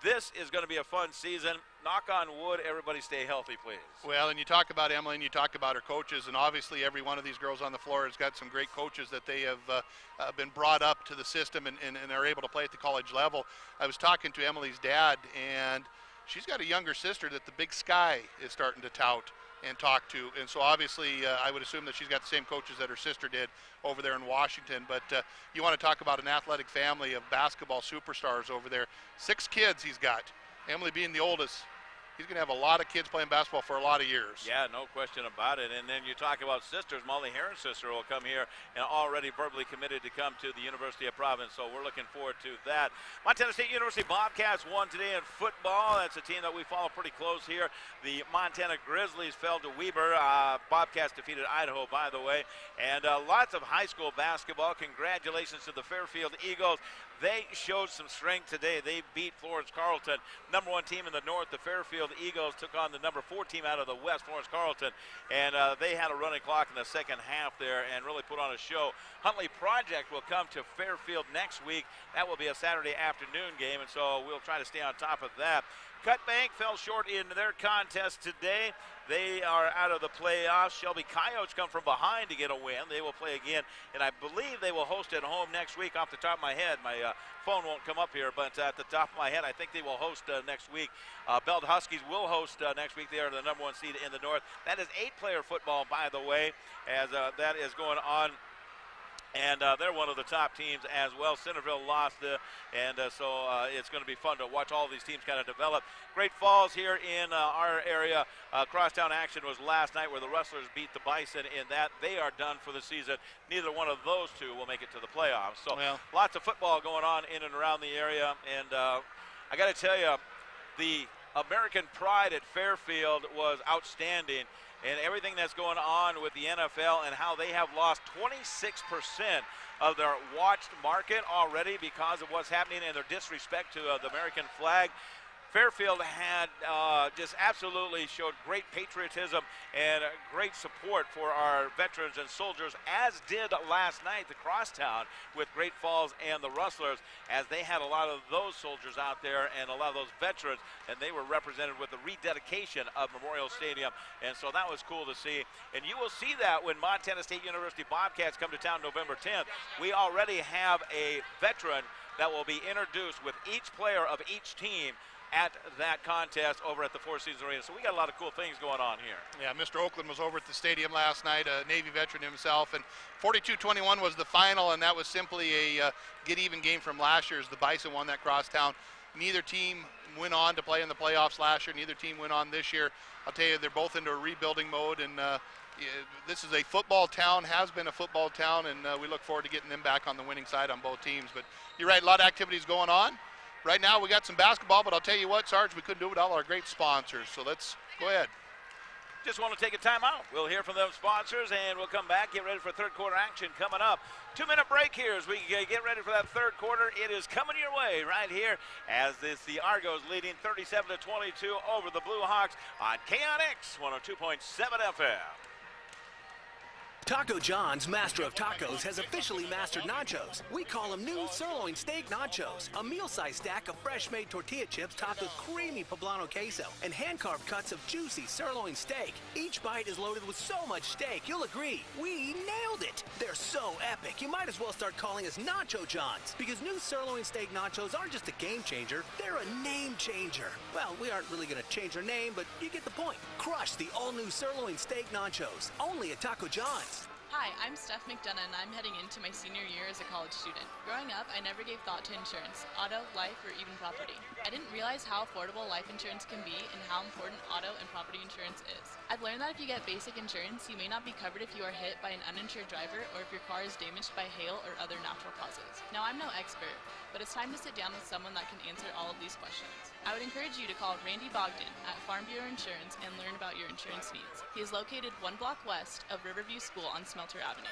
This is going to be a fun season. Knock on wood, everybody stay healthy, please. Well, and you talk about Emily and you talk about her coaches, and obviously every one of these girls on the floor has got some great coaches that they have been brought up to the system and are able to play at the college level. I was talking to Emily's dad, and she's got a younger sister that the Big Sky is starting to tout and talk to, and so obviously I would assume that she's got the same coaches that her sister did over there in Washington. But you want to talk about an athletic family of basketball superstars over there. 6 kids he's got, Emily being the oldest. He's going to have a lot of kids playing basketball for a lot of years. Yeah, no question about it. And then you talk about sisters. Molly Heron's sister will come here and already verbally committed to come to the University of Providence. So we're looking forward to that. Montana State University Bobcats won today in football. That's a team that we follow pretty close here. The Montana Grizzlies fell to Weber. Bobcats defeated Idaho, by the way. And lots of high school basketball. Congratulations to the Fairfield Eagles. They showed some strength today. They beat Florence Carleton, number 1 team in the North. The Fairfield Eagles took on the number 4 team out of the West, Florence Carleton, and they had a running clock in the second half there and really put on a show. Huntley Project will come to Fairfield next week. That will be a Saturday afternoon game, and so we'll try to stay on top of that. Cutbank fell short in their contest today. They are out of the playoffs. Shelby Coyotes come from behind to get a win. They will play again, and I believe they will host at home next week. Off the top of my head, my phone won't come up here, but at the top of my head, I think they will host next week. Belt Huskies will host next week. They are the number 1 seed in the North. That is 8-player football, by the way, as that is going on. And they're one of the top teams as well. Centerville lost, so it's going to be fun to watch all these teams kind of develop. Great Falls here in our area. Crosstown action was last night where the Rustlers beat the Bison in that. They are done for the season. Neither one of those two will make it to the playoffs. So lots of football going on in and around the area. And I got to tell you, the American pride at Fairfield was outstanding. and everything that's going on with the NFL and how they have lost 26% of their watched market already because of what's happening and their disrespect to the American flag. Fairfield had just absolutely showed great patriotism and great support for our veterans and soldiers, as did last night the Crosstown with Great Falls and the Rustlers, as they had a lot of those soldiers out there and a lot of those veterans, and they were represented with the rededication of Memorial Stadium, and so that was cool to see. And you will see that when Montana State University Bobcats come to town November 10th. We already have a veteran that will be introduced with each player of each team at that contest over at the Four Seasons Arena. So we got a lot of cool things going on here. Yeah, Mr. Oakland was over at the stadium last night, a Navy veteran himself, and 42-21 was the final, and that was simply a get-even game from last year as the Bison won that crosstown. Neither team went on to play in the playoffs last year. Neither team went on this year. I'll tell you, they're both into a rebuilding mode, and this is a football town, has been a football town, and we look forward to getting them back on the winning side on both teams. But you're right, a lot of activities going on. Right now we got some basketball, but I'll tell you what, Sarge, we couldn't do it without all our great sponsors. So let's go ahead. Just want to take a timeout. We'll hear from them sponsors, and we'll come back, get ready for third quarter action coming up. 2-minute break here as we get ready for that third quarter. It is coming your way right here as the Argos leading 37-22 over the Blue Hawks on KNX 102.7 FM. Taco John's, master of tacos, has officially mastered nachos. We call them new sirloin steak nachos. A meal-sized stack of fresh-made tortilla chips topped with creamy poblano queso and hand-carved cuts of juicy sirloin steak. Each bite is loaded with so much steak, you'll agree, we nailed it. They're so epic, you might as well start calling us Nacho Johns, because new sirloin steak nachos aren't just a game changer, they're a name changer. Well, we aren't really going to change our name, but you get the point. Crush the all-new sirloin steak nachos, only at Taco John's. Hi, I'm Steph McDonough, and I'm heading into my senior year as a college student. Growing up, I never gave thought to insurance, auto, life, or even property. I didn't realize how affordable life insurance can be and how important auto and property insurance is. I've learned that if you get basic insurance, you may not be covered if you are hit by an uninsured driver or if your car is damaged by hail or other natural causes. Now, I'm no expert, but it's time to sit down with someone that can answer all of these questions. I would encourage you to call Randy Bogdan at Farm Bureau Insurance and learn about your insurance needs. He is located 1 block west of Riverview School on Smelter Avenue.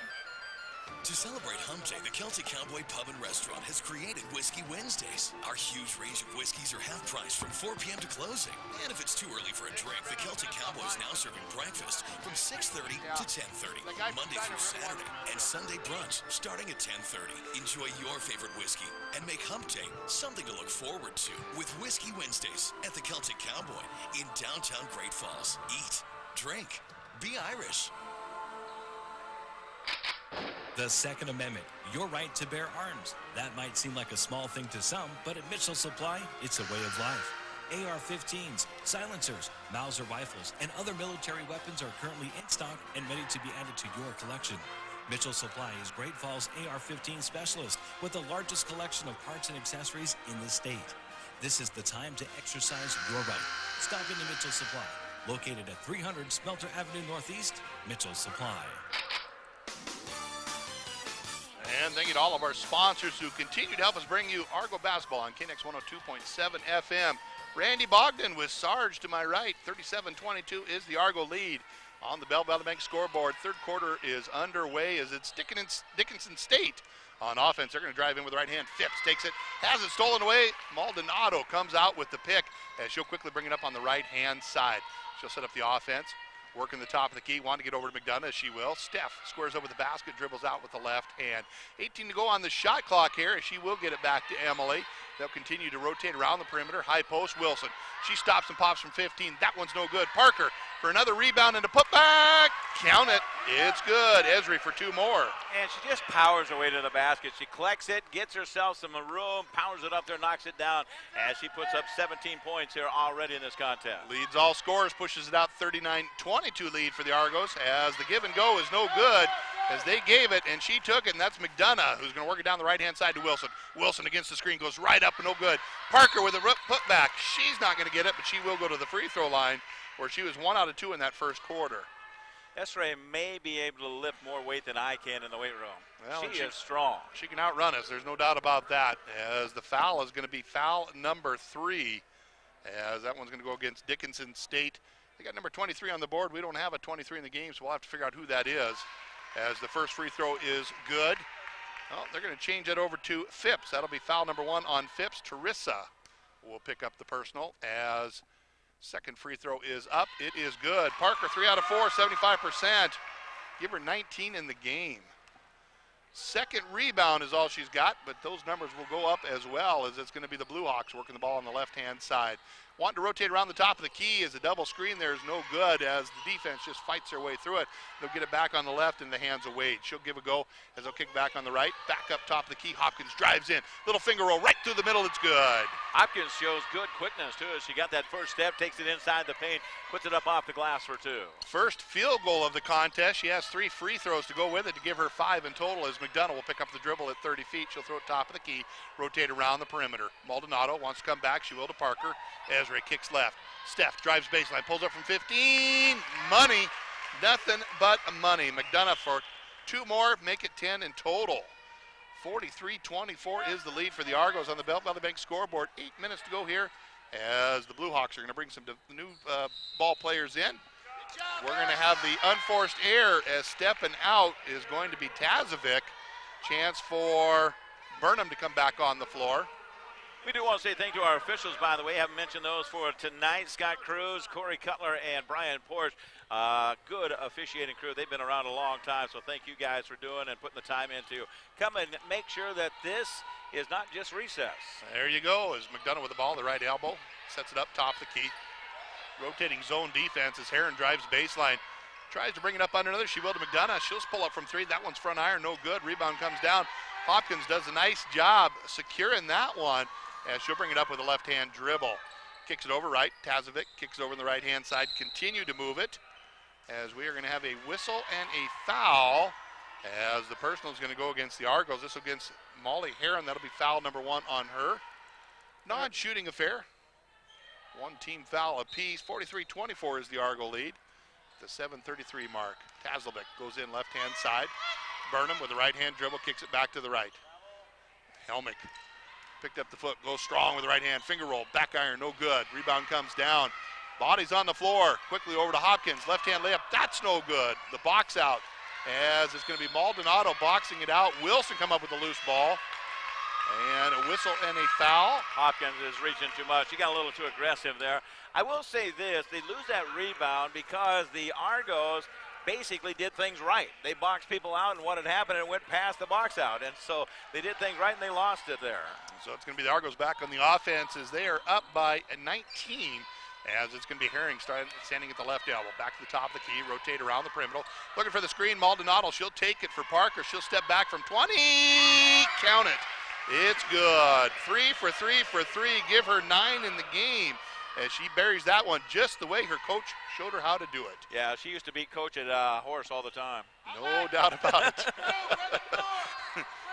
To celebrate Hump Day, the Celtic Cowboy Pub and Restaurant has created Whiskey Wednesdays. Our huge range of whiskeys are half price from 4 p.m. to closing. And if it's too early for a drink, the Celtic Cowboy is now serving breakfast from 6:30 to 10:30, Monday through Saturday, and Sunday brunch starting at 10:30. Enjoy your favorite whiskey and make Hump Day something to look forward to with Whiskey Wednesdays at the Celtic Cowboy in downtown Great Falls. Eat, drink, be Irish. The Second Amendment, your right to bear arms. That might seem like a small thing to some, but at Mitchell Supply, it's a way of life. AR-15s, silencers, Mauser rifles, and other military weapons are currently in stock and ready to be added to your collection. Mitchell Supply is Great Falls AR-15 specialist with the largest collection of parts and accessories in the state. This is the time to exercise your right. Stop into Mitchell Supply, located at 300 Smelter Avenue Northeast, Mitchell Supply. And thank you to all of our sponsors who continue to help us bring you Argo basketball on KNX 102.7 FM. Randy Bogdan with Sarge to my right. 37-22 is the Argo lead on the Bell Valley Bank scoreboard. Third quarter is underway as it's Dickinson State on offense. They're going to drive in with the right hand. Phipps takes it, has it stolen away. Maldonado comes out with the pick as she'll quickly bring it up on the right-hand side. She'll set up the offense. Working the top of the key, want to get over to McDonough, as she will. Steph squares over the basket, dribbles out with the left hand. 18 to go on the shot clock here, as she will get it back to Emily. They'll continue to rotate around the perimeter. High post, Wilson. She stops and pops from 15. That one's no good. Parker for another rebound and a putback. Count it. It's good. Esri for 2 more. And she just powers her way to the basket. She collects it, gets herself some room, powers it up there, knocks it down as she puts up 17 points here already in this contest. Leads all scorers, pushes it out 39-22 lead for the Argos as the give and go is no good as they gave it and she took it, and that's McDonough who's going to work it down the right-hand side to Wilson. Wilson against the screen goes right up and no good. Parker with a putback. She's not going to get it, but she will go to the free throw line where she was 1 out of 2 in that first quarter. Esri may be able to lift more weight than I can in the weight room. Well, she is strong. She can outrun us. There's no doubt about that. As the foul is going to be foul number 3, as that one's going to go against Dickinson State. I They got number 23 on the board. We don't have a 23 in the game, so we'll have to figure out who that is. As the first free throw is good. Well, they're going to change it over to Phipps. That'll be foul number 1 on Phipps. Teresa will pick up the personal as second free throw is up. It is good. Parker, 3 out of 4, 75%. Give her 19 in the game. Second rebound is all she's got, but those numbers will go up as well, as it's going to be the Blue Hawks working the ball on the left-hand side. Wanting to rotate around the top of the key as a double screen there is no good, as the defense just fights their way through it. They'll get it back on the left in the hands of Wade. She'll give a go as they'll kick back on the right. Back up top of the key. Hopkins drives in. Little finger roll right through the middle. It's good. Hopkins shows good quickness, too, as she got that first step, takes it inside the paint, puts it up off the glass for 2. First field goal of the contest. She has 3 free throws to go with it to give her 5 in total, as McDonough will pick up the dribble at 30 feet. She'll throw it top of the key, rotate around the perimeter. Maldonado wants to come back. She will to Parker. Ezra kicks left. Steph drives baseline, pulls up from 15. Money. Nothing but money. McDonough for 2 more, make it 10 in total. 43-24 is the lead for the Argos on the Belt Valley Bank scoreboard. 8 minutes to go here as the Blue Hawks are going to bring some new ball players in. We're going to have the unforced error as stepping out is going to be Tazovic. Chance for Burnham to come back on the floor. We do want to say thank you to our officials, by the way. Haven't mentioned those for tonight. Scott Cruz, Corey Cutler, and Brian Porsche. Good officiating crew. They've been around a long time, so thank you guys for doing and putting the time into. Come and make sure that this is not just recess. There you go, as McDonough with the ball, the right elbow. Sets it up top the key. Rotating zone defense as Heron drives baseline. Tries to bring it up underneath. She will to McDonough. She'll pull up from 3. That one's front iron, no good. Rebound comes down. Hopkins does a nice job securing that one, as she'll bring it up with a left-hand dribble. Kicks it over right. Tazovic kicks it over on the right-hand side. Continue to move it, as we are going to have a whistle and a foul, as the personal is going to go against the Argos. This will against Molly Heron. That'll be foul number 1 on her. Non-shooting affair. 1 team foul apiece. 43-24 is the Argo lead. The 7:33 mark. Tazovic goes in left-hand side. Burnham with the right-hand dribble kicks it back to the right. Helmick picked up the foot, goes strong with the right hand, finger roll, back iron, no good. Rebound comes down. Body's on the floor. Quickly over to Hopkins, left-hand layup, that's no good. The box out, as it's going to be Maldonado boxing it out. Wilson come up with a loose ball. And a whistle and a foul. Hopkins is reaching too much. He got a little too aggressive there. I will say this, they lose that rebound because the Argos basically did things right. They boxed people out, and what had happened, it went past the box out. And so they did things right, and they lost it there. So it's going to be the Argos back on the offense as they are up by 19, as it's going to be Herring standing at the left elbow. Back to the top of the key, rotate around the perimeter. Looking for the screen, Maldonado. She'll take it for Parker. She'll step back from 20. Count it. It's good. 3 for 3 for 3. Give her 9 in the game, as she buries that one just the way her coach showed her how to do it. Yeah, she used to beat coach at horse all the time. No doubt about it.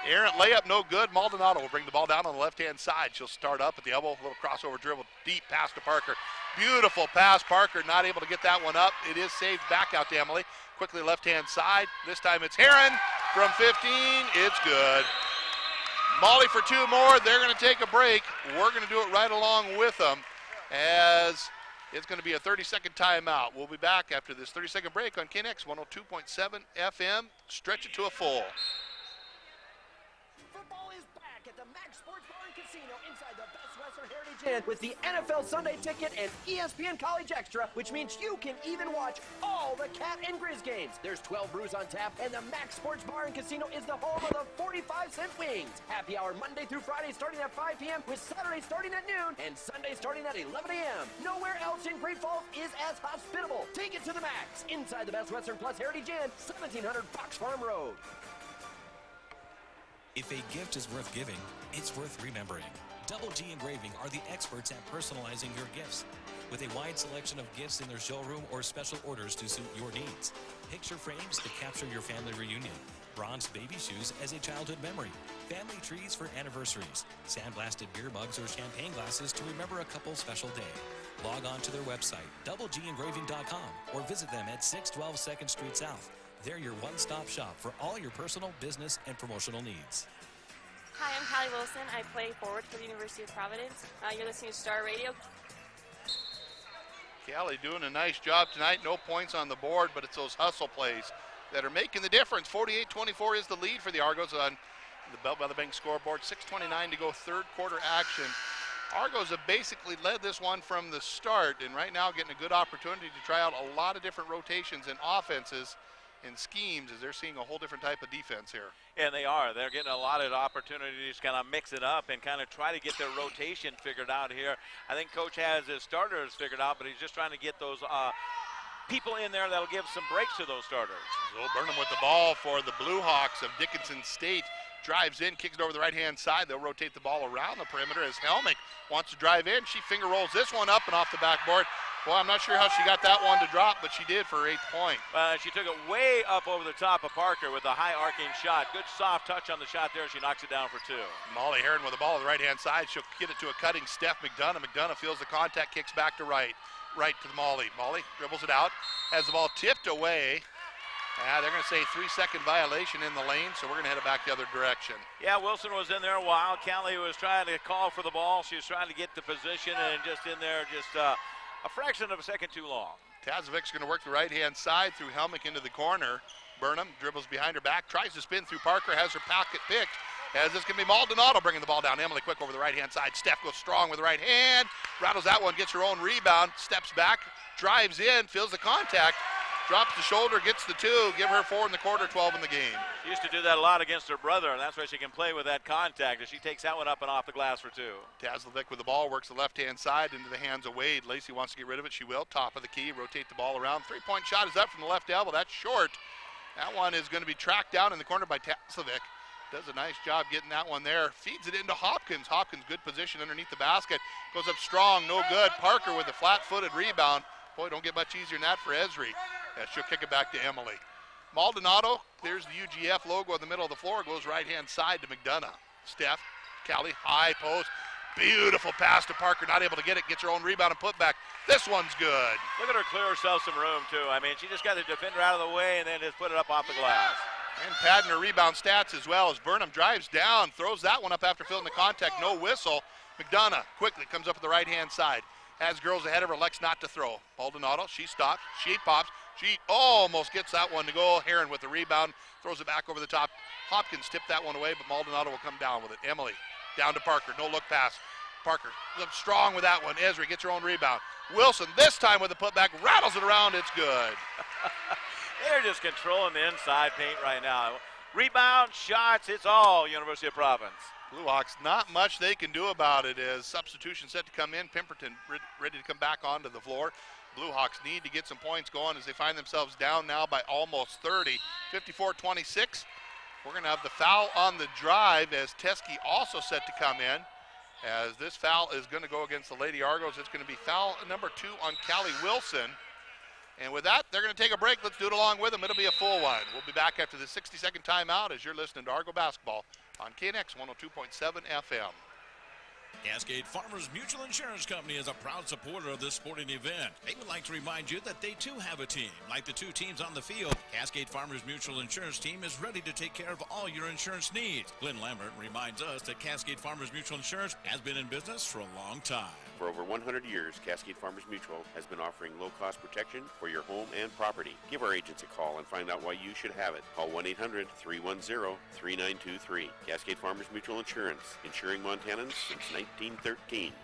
Errant layup, no good. Maldonado will bring the ball down on the left-hand side. She'll start up at the elbow, a little crossover dribble, deep pass to Parker. Beautiful pass. Parker not able to get that one up. It is saved back out to Emily. Quickly left-hand side. This time it's Heron from 15. It's good. Molly for 2 more. They're going to take a break. We're going to do it right along with them, as it's going to be a 30-second timeout. We'll be back after this 30-second break on KNX 102.7 FM. Stretch it to a full. Football is back at the Max Sports Bar and Casino inside the Best Western Heritage Inn with the NFL Sunday Ticket and ESPN College Extra, which means you can even watch all the Cat and Grizz games. There's 12 brews on tap, and the Max Sports Bar and Casino is the home of the 45-cent wings. Happy hour Monday through Friday starting at 5 p.m. with Saturday starting at noon and Sunday starting at 11 a.m. Nowhere else in Great Falls is as hospitable. Take it to the max inside the Best Western Plus Heritage Inn, 1700 Fox Farm Road. If a gift is worth giving, it's worth remembering. Double G Engraving are the experts at personalizing your gifts. With a wide selection of gifts in their showroom or special orders to suit your needs. Picture frames to capture your family reunion. Bronzed baby shoes as a childhood memory. Family trees for anniversaries. Sandblasted beer mugs or champagne glasses to remember a couple's special day. Log on to their website, doublegengraving.com, or visit them at 612 2nd Street South. They're your one-stop shop for all your personal, business, and promotional needs. Hi, I'm Callie Wilson. I play forward for the University of Providence. You're listening to Star Radio. Kelly doing a nice job tonight. No points on the board, but it's those hustle plays that are making the difference. 48-24 is the lead for the Argos on the Bell by the Bank scoreboard. 6:29 to go, third quarter action. Argos have basically led this one from the start, and right now getting a good opportunity to try out a lot of different rotations and offenses and schemes as they're seeing a whole different type of defense here. And they are. They're getting a lot of opportunities to kind of mix it up and kind of try to get their rotation figured out here. I think Coach has his starters figured out, but he's just trying to get those people in there that'll give some breaks to those starters. So Burnham with the ball for the Blue Hawks of Dickinson State. Drives in, kicks it over the right-hand side. They'll rotate the ball around the perimeter as Helmick wants to drive in. She finger rolls this one up and off the backboard. Well, I'm not sure how she got that one to drop, but she did for her 8th point. She took it way up over the top of Parker with a high arcing shot. Good soft touch on the shot there. She knocks it down for 2. Molly Heron with the ball on the right-hand side. She'll get it to a cutting Steph McDonough. McDonough feels the contact, kicks back to right. Right to Molly. Molly dribbles it out, has the ball tipped away. They're going to say 3-second violation in the lane, so we're going to head it back the other direction. Yeah, Wilson was in there a while. Callie was trying to call for the ball. She was trying to get the position and just in there just a fraction of a second too long. Tazovic's going to work the right-hand side through Helmick into the corner. Burnham dribbles behind her back, tries to spin through Parker, has her pocket picked. As this can be Maldonado bringing the ball down. Emily quick over the right-hand side. Steph goes strong with the right hand. Rattles that one, gets her own rebound, steps back, drives in, feels the contact. Drops the shoulder, gets the 2, give her 4 in the quarter, 12 in the game. She used to do that a lot against her brother, and that's why she can play with that contact, as she takes that one up and off the glass for 2. Tazlovic with the ball, works the left-hand side into the hands of Wade. Lacey wants to get rid of it, she will. Top of the key, rotate the ball around. 3-point shot is up from the left elbow, that's short. That one is going to be tracked down in the corner by Tazlovic. Does a nice job getting that one there. Feeds it into Hopkins. Hopkins, good position underneath the basket. Goes up strong, no good. Parker with the flat-footed rebound. Boy, don't get much easier than that for Esri. She'll kick it back to Emily. Maldonado clears the UGF logo in the middle of the floor, goes right-hand side to McDonough. Steph, Callie, high post. Beautiful pass to Parker, not able to get it, gets her own rebound and put back. This one's good. Look at her clear herself some room, too. I mean, she just got the defender out of the way and then just put it up off the glass. And padding her rebound stats as well as Burnham drives down, throws that one up after feeling the contact, no whistle. McDonough quickly comes up with the right-hand side. Has girls ahead of her, elects not to throw. Maldonado, she stops, she pops. She almost gets that one to go. Heron with the rebound, throws it back over the top. Hopkins tipped that one away, but Maldonado will come down with it. Emily, down to Parker, no look pass. Parker, up strong with that one. Esri gets her own rebound. Wilson, this time with the putback, rattles it around, it's good. They're just controlling the inside paint right now. Rebound, shots, it's all University of Providence. Blue Hawks, not much they can do about it as substitution set to come in. Pemberton ready to come back onto the floor. Blue Hawks need to get some points going as they find themselves down now by almost 30. 54-26. We're going to have the foul on the drive as Teskey also set to come in. As this foul is going to go against the Lady Argos. It's going to be foul number 2 on Callie Wilson. And with that, they're going to take a break. Let's do it along with them. It'll be a full one. We'll be back after the 60-second timeout as you're listening to Argo Basketball on KNX 102.7 FM. Cascade Farmers Mutual Insurance Company is a proud supporter of this sporting event. They would like to remind you that they too have a team. Like the 2 teams on the field, Cascade Farmers Mutual Insurance Team is ready to take care of all your insurance needs. Glenn Lambert reminds us that Cascade Farmers Mutual Insurance has been in business for a long time. For over 100 years, Cascade Farmers Mutual has been offering low-cost protection for your home and property. Give our agents a call and find out why you should have it. Call 1-800-310-3923. Cascade Farmers Mutual Insurance, insuring Montanans since 1913.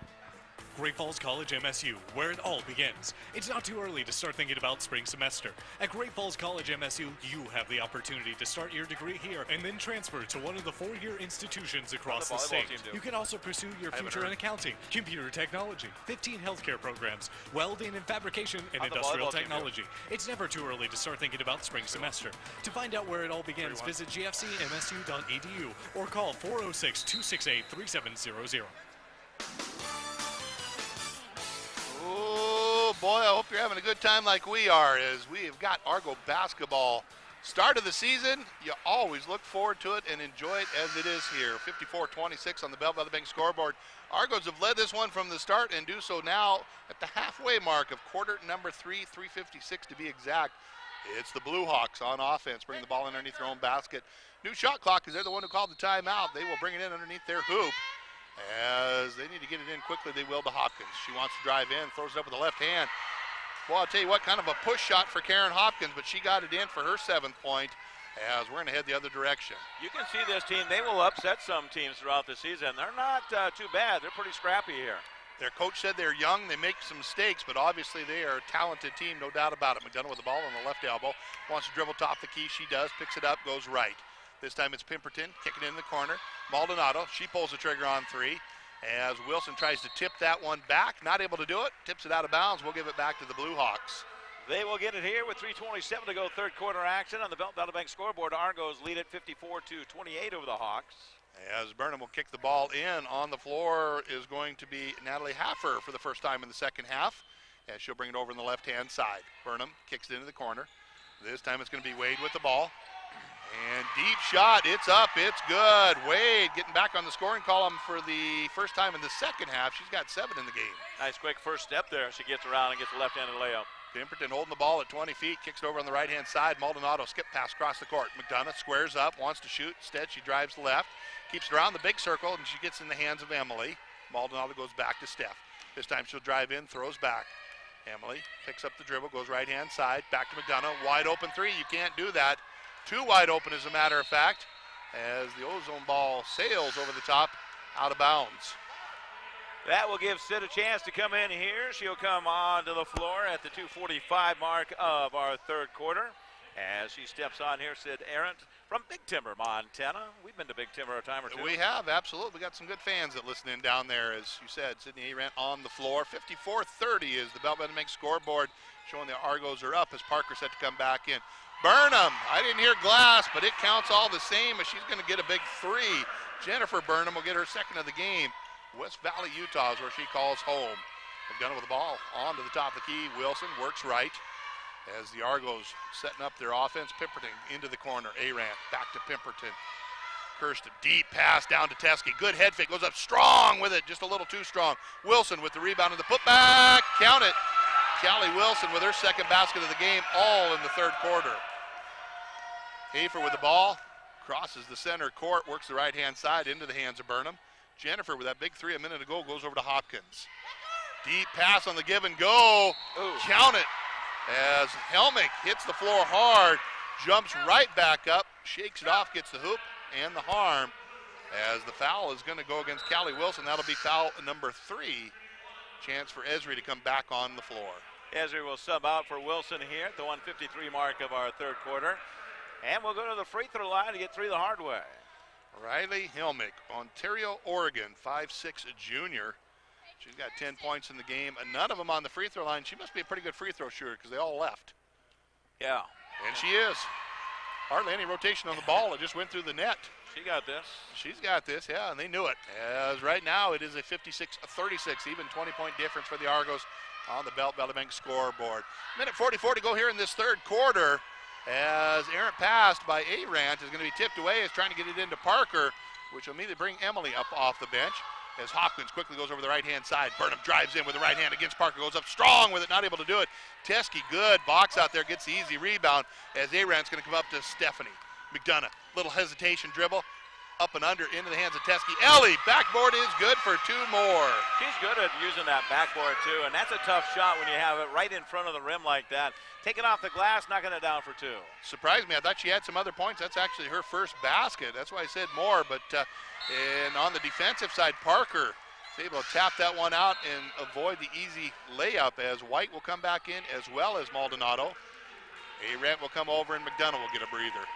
Great Falls College MSU, where it all begins. It's not too early to start thinking about spring semester. At Great Falls College MSU, you have the opportunity to start your degree here and then transfer to one of the 4-year institutions across the state. You can also pursue your future in accounting, computer technology, 15 healthcare programs, welding and fabrication, and industrial technology. It's never too early to start thinking about spring semester. To find out where it all begins, visit gfcmsu.edu or call 406-268-3700. Oh boy, I hope you're having a good time like we are as we have got Argo basketball. Start of the season, you always look forward to it and enjoy it as it is here. 54-26 on the Bell by the Bank scoreboard. Argos have led this one from the start and do so now at the halfway mark of quarter number 3, 3:56 to be exact. It's the Blue Hawks on offense, bring the ball underneath their own basket. New shot clock because they're the one who called the timeout. They will bring it in underneath their hoop. As they need to get it in quickly, they will to Hopkins. She wants to drive in, throws it up with the left hand. Well, I'll tell you what, kind of a push shot for Karen Hopkins, but she got it in for her 7th point as we're going to head the other direction. You can see this team, they will upset some teams throughout the season. They're not too bad. They're pretty scrappy here. Their coach said they're young, they make some mistakes, but obviously they are a talented team, no doubt about it. McDonough with the ball on the left elbow, wants to dribble top the key, she does, picks it up, goes right. This time it's Pemberton, kicking it in the corner. Maldonado, she pulls the trigger on 3. As Wilson tries to tip that one back, not able to do it, tips it out of bounds. We'll give it back to the Blue Hawks. They will get it here with 3:27 to go, third quarter action on the Belt Valley Bank scoreboard. Argos lead it 54-28 over the Hawks. As Burnham will kick the ball in, on the floor is going to be Natalie Haffer for the first time in the second half, as she'll bring it over on the left-hand side. Burnham kicks it into the corner. This time it's going to be Wade with the ball. And deep shot, it's up, it's good. Wade getting back on the scoring column for the first time in the second half. She's got 7 in the game. Nice quick first step there. She gets around and gets a left-handed layup. Pemberton holding the ball at 20 feet, kicks it over on the right-hand side. Maldonado skip pass across the court. McDonough squares up, wants to shoot. Instead, she drives left, keeps it around the big circle, and she gets in the hands of Emily. Maldonado goes back to Steph. This time she'll drive in, throws back. Emily picks up the dribble, goes right-hand side, back to McDonough. Wide open 3, you can't do that. 2 wide open, as a matter of fact, as the ozone ball sails over the top, out of bounds. That will give Sid a chance to come in here. She'll come onto the floor at the 2:45 mark of our third quarter. As she steps on here, Sid Arendt from Big Timber, Montana. We've been to Big Timber a time or two. We have, absolutely. We got some good fans that listen in down there. As you said, Sydney Arendt on the floor. 54-30 is the Belt Bank scoreboard, showing the Argos are up as Parker set to come back in. Burnham, I didn't hear glass, but it counts all the same as she's going to get a big 3. Jennifer Burnham will get her second of the game. West Valley, Utah is where she calls home. McDonough with the ball onto the top of the key. Wilson works right as the Argos setting up their offense. Pemberton into the corner. Arant back to Pemberton. Kirsten, deep pass down to Teskey. Good head fake, goes up strong with it, just a little too strong. Wilson with the rebound and the putback. Count it. Callie Wilson with her second basket of the game, all in the third quarter. Hafer with the ball, crosses the center court, works the right-hand side into the hands of Burnham. Jennifer with that big 3 a minute ago goes over to Hopkins. Deep pass on the give and go. Ooh. Count it as Helmick hits the floor hard, jumps right back up, shakes it off, gets the hoop and the harm, as the foul is going to go against Callie Wilson. That'll be foul number 3. Chance for Esri to come back on the floor. Esri will sub out for Wilson here at the 1:53 mark of our third quarter. And we'll go to the free throw line to get 3 the hard way. Riley Helmick, Ontario, Oregon, 5'6" junior. She's got 10 points in the game, and none of them on the free throw line. She must be a pretty good free throw shooter because they all left. Yeah. And she is. Hardly any rotation on the ball. It just went through the net. She got this. She's got this, yeah, and they knew it. As right now it is a 56-36, even 20-point difference for the Argos on the Belt Valley Bank scoreboard. Minute 44 to go here in this third quarter. As errant pass by Arant is going to be tipped away, is trying to get it into Parker, which will immediately bring Emily up off the bench. As Hopkins quickly goes over the right-hand side. Burnham drives in with the right hand against Parker, goes up strong with it, not able to do it. Teskey, good box out there, gets the easy rebound as Arant's going to come up to Stephanie. McDonough, little hesitation dribble, up and under into the hands of Teskey. Ellie, backboard is good for 2 more. She's good at using that backboard too, and that's a tough shot when you have it right in front of the rim like that. Taking off the glass, knocking it down for 2. Surprised me. I thought she had some other points. That's actually her first basket. That's why I said more. But and on the defensive side, Parker is able to tap that one out and avoid the easy layup as White will come back in as well as Maldonado. Arant will come over and McDonough will get a breather.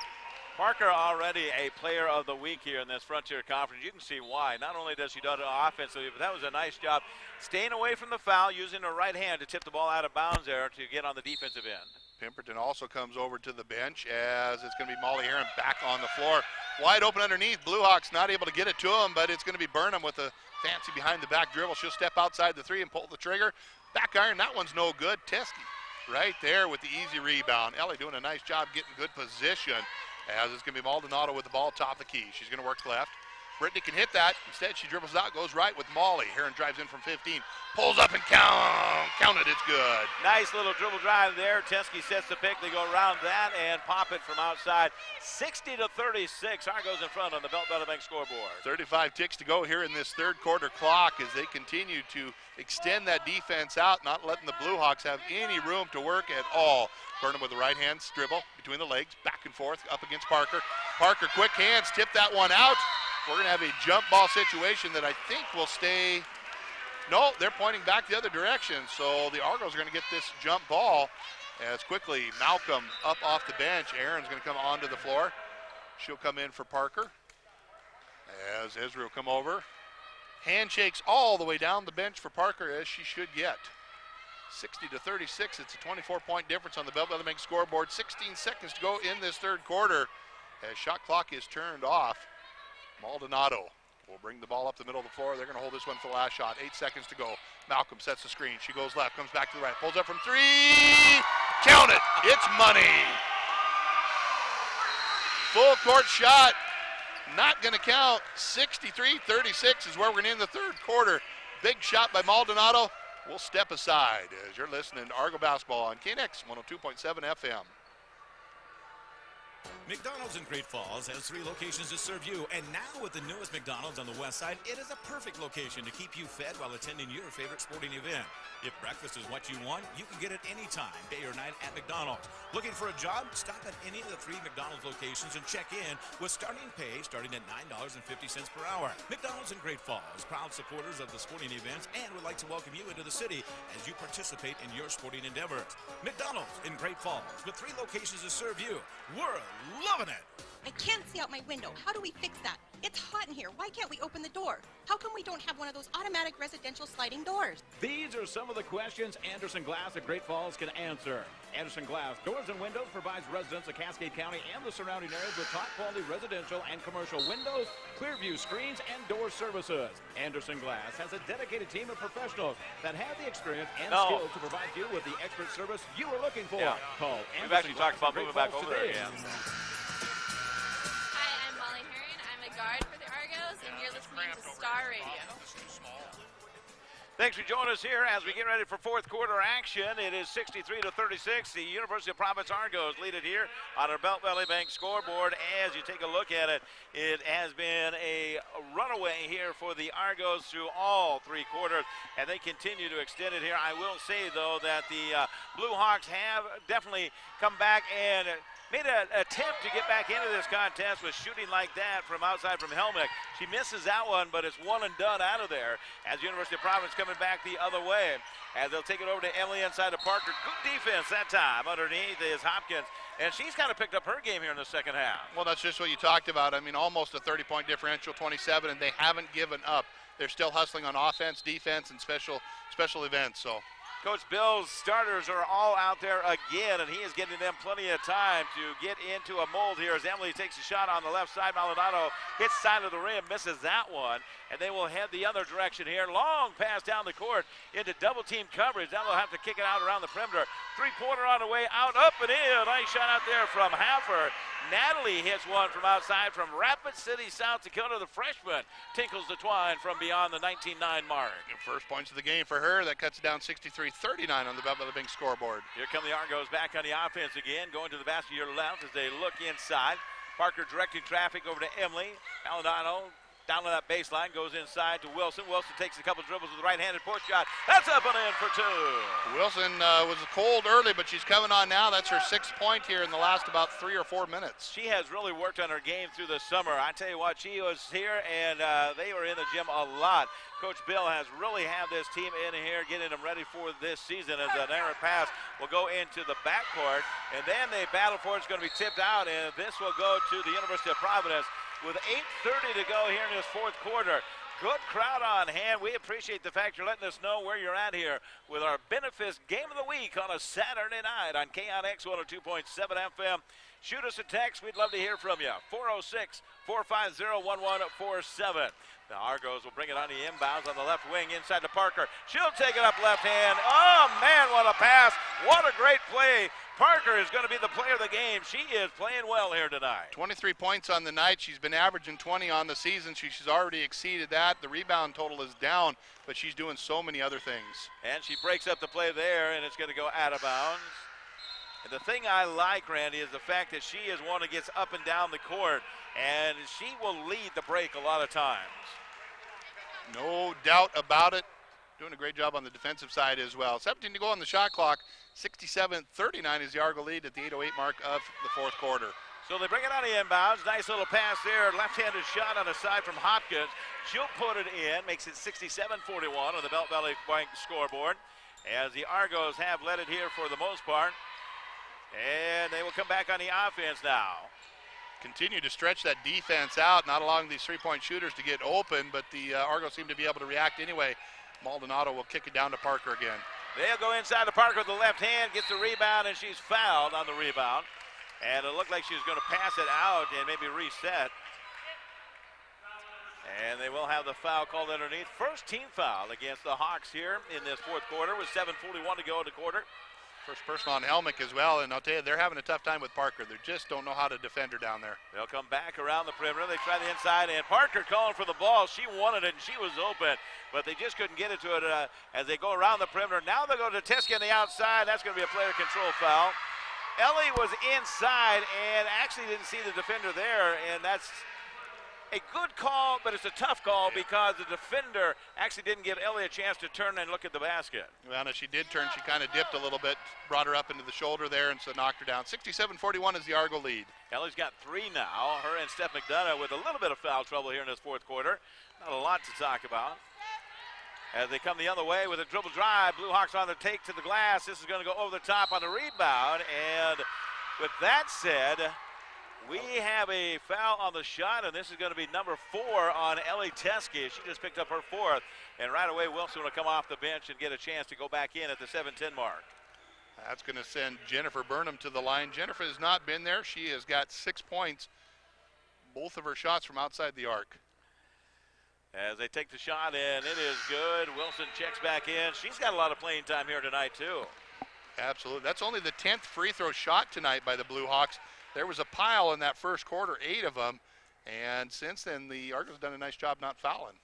Parker already a player of the week here in this Frontier Conference. You can see why. Not only does she do it offensively, but that was a nice job staying away from the foul, using her right hand to tip the ball out of bounds there to get on the defensive end. Pemberton also comes over to the bench as it's going to be Molly Heron back on the floor. Wide open underneath. Blue Hawks not able to get it to him, but it's going to be Burnham with a fancy behind the back dribble. She'll step outside the 3 and pull the trigger. Back iron, that one's no good. Teskey right there with the easy rebound. Ellie doing a nice job getting good position. As it's going to be Maldonado with the ball top of the key. She's going to work left. Brittany can hit that. Instead, she dribbles out, goes right with Molly. Heron drives in from 15. Pulls up and count it. It's good. Nice little dribble drive there. Teskey sets the pick. They go around that and pop it from outside. 60-36. Argos in front on the Belt Valley Bank scoreboard. 35 ticks to go here in this third quarter clock as they continue to extend that defense out, not letting the Blue Hawks have any room to work at all. Burnham with the right hand dribble between the legs, back and forth, up against Parker. Parker, quick hands, tip that one out. We're going to have a jump ball situation that I think will stay. No, they're pointing back the other direction, so the Argos are going to get this jump ball as quickly Malcolm up off the bench. Aaron's going to come onto the floor. She'll come in for Parker as Israel come over. Handshakes all the way down the bench for Parker, as she should get. 60-36, it's a 24-point difference on the Belt Valley Bank scoreboard. 16 seconds to go in this third quarter as shot clock is turned off. Maldonado will bring the ball up the middle of the floor. They're going to hold this one for the last shot. 8 seconds to go. Malcolm sets the screen. She goes left, comes back to the right, pulls up from 3. Count it. It's money. Full court shot. Not going to count. 63-36 is where we're going to end the third quarter. Big shot by Maldonado. We'll step aside as you're listening to Argo Basketball on KNX 102.7 FM. McDonald's in Great Falls has 3 locations to serve you, and now with the newest McDonald's on the west side, it is a perfect location to keep you fed while attending your favorite sporting event. If breakfast is what you want, you can get it anytime, day or night at McDonald's. Looking for a job? Stop at any of the 3 McDonald's locations and check in with starting pay starting at $9.50 per hour. McDonald's in Great Falls, proud supporters of the sporting events, and would like to welcome you into the city as you participate in your sporting endeavors. McDonald's in Great Falls with 3 locations to serve you. We're loving it. I can't see out my window. How do we fix that? It's hot in here. Why can't we open the door? How come we don't have one of those automatic residential sliding doors? These are some of the questions Anderson Glass at Great Falls can answer. Anderson Glass Doors and Windows provides residents of Cascade County and the surrounding areas with top quality residential and commercial windows, clear view screens, and door services. Anderson Glass has a dedicated team of professionals that have the experience and skills to provide you with the expert service you are looking for. Yeah. Call We've Anderson actually talked Glass about at moving Great back Falls over there today. again. Hi, I'm Molly Heron. I'm a guard for the Argos, and you're listening to Star Radio. Thanks for joining us here as we get ready for fourth quarter action. It is 63-36. The University of Providence Argos lead it here on our Belt Valley Bank scoreboard. As you take a look at it, it has been a runaway here for the Argos through all 3 quarters, and they continue to extend it here. I will say, though, that the Blue Hawks have definitely come back and made an attempt to get back into this contest with shooting like that from outside from Helmick. She misses that one, but it's one and done out of there as University of Providence coming back the other way. As they'll take it over to Emily inside of Parker. Good defense that time. Underneath is Hopkins, and she's kind of picked up her game here in the second half. Well, that's just what you talked about. I mean, almost a 30-point differential, 27, and they haven't given up. They're still hustling on offense, defense, and special events. So Coach Bill's starters are all out there again, and he is getting them plenty of time to get into a mold here as Emily takes a shot on the left side. Maldonado hits side of the rim, misses that one, and they will head the other direction here. Long pass down the court into double-team coverage. Now they'll have to kick it out around the perimeter. 3-pointer on the way out, up and in. Nice shot out there from Haffer. Natalie hits one from outside from Rapid City, South Dakota. The freshman tinkles the twine from beyond the 19-9 mark. First points of the game for her. That cuts it down 63-39 on the Belt Valley Bank scoreboard. Here come the Argos back on the offense again, going to the basket to your left as they look inside. Parker directing traffic over to Emily. Maldonado down to that baseline, goes inside to Wilson. Wilson takes a couple dribbles with the right-handed push shot. That's up and in for 2. Wilson was cold early, but she's coming on now. That's her 6th point here in the last about 3 or 4 minutes. She has really worked on her game through the summer. I tell you what, she was here, and they were in the gym a lot. Coach Bill has really had this team in here, getting them ready for this season as an errant pass will go into the backcourt, and then they battle for it. It's going to be tipped out, and this will go to the University of Providence with 8:30 to go here in this fourth quarter. Good crowd on hand. We appreciate the fact you're letting us know where you're at here with our Benefits Game of the Week on a Saturday night on KNX 102.7 FM Shoot us a text. We'd love to hear from you. 406-450-1147. The Argos will bring it on the inbounds on the left wing inside to Parker. She'll take it up left hand. Oh, man, what a pass. What a great play. Parker is going to be the player of the game. She is playing well here tonight. 23 points on the night. She's been averaging 20 on the season. She's already exceeded that. The rebound total is down, but she's doing so many other things. And she breaks up the play there, and it's going to go out of bounds. And the thing I like, Randy, is the fact that she is one that gets up and down the court, and she will lead the break a lot of times. No doubt about it. Doing a great job on the defensive side as well. 17 to go on the shot clock. 67-39 is the Argo lead at the 8:08 mark of the fourth quarter. So they bring it on the inbounds. Nice little pass there. Left-handed shot on the side from Hopkins. She'll put it in. Makes it 67-41 on the Belt Valley Bank scoreboard. As the Argos have led it here for the most part. And they will come back on the offense now. Continue to stretch that defense out, not allowing these three-point shooters to get open, but the Argos seem to be able to react anyway. Maldonado will kick it down to Parker again. They'll go inside to Parker with the left hand, gets the rebound, and she's fouled on the rebound. And it looked like she was going to pass it out and maybe reset. And they will have the foul called underneath. First team foul against the Hawks here in this fourth quarter with 7:41 to go in the quarter. First person on Helmick as well, and I'll tell you, they're having a tough time with Parker. They just don't know how to defend her down there. They'll come back around the perimeter. They try the inside, and Parker calling for the ball. She wanted it, and she was open, but they just couldn't get it to it as they go around the perimeter. Now they'll go to Tiska on the outside. That's going to be a player control foul. Ellie was inside and actually didn't see the defender there, and that's a good call, but it's a tough call because the defender actually didn't give Ellie a chance to turn and look at the basket. Well, no, she did turn. She kind of dipped a little bit, brought her up into the shoulder there, and so knocked her down. 67-41 is the Argo lead. Ellie's got 3 now. Her and Steph McDonough with a little bit of foul trouble here in this fourth quarter. Not a lot to talk about. As they come the other way with a dribble drive, Blue Hawks on the take to the glass. This is going to go over the top on the rebound. And with that said, we have a foul on the shot, and this is going to be number 4 on Ellie Teskey. She just picked up her 4th, and right away Wilson will come off the bench and get a chance to go back in at the 7:10 mark. That's going to send Jennifer Burnham to the line. Jennifer has not been there. She has got 6 points, both of her shots from outside the arc. As they take the shot, and it is good. Wilson checks back in. She's got a lot of playing time here tonight, too. Absolutely. That's only the 10th free throw shot tonight by the Blue Hawks. There was a pile in that first quarter, 8 of them, and since then the Argos have done a nice job not fouling.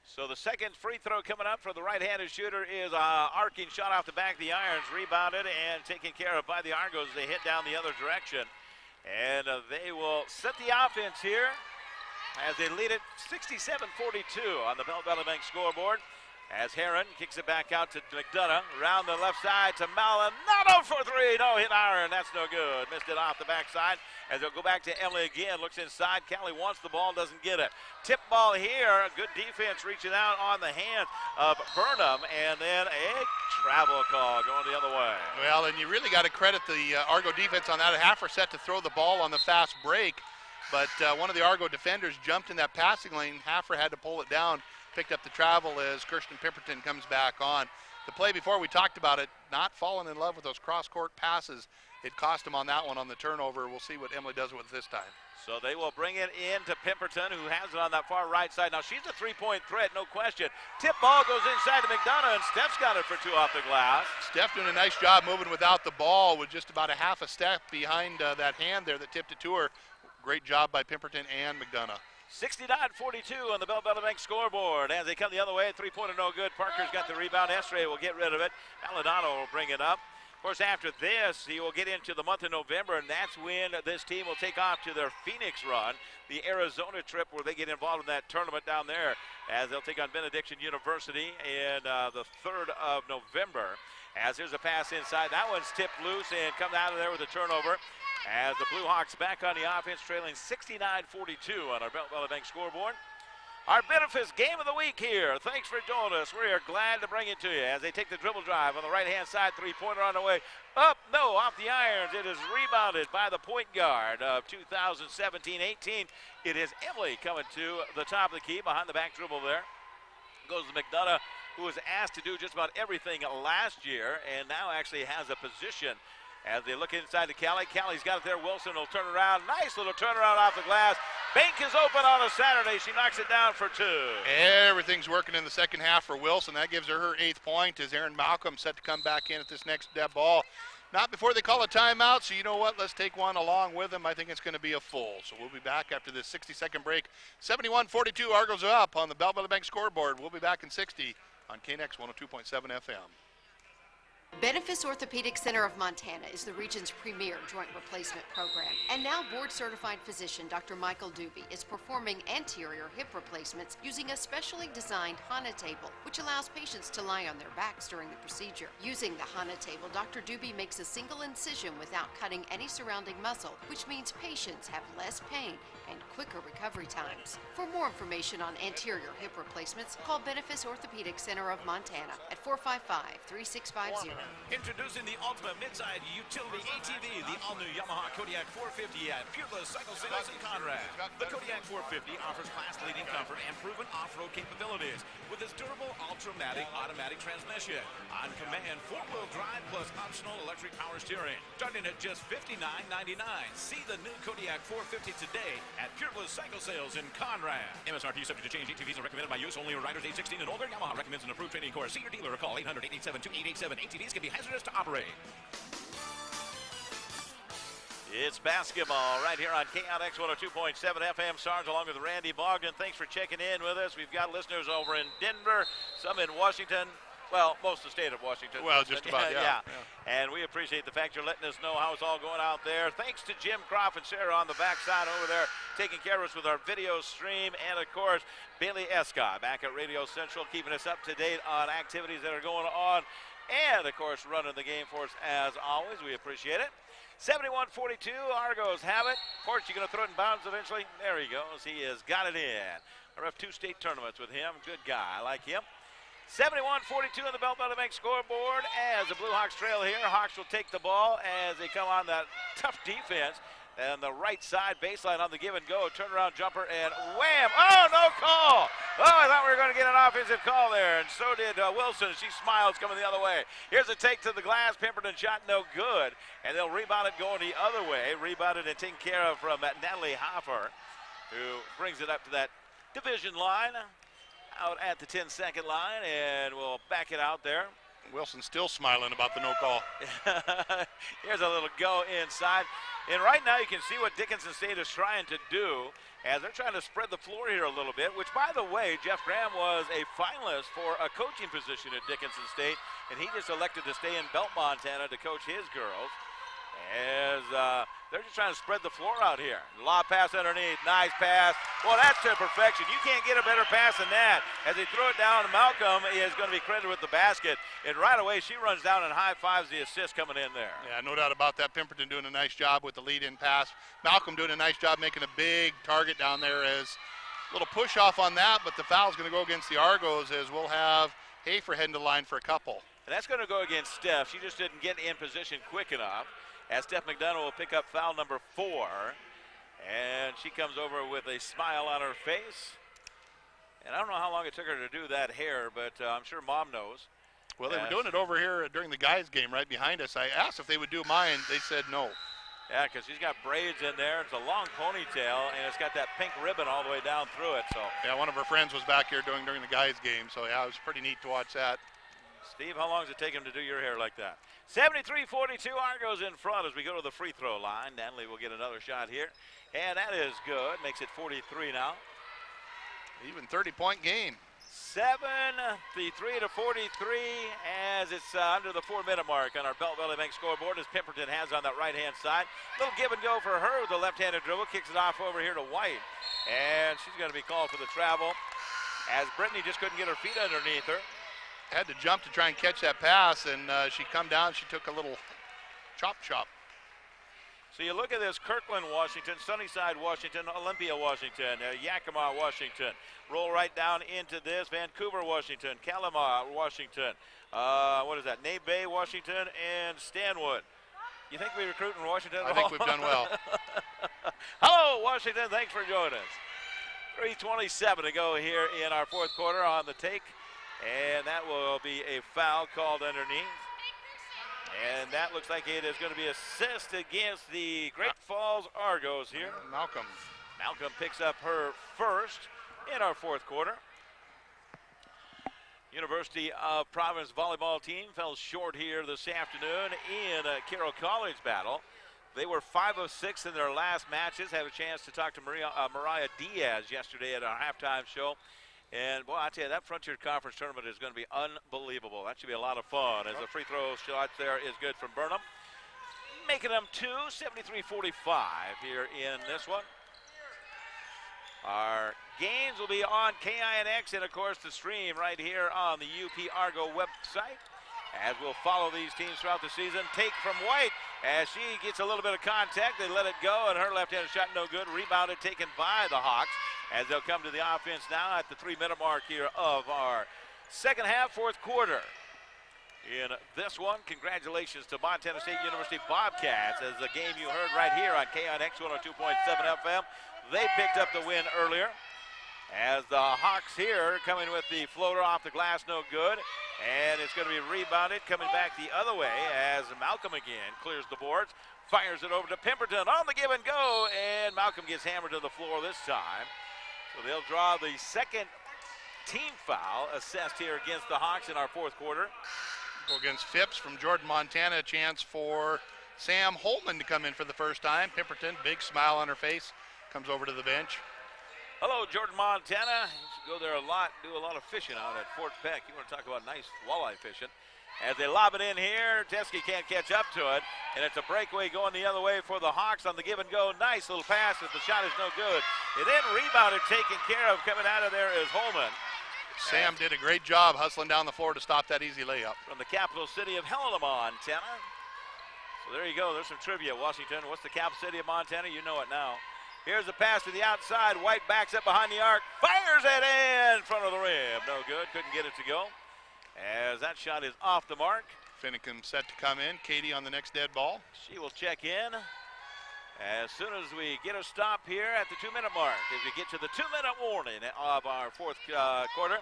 So the second free throw coming up for the right-handed shooter is a arcing shot off the back of the irons, rebounded and taken care of by the Argos. They hit down the other direction, and they will set the offense here as they lead it 67-42 on the Belt Valley Bank scoreboard. As Heron kicks it back out to McDonough, around the left side to Maldonado for 3. No hit iron, that's no good. Missed it off the backside. As they'll go back to Emily again, looks inside. Callie wants the ball, doesn't get it. Tip ball here, a good defense reaching out on the hand of Burnham, and then a travel call going the other way. Well, and you really got to credit the Argo defense on that. Half are set to throw the ball on the fast break, but one of the Argo defenders jumped in that passing lane. Haffer had to pull it down. Picked up the travel as Kirsten Pemberton comes back on. The play before, we talked about it, not falling in love with those cross-court passes. It cost him on that one on the turnover. We'll see what Emily does with it this time. So they will bring it in to Pemberton, who has it on that far right side. Now, she's a three-point threat, no question. Tip ball goes inside to McDonough, and Steph's got it for 2 off the glass. Steph doing a nice job moving without the ball with just about a half a step behind that hand there that tipped it to her. Great job by Pemberton and McDonough. 69-42 on the Bell Bank scoreboard. As they come the other way, 3-pointer no good. Parker's got the rebound. Estre will get rid of it. Maldonado will bring it up. Of course, after this, he will get into the month of November, and that's when this team will take off to their Phoenix run, the Arizona trip where they get involved in that tournament down there, as they'll take on Benediction University in the 3rd of November. As here's a pass inside. That one's tipped loose and come out of there with a turnover. As the Blue Hawks back on the offense, trailing 69-42 on our Belt Valley Bank scoreboard. Our benefits game of the week here. Thanks for joining us. We are glad to bring it to you as they take the dribble drive on the right-hand side. 3-pointer on the way. Up, no, off the irons. It is rebounded by the point guard of 2017-18. It is Emily coming to the top of the key behind the back dribble there. Goes to McDonough, who was asked to do just about everything last year and now actually has a position as they look inside to Kelly. Kelly's got it there. Wilson will turn around. Nice little turnaround off the glass. Bank is open on a Saturday. She knocks it down for 2. Everything's working in the second half for Wilson. That gives her 8th point as Aaron Malcolm set to come back in at this next ball. Not before they call a timeout, so you know what? Let's take one along with them. I think it's going to be a full. So we'll be back after this 60-second break. 71-42, Argos are up on the Bell Valley Bank scoreboard. We'll be back in 60 on KNX 102.7 FM. Benefis Orthopedic Center of Montana is the region's premier joint replacement program. And now board-certified physician Dr. Michael Doobie is performing anterior hip replacements using a specially designed HANA table, which allows patients to lie on their backs during the procedure. Using the HANA table, Dr. Doobie makes a single incision without cutting any surrounding muscle, which means patients have less pain and quicker recovery times. For more information on anterior hip replacements, call Benefis Orthopedic Center of Montana at 455-3650. Introducing the ultimate mid-side utility ATV, the all-new Yamaha Kodiak 450 at Peerless Cycle Sales in Conrad. The Kodiak 450 offers class-leading comfort and proven off-road capabilities with its durable Ultramatic automatic transmission. On command, 4-wheel drive plus optional electric power steering. Starting at just $59.99. See the new Kodiak 450 today at Peerless Cycle Sales in Conrad. MSRP subject to change. ATVs are recommended by use only on riders age 16 and older. Yamaha recommends an approved training course. See your dealer or call 800-887-2887. ATVs can be hazardous to operate. It's basketball right here on KNX 102.7 FM. Sarge along with Randy Bogdan. Thanks for checking in with us. We've got listeners over in Denver, some in Washington. Well, most of the state of Washington. Well, just about, yeah. And we appreciate the fact you're letting us know how it's all going out there. Thanks to Jim Croft and Sarah on the backside over there, taking care of us with our video stream. And, of course, Bailey Escott back at Radio Central, keeping us up to date on activities that are going on. And, of course, running the game for us as always. We appreciate it. 71-42, Argos have it. Of course, you're going to throw it in bounds eventually. There he goes. He has got it in. I ref 2 state tournaments with him. Good guy. I like him. 71-42 on the Bell Valley Bank scoreboard as the Blue Hawks trail here. Hawks will take the ball as they come on that tough defense. And the right side baseline on the give and go. Turnaround jumper and wham! Oh, no call! Oh, I thought we were going to get an offensive call there. And so did Wilson. She smiles coming the other way. Here's a take to the glass. Pemberton shot no good. And they'll rebound it going the other way. Rebounded and taken care of from Natalie Hoffer, who brings it up to that division line. Out at the 10-second line, and we'll back it out there. Wilson's still smiling about the no call. Here's a little go inside. And right now you can see what Dickinson State is trying to do as they're trying to spread the floor here a little bit, which, by the way, Jeff Graham was a finalist for a coaching position at Dickinson State, and he just elected to stay in Belt, Montana to coach his girls. As they're just trying to spread the floor out here. Lob pass underneath, nice pass. Well, that's to perfection. You can't get a better pass than that. As they throw it down, Malcolm is going to be credited with the basket. And right away, she runs down and high-fives the assist coming in there. Yeah, no doubt about that. Pemberton doing a nice job with the lead-in pass. Malcolm doing a nice job making a big target down there as a little push-off on that, but the foul's going to go against the Argos as we'll have Hafer heading to the line for a couple. And that's going to go against Steph. She just didn't get in position quick enough. As Steph McDonough will pick up foul number 4. And she comes over with a smile on her face. And I don't know how long it took her to do that hair, but I'm sure Mom knows. Well, they were doing it over here during the guys' game right behind us. I asked if they would do mine. They said no. Yeah, because she's got braids in there. It's a long ponytail, and it's got that pink ribbon all the way down through it. So yeah, one of her friends was back here during the guys' game. So, yeah, it was pretty neat to watch that. Steve, how long does it take him to do your hair like that? 73-42, Argos in front as we go to the free throw line. Natalie will get another shot here. And that is good. Makes it 43 now. Even 30-point game. 73-43 as it's under the 4-minute mark on our Belt Valley Bank scoreboard as Pemberton has on that right-hand side. Little give and go for her with the left-handed dribble. Kicks it off over here to White. And she's going to be called for the travel as Brittany just couldn't get her feet underneath her. Had to jump to try and catch that pass, and she come down. She took a little chop. So you look at this: Kirkland, Washington; Sunnyside, Washington; Olympia, Washington; Yakima, Washington. Roll right down into this: Vancouver, Washington; Calamar, Washington. What is that? Nave Bay, Washington, and Stanwood. You think we recruit in Washington? I think we've done well. Hello, Washington. Thanks for joining us. 3:27 to go here in our fourth quarter on the take. And that will be a foul called underneath. And that looks like it is going to be assist against the Great Falls Argos here. Malcolm picks up her first in our fourth quarter. University of Providence volleyball team fell short here this afternoon in a Carroll College battle. They were 5 of 6 in their last matches. Had a chance to talk to Mariah Diaz yesterday at our halftime show. And, boy, I tell you, that Frontier Conference tournament is going to be unbelievable. That should be a lot of fun as the free throw shot there is good from Burnham. Making them 73-45 here in this one. Our games will be on KINX and, of course, the stream right here on the UP Argo website. As we'll follow these teams throughout the season. Take from White as she gets a little bit of contact. They let it go, and her left-handed shot no good. Rebounded, taken by the Hawks as they'll come to the offense now at the 3-minute mark here of our second half, fourth quarter. In this one, congratulations to Montana State University Bobcats as the game you heard right here on KINX 102.7 FM. They picked up the win earlier. As the Hawks here coming with the floater off the glass, no good. And it's going to be rebounded, coming back the other way as Malcolm again clears the boards, fires it over to Pemberton on the give and go, and Malcolm gets hammered to the floor this time. So they'll draw the second team foul assessed here against the Hawks in our fourth quarter. Go against Phipps from Jordan, Montana. A chance for Sam Holman to come in for the first time. Pemberton, big smile on her face, comes over to the bench. Hello, Jordan, Montana. You should go there a lot, do a lot of fishing out at Fort Peck. You want to talk about nice walleye fishing. As they lob it in here, Teskey can't catch up to it, and it's a breakaway going the other way for the Hawks on the give and go. Nice little pass, but the shot is no good. And then rebounded, taken care of, coming out of there is Holman. Sam did a great job hustling down the floor to stop that easy layup. From the capital city of Helena, Montana. So there you go, there's some trivia. Washington, what's the capital city of Montana? You know it now. Here's a pass to the outside. White backs up behind the arc. Fires it in front of the rim. No good. Couldn't get it to go. As that shot is off the mark. Finicum set to come in. Katie on the next dead ball. She will check in as soon as we get a stop here at the 2-minute mark. As we get to the 2-minute warning of our fourth quarter.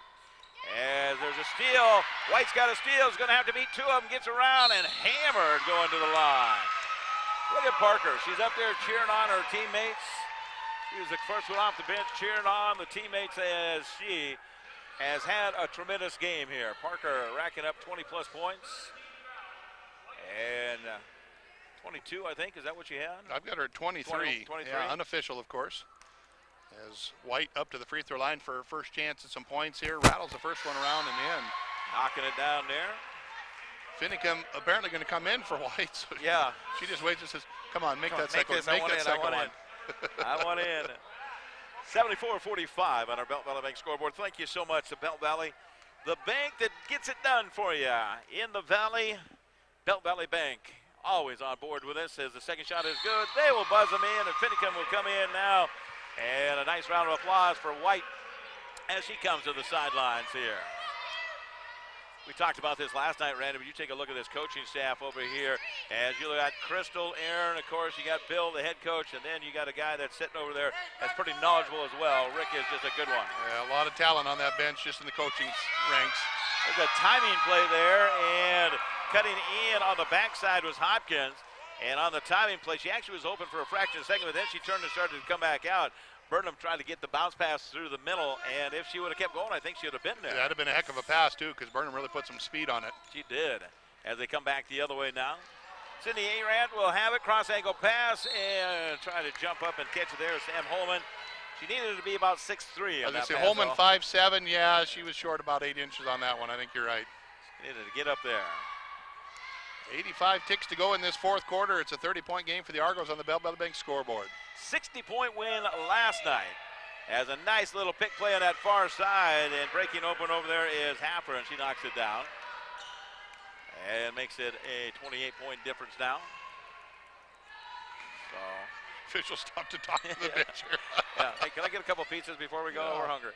As there's a steal. White's got a steal. He's going to have to beat two of them. Gets around and hammered going to the line. Look at Parker. She's up there cheering on her teammates. She was the first one off the bench cheering on the teammates as she has had a tremendous game here. Parker racking up 20-plus points. And 22, I think. Is that what you had? I've got her at 23. 23. Yeah, unofficial, of course. As White up to the free throw line for her first chance at some points here. Rattles the first one around and in. Knocking it down there. Finicum apparently going to come in for White. So yeah. She just waits and says, come on, make that second one. I want in. 74-45 on our Belt Valley Bank scoreboard. Thank you so much to Belt Valley, the bank that gets it done for you in the Valley. Belt Valley Bank always on board with us as the second shot is good. They will buzz them in, and Finicum will come in now. And a nice round of applause for White as she comes to the sidelines here. We talked about this last night, Randy, but you take a look at this coaching staff over here. As you look at Crystal, Aaron, of course, you got Bill, the head coach, and then you got a guy that's sitting over there that's pretty knowledgeable as well. Rick is just a good one. Yeah, a lot of talent on that bench just in the coaching ranks. There's a timing play there, and cutting in on the backside was Hopkins. And on the timing play, she actually was open for a fraction of a second, but then she turned and started to come back out. Burnham tried to get the bounce pass through the middle, and if she would have kept going, I think she would have been there. Yeah, that'd have been a heck of a pass, too, because Burnham really put some speed on it. She did, as they come back the other way now. Sydney Arant will have it, cross-ankle pass, and try to jump up and catch it there. Sam Holman, she needed to be about 6'3". Holman 5'7", yeah, she was short about 8 inches on that one. I think you're right. She needed to get up there. 85 ticks to go in this fourth quarter. It's a 30-point game for the Argos on the Bell Bank scoreboard. 60-point win last night. As a nice little pick play on that far side, and breaking open over there is Happer, and she knocks it down. And makes it a 28-point difference now. So officials stop to talk to the bench here. Yeah. Hey, can I get a couple pizzas before we go? No. We're hungry.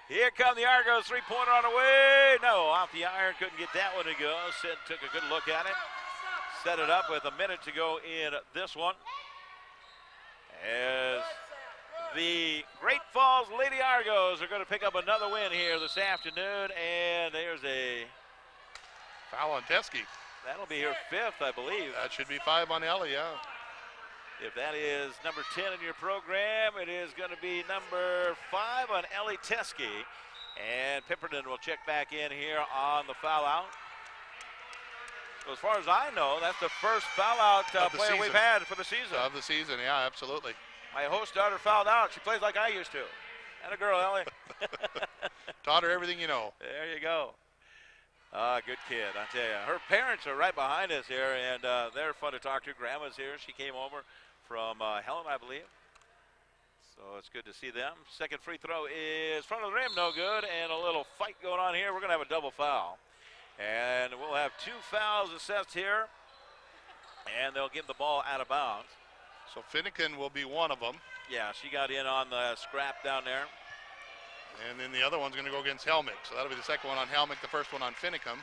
Here come the Argos, three-pointer on the way. No, off the iron, couldn't get that one to go. Sid took a good look at it. Set it up with a minute to go in this one. As the Great Falls Lady Argos are going to pick up another win here this afternoon. And there's a Foul on Teskey. That'll be her 5th, I believe. That should be 5 on Ellie, yeah. If that is number 10 in your program, it is going to be number 5 on Ellie Teskey. And Pipperton will check back in here on the foul out. So as far as I know, that's the first foul out player we've had for the season. Of the season, yeah, absolutely. My host daughter fouled out. She plays like I used to. And a girl, Ellie. Taught her everything you know. There you go. Good kid, I tell you. Her parents are right behind us here, and they're fun to talk to. Grandma's here. She came over from Helen, I believe. So it's good to see them. Second free throw is front of the rim, no good, and a little fight going on here. We're going to have a double foul. And we'll have 2 fouls assessed here, and they'll give the ball out of bounds. So Finnegan will be one of them. Yeah, she got in on the scrap down there. And then the other one's going to go against Helmick. So that'll be the second one on Helmick, the first one on Finnegan.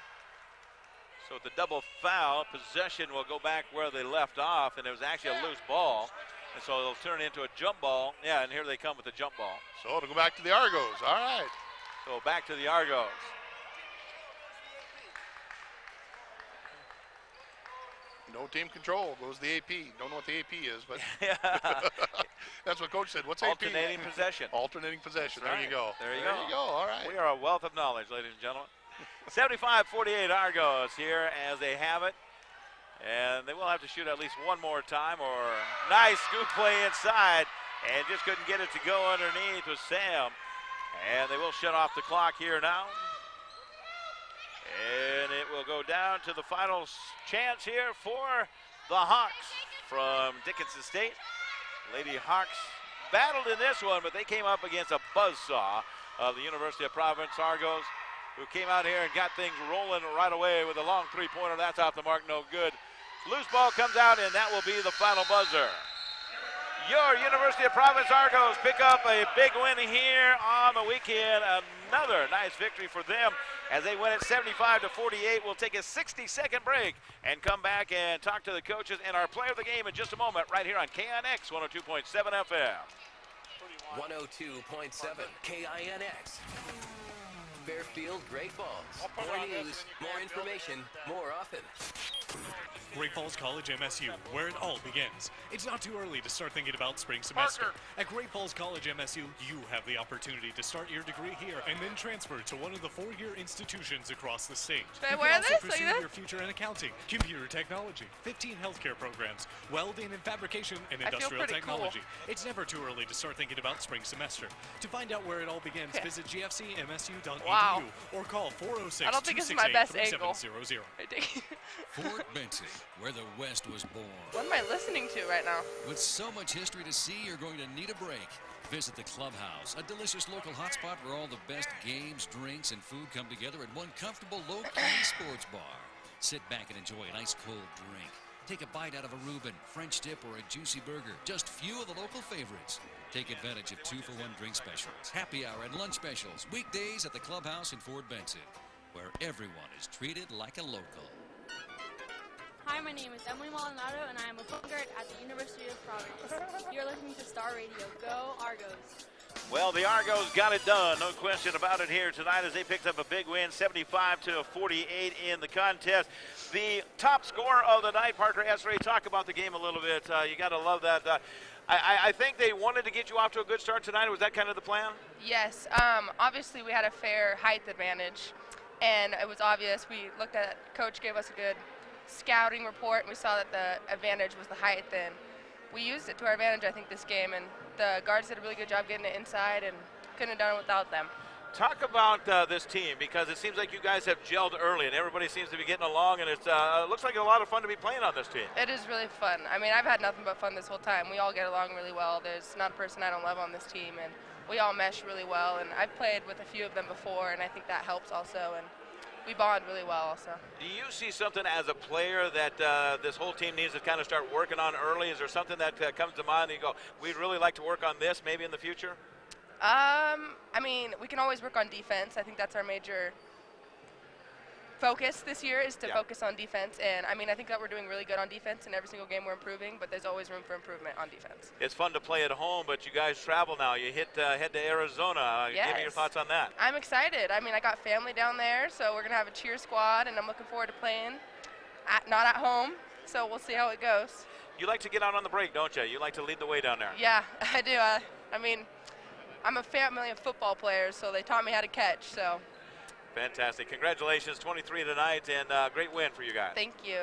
So with the double foul, possession will go back where they left off, and it was actually a loose ball. And so it'll turn into a jump ball. Yeah, and here they come with the jump ball. So it'll go back to the Argos. All right. So back to the Argos. No team control. Goes the AP. Don't know what the AP is, but that's what Coach said. What's AP? Alternating possession. Alternating possession. That's there you go. There you There you go. All right. We are a wealth of knowledge, ladies and gentlemen. 75-48 Argos here as they have it. And they will have to shoot at least one more time, or nice scoop play inside, and just couldn't get it to go underneath with Sam. And they will shut off the clock here now. And it will go down to the final chance here for the Hawks from Dickinson State. Lady Hawks battled in this one, but they came up against a buzzsaw of the University of Providence Argos, who came out here and got things rolling right away with a long three-pointer. That's off the mark, no good. Loose ball comes out, and that will be the final buzzer. Your University of Providence Argos pick up a big win here on the weekend. Another nice victory for them as they win it 75-48. We'll take a 60-second break and come back and talk to the coaches and our player of the game in just a moment right here on KINX 102.7 FM. 102.7 KINX. Fairfield Great Falls. More news, more information, more often. Great Falls College MSU, where it all begins. It's not too early to start thinking about spring semester. At Great Falls College MSU, you have the opportunity to start your degree here and then transfer to one of the 4-year institutions across the state. Should I You wear can also this pursue like this? your future in accounting, computer technology, 15 healthcare programs, welding and fabrication, and I feel industrial pretty cool. technology. It's never too early to start thinking about spring semester. To find out where it all begins, visit gfcmsu.edu Wow. or call 406 I don't think this is my best angle. 3700. Fort Benton, where the West was born. What am I listening to right now? With so much history to see, you're going to need a break. Visit the Clubhouse, a delicious local hotspot where all the best games, drinks, and food come together at one comfortable, low-key sports bar. Sit back and enjoy an ice-cold drink. Take a bite out of a Reuben, French dip, or a juicy burger. Just few of the local favorites. Take advantage of 2-for-1 drink specials, happy hour, and lunch specials. Weekdays at the Clubhouse in Fort Benton, where everyone is treated like a local. Hi, my name is Emily Maldonado, and I am a point guard at the University of Providence. You're listening to Star Radio. Go Argos! Well, the Argos got it done, no question about it here tonight as they picked up a big win, 75-48 in the contest. The top scorer of the night, Parker Essery, talk about the game a little bit. You got to love that. I think they wanted to get you off to a good start tonight. Was that kind of the plan? Yes. Obviously, we had a fair height advantage, and it was obvious. We looked at it. Coach gave us a good scouting report, and we saw that the advantage was the height, and we used it to our advantage, I think, this game, and the guards did a really good job getting it inside and couldn't have done it without them. Talk about this team, because it seems like you guys have gelled early, and everybody seems to be getting along, and it looks like a lot of fun to be playing on this team. It is really fun. I mean, I've had nothing but fun this whole time. We all get along really well. There's not a person I don't love on this team, and we all mesh really well, and I've played with a few of them before, and I think that helps also, and we bond really well also. Do you see something as a player that this whole team needs to kind of start working on early? Is there something that comes to mind and you go, we'd really like to work on this maybe in the future? I mean, we can always work on defense. I think that's our major focus this year is to focus on defense, and I mean, I think that we're doing really good on defense, and every single game we're improving, but there's always room for improvement on defense. It's fun to play at home, but you guys travel now. You head to Arizona. Yes. Give me your thoughts on that. I'm excited. I mean, I got family down there, so we're going to have a cheer squad, and I'm looking forward to playing, not at home, so we'll see how it goes. You like to get out on the break, don't you? You like to lead the way down there. Yeah, I do. I mean, I'm a family of football players, so they taught me how to catch, so. Fantastic. Congratulations, 23 tonight, and great win for you guys. Thank you.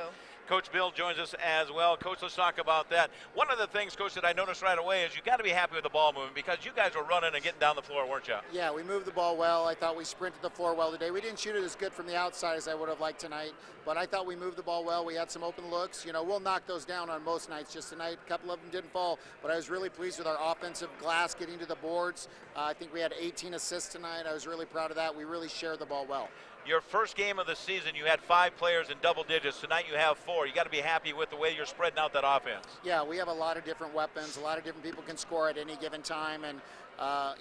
Coach Bill joins us as well. Coach, let's talk about that. One of the things, Coach, that I noticed right away is you got to be happy with the ball movement because you guys were running and getting down the floor, weren't you? Yeah, we moved the ball well. I thought we sprinted the floor well today. We didn't shoot it as good from the outside as I would have liked tonight, but I thought we moved the ball well. We had some open looks. You know, we'll knock those down on most nights. Just tonight, a couple of them didn't fall, but I was really pleased with our offensive glass getting to the boards. I think we had 18 assists tonight. I was really proud of that. We really shared the ball well. Your first game of the season, you had 5 players in double digits. Tonight you have 4. You got to be happy with the way you're spreading out that offense. Yeah, we have a lot of different weapons. A lot of different people can score at any given time. And,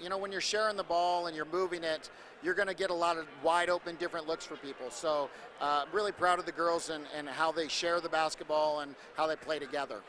you know, when you're sharing the ball and you're moving it, you're going to get a lot of wide open different looks for people. So really proud of the girls and how they share the basketball and how they play together.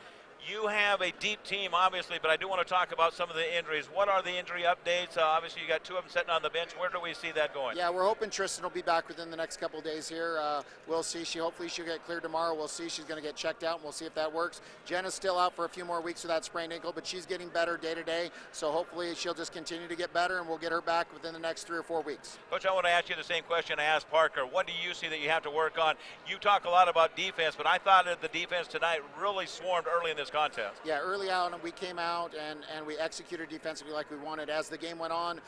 You have a deep team, obviously, but I do want to talk about some of the injuries. What are the injury updates? Obviously, you got 2 of them sitting on the bench. Where do we see that going? Yeah, we're hoping Tristan will be back within the next couple of days here. We'll see. Hopefully she'll get cleared tomorrow. We'll see. She's going to get checked out, and we'll see if that works. Jenna's still out for a few more weeks with that sprained ankle, but she's getting better day to day. So hopefully she'll just continue to get better, and we'll get her back within the next 3 or 4 weeks. Coach, I want to ask you the same question I asked Parker. What do you see that you have to work on? You talk a lot about defense, but I thought that the defense tonight really swarmed early in this contest. Yeah, early out, and we came out and we executed defensively like we wanted. As the game went on,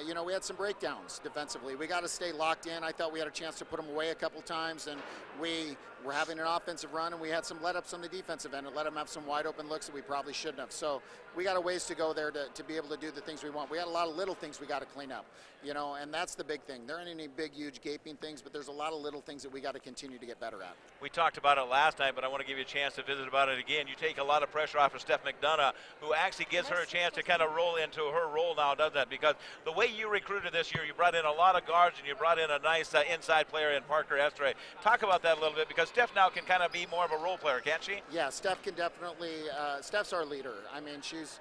you know, we had some breakdowns defensively. We got to stay locked in. I thought we had a chance to put them away a couple times, and we were having an offensive run, and we had some let-ups on the defensive end and let them have some wide open looks that we probably shouldn't have. So we got a ways to go there to be able to do the things we want. We had a lot of little things we got to clean up, you know, and that's the big thing. There aren't any big, huge, gaping things, but there's a lot of little things that we got to continue to get better at. We talked about it last night, but I want to give you a chance to visit about it again. You take a lot of pressure off of Steph McDonough, who actually gives her a chance to kind of roll into her role now, doesn't it? Because the way you recruited this year, you brought in a lot of guards and you brought in a nice inside player in Parker Estre. Talk about that a little bit, because Steph now can kind of be more of a role player, can't she? Yeah, Steph can definitely, Steph's our leader. I mean, she's,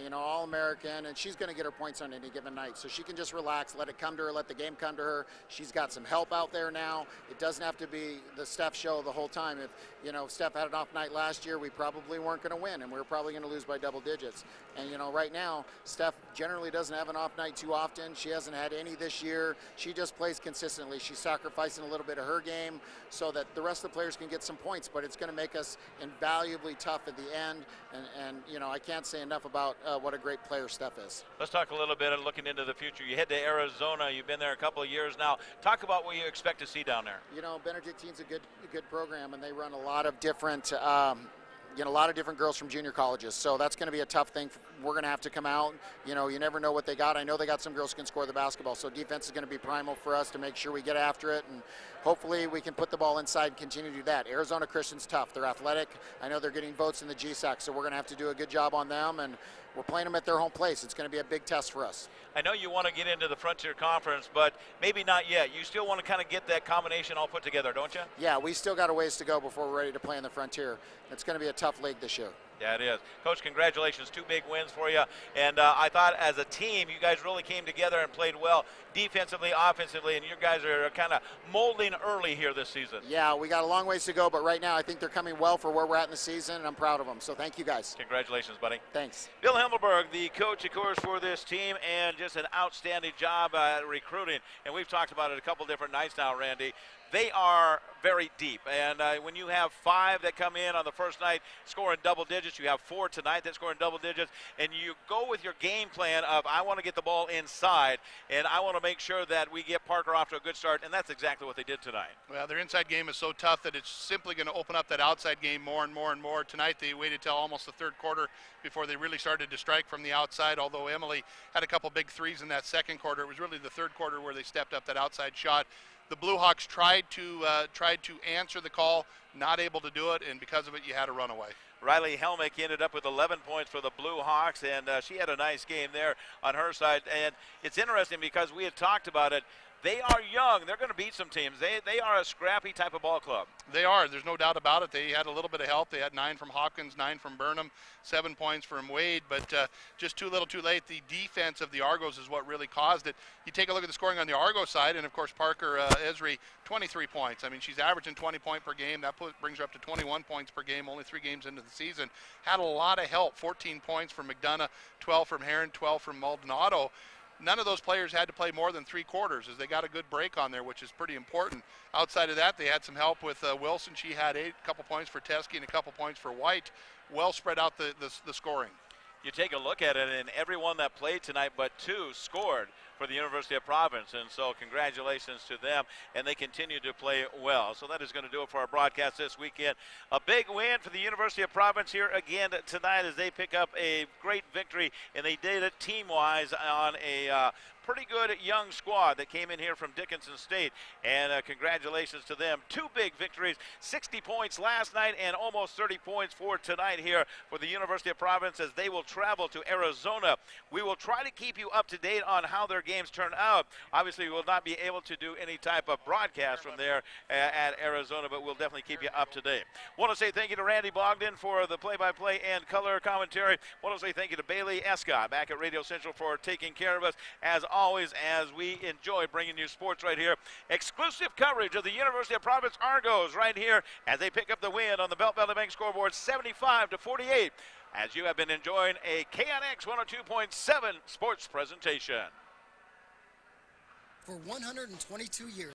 you know, All-American, and she's going to get her points on any given night. So she can just relax, let it come to her, let the game come to her. She's got some help out there now. It doesn't have to be the Steph show the whole time. If, you know, Steph had an off night last year, we probably weren't going to win, and we were probably going to lose by double digits. And, you know, right now, Steph generally doesn't have an off night too often. She hasn't had any this year. She just plays consistently. She's sacrificing a little bit of her game so that the rest of the players can get some points, but it's going to make us invaluably tough at the end. And you know, I can't say enough about what a great player Steph is. Let's talk a little bit of looking into the future. You head to Arizona. You've been there a couple of years now. Talk about what you expect to see down there. You know, Benedictine's a good program, and they run a lot of different you know, a lot of different girls from junior colleges. So that's going to be a tough thing. We're going to have to come out. You know, you never know what they got. I know they got some girls who can score the basketball. So defense is going to be primal for us to make sure we get after it. And hopefully we can put the ball inside and continue to do that. Arizona Christian's tough. They're athletic. I know they're getting votes in the GSAC. So we're going to have to do a good job on them. And we're playing them at their home place. It's going to be a big test for us. I know you want to get into the Frontier Conference, but maybe not yet. You still want to kind of get that combination all put together, don't you? Yeah, we still got a ways to go before we're ready to play in the Frontier. It's going to be a tough league this year. Yeah, it is. Coach, congratulations. 2 big wins for you. And I thought as a team, you guys really came together and played well defensively, offensively, and you guys are kind of molding early here this season. Yeah, we got a long ways to go, but right now I think they're coming well for where we're at in the season, and I'm proud of them. So thank you guys. Congratulations, buddy. Thanks. Bill Himmelberg, the coach, of course, for this team, and just an outstanding job at recruiting. And we've talked about it a couple different nights now, Randy. They are very deep, and when you have 5 that come in on the first night scoring double digits, you have 4 tonight that score in double digits, and you go with your game plan of I want to get the ball inside, and I want to make sure that we get Parker off to a good start, and that's exactly what they did tonight. Well, their inside game is so tough that it's simply going to open up that outside game more and more and more. Tonight they waited till almost the 3rd quarter before they really started to strike from the outside, although Emily had a couple big threes in that 2nd quarter. It was really the 3rd quarter where they stepped up that outside shot. The Blue Hawks tried to answer the call, not able to do it, and because of it, you had a runaway. Riley Helmick ended up with 11 points for the Blue Hawks, and she had a nice game there on her side. And it's interesting because we had talked about it. They are young. They're going to beat some teams. They are a scrappy type of ball club. They are. There's no doubt about it. They had a little bit of help. They had 9 from Hopkins, 9 from Burnham, 7 points from Wade, but just too little too late. The defense of the Argos is what really caused it. You take a look at the scoring on the Argos side, and of course Parker Esri, 23 points. I mean, she's averaging 20 points per game. That brings her up to 21 points per game, only 3 games into the season. Had a lot of help. 14 points from McDonough, 12 from Heron, 12 from Maldonado. None of those players had to play more than 3 quarters as they got a good break on there, which is pretty important. Outside of that, they had some help with Wilson. She had 8, a couple points for Teskey and a couple points for White. Well spread out the scoring. You take a look at it, and everyone that played tonight but 2 scored for the University of Providence, and so congratulations to them, and they continue to play well. So that is going to do it for our broadcast this weekend. A big win for the University of Providence here again tonight as they pick up a great victory, and they did it team-wise on a pretty good young squad that came in here from Dickinson State, and congratulations to them. 2 big victories, 60 points last night and almost 30 points for tonight here for the University of Providence as they will travel to Arizona. We will try to keep you up to date on how their games turn out. Obviously, we will not be able to do any type of broadcast from there at Arizona, but we'll definitely keep you up to date. Want to say thank you to Randy Bogdan for the play-by-play and color commentary. Want to say thank you to Bailey Escott back at Radio Central for taking care of us as always as we enjoy bringing you sports right here. Exclusive coverage of the University of Providence Argos right here as they pick up the win on the Belt Valley Bank scoreboard 75-48 as you have been enjoying a KNX 102.7 sports presentation. For 122 years.